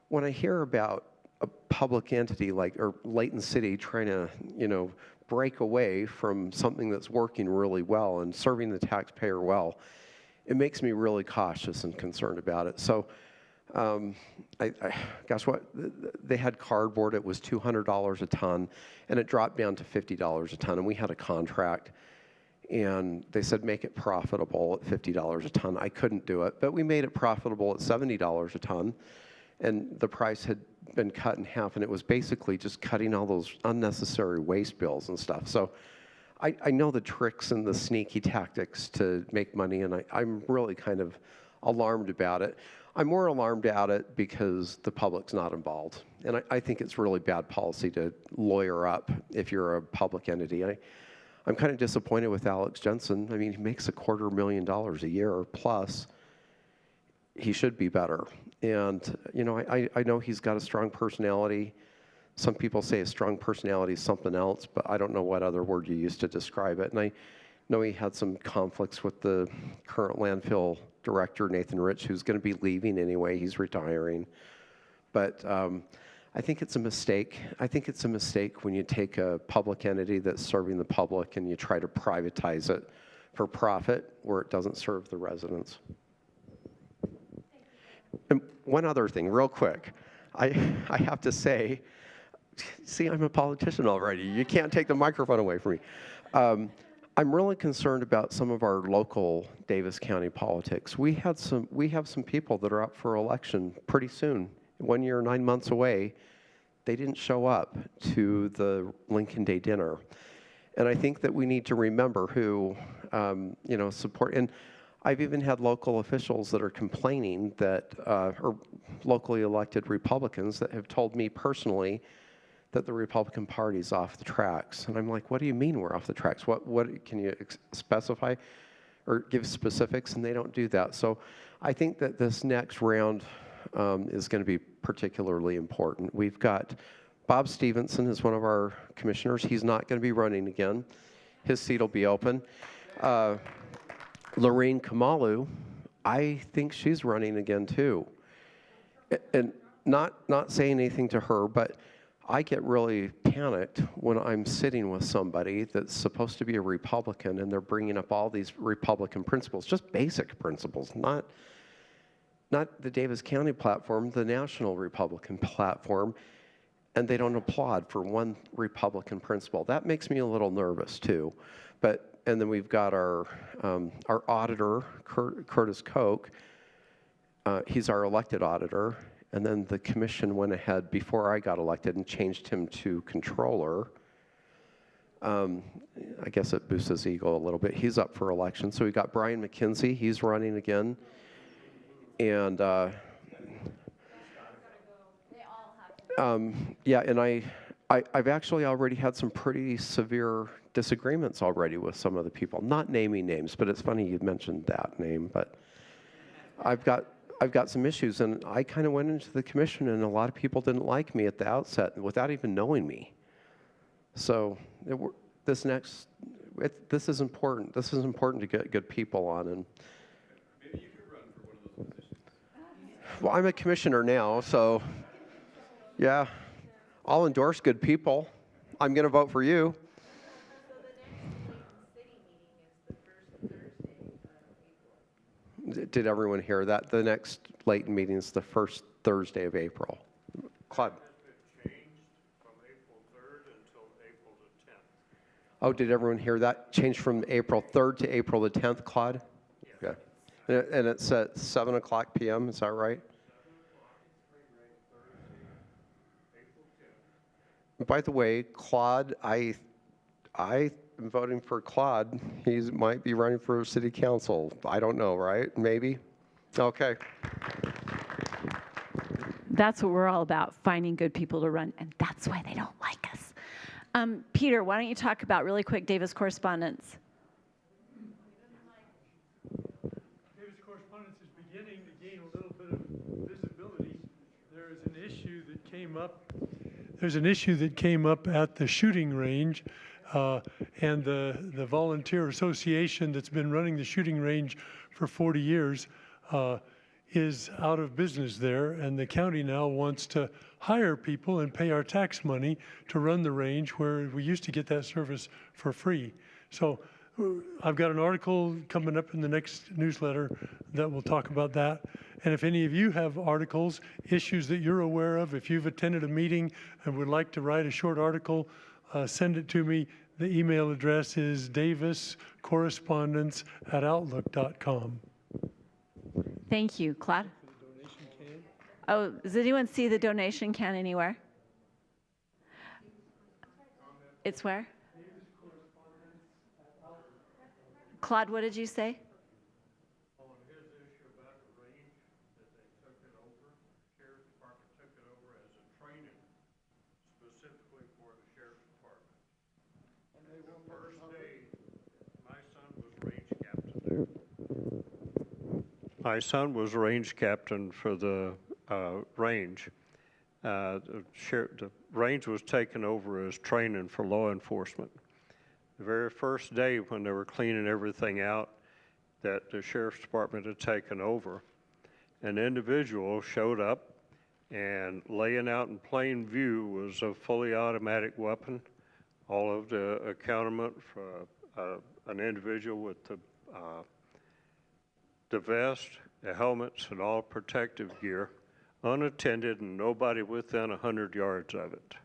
when I hear about a public entity or Layton City trying to, break away from something that's working really well and serving the taxpayer well, it makes me really cautious and concerned about it. So guess what? They had cardboard. It was $200 a ton, and it dropped down to $50 a ton. And we had a contract, and they said make it profitable at $50 a ton. I couldn't do it, but we made it profitable at $70 a ton, and the price had been cut in half, and it was basically just cutting all those unnecessary waste bills and stuff. So I know the tricks and the sneaky tactics to make money, and I'm really kind of alarmed about it. I'm more alarmed at it because the public's not involved. And I think it's really bad policy to lawyer up if you're a public entity. I'm kind of disappointed with Alex Jensen. I mean, he makes $250,000 a year plus. He should be better. And, I know he's got a strong personality. Some people say a strong personality is something else, but I don't know what other word you use to describe it. And I know he had some conflicts with the current landfill director, Nathan Rich, who's going to be leaving anyway. He's retiring. But I think it's a mistake. I think it's a mistake when you take a public entity that's serving the public and you try to privatize it for profit where it doesn't serve the residents. And one other thing, real quick. I have to say, see, I'm a politician already. You can't take the microphone away from me. I'm really concerned about some of our local Davis County politics. We have some people that are up for election pretty soon. 1 year, 9 months away. They didn't show up to the Lincoln Day dinner. And I think that we need to remember who, support. And I've even had local officials that are complaining that, or locally elected Republicans that have told me personally that the Republican Party's off the tracks. And I'm like, what do you mean we're off the tracks? What can you specify or give specifics? And they don't do that. So I think that this next round is going to be particularly important. We've got Bob Stevenson is one of our commissioners. He's not going to be running again. His seat will be open. Lorraine Kamalu, I think she's running again too. And not saying anything to her, but I get really panicked when I'm sitting with somebody that's supposed to be a Republican and they're bringing up all these Republican principles, just basic principles, not the Davis County platform, the national Republican platform, and they don't applaud for one Republican principle. That makes me a little nervous too. And then we've got our auditor, Curtis Koch. He's our elected auditor. And then the commission went ahead before I got elected and changed him to controller. I guess it boosts his ego a little bit. He's up for election. So we got Brian McKenzie. He's running again. And yeah, and I've actually already had some pretty severe disagreements already with some of the people. Not naming names, but it's funny you mentioned that name. But I've got some issues, and I kind of went into the commission, and a lot of people didn't like me at the outset without even knowing me. So this is important. This is important to get good people on. And maybe you could run for one of those positions. Well, I'm a commissioner now, so yeah, I'll endorse good people. I'm going to vote for you. Did everyone hear that? The next Layton meeting is the first Thursday of April. Claude. Oh, did everyone hear that? Changed from April 3rd to April the 10th, Claude? Yeah. Okay. And it's at 7 o'clock p.m., is that right? By the way, Claude, I am voting for Claude. He might be running for city council. I don't know, right? Maybe? Okay. That's what we're all about, finding good people to run, and that's why they don't like us. Peter, why don't you talk about, really quick, Davis correspondence? Davis correspondence is beginning to gain a little bit of visibility. There is an issue that came up. There's an issue that came up at the shooting range, and the volunteer association that's been running the shooting range for 40 years is out of business there, and the county now wants to hire people and pay our tax money to run the range where we used to get that service for free. So I've got an article coming up in the next newsletter that will talk about that. And if any of you have articles, issues that you're aware of, if you've attended a meeting and would like to write a short article, send it to me. The email address is daviscorrespondence@outlook.com. Thank you. Claude? Oh, does anyone see the donation can anywhere? It's where? Claude, what did you say? My son was range captain for the range. The range was taken over as training for law enforcement. The very first day when they were cleaning everything out that the sheriff's department had taken over, an individual showed up, and laying out in plain view was a fully automatic weapon, all of the accoutrement for an individual with the vest, the helmets, and all protective gear, unattended and nobody within 100 yards of it.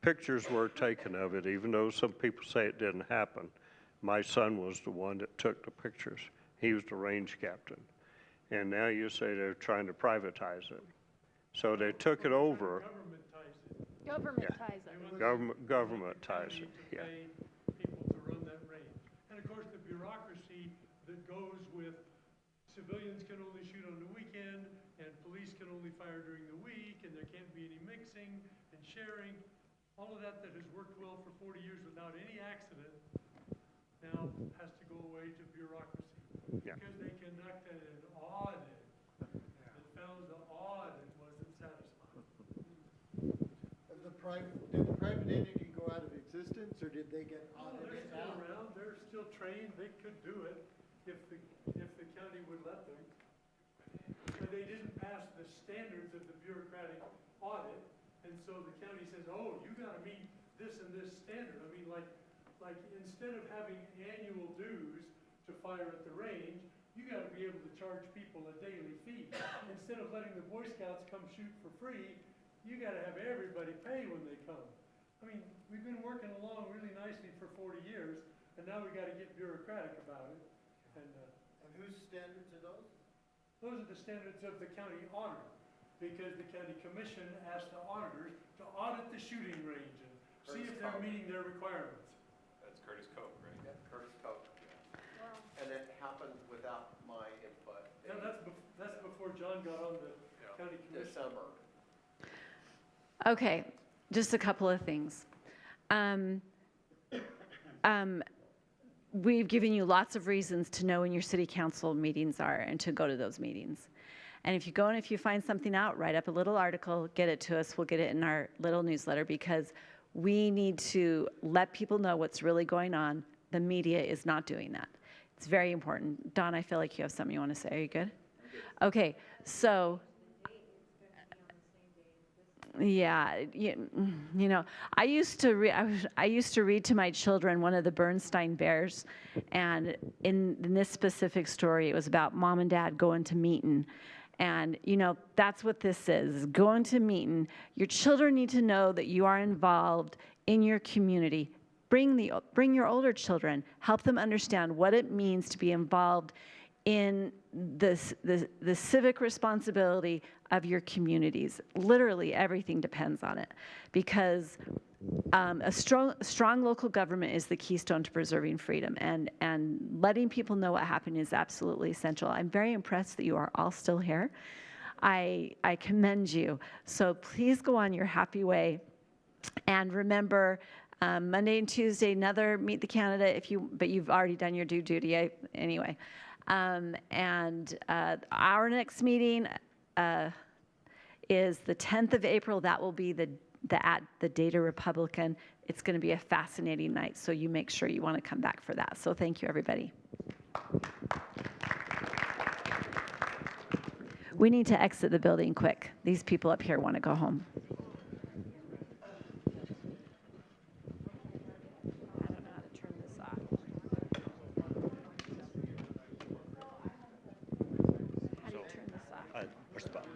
Pictures were taken of it, even though some people say it didn't happen. My son was the one that took the pictures. He was the range captain. And now you say they're trying to privatize it. So they took it over. Governmentize it. Governmentize it, yeah. People to run that range. And of course, the bureaucracy that goes with civilians can only shoot on the weekend, and police can only fire during the week, and there can't be any mixing and sharing. All of that has worked well for 40 years without any accident now has to go away to bureaucracy. Yeah. Because they conducted an audit that found the audit wasn't satisfying. Did the private entity go out of existence, or did they get audited out? They're still around. They're still trained. They could do it. if the county would let them. But they didn't pass the standards of the bureaucratic audit, and so the county says, oh, you gotta meet this and this standard. I mean, like instead of having annual dues to fire at the range, you gotta be able to charge people a daily fee. Instead of letting the Boy Scouts come shoot for free, you gotta have everybody pay when they come. I mean, we've been working along really nicely for 40 years, and now we gotta get bureaucratic about it. And whose standards are those? Those are the standards of the county auditor, because the county commission asked the auditors to audit the shooting range and see if they're meeting their requirements. That's Curtis Koch, right? Yeah, Curtis Koch. And it happened without my input. Yeah, that's before John got on the county commission. December. Okay, just a couple of things. We've given you lots of reasons to know when your city council meetings are and to go to those meetings. And if you go and if you find something out, write up a little article, get it to us. We'll get it in our little newsletter because we need to let people know what's really going on. The media is not doing that. It's very important. Don, I feel like you have something you want to say. Are you good? Okay, so yeah, you know, I used to read to my children one of the Bernstein Bears, and in this specific story, it was about mom and dad going to Meetin. And, you know, that's what this is, going to Meetin. Your children need to know that you are involved in your community. Bring your older children. Help them understand what it means to be involved in the civic responsibility of your communities. Literally everything depends on it, because a strong local government is the keystone to preserving freedom, and letting people know what happened is absolutely essential. I'm very impressed that you are all still here. I commend you. So please go on your happy way, and remember, Monday and Tuesday, another Meet the Candidate. But you've already done your due duty anyway. And our next meeting is the 10th of April. That will be at the Data Republican. It's going to be a fascinating night, so you make sure you want to come back for that. So thank you, everybody. We need to exit the building quick. These people up here want to go home. Push the button.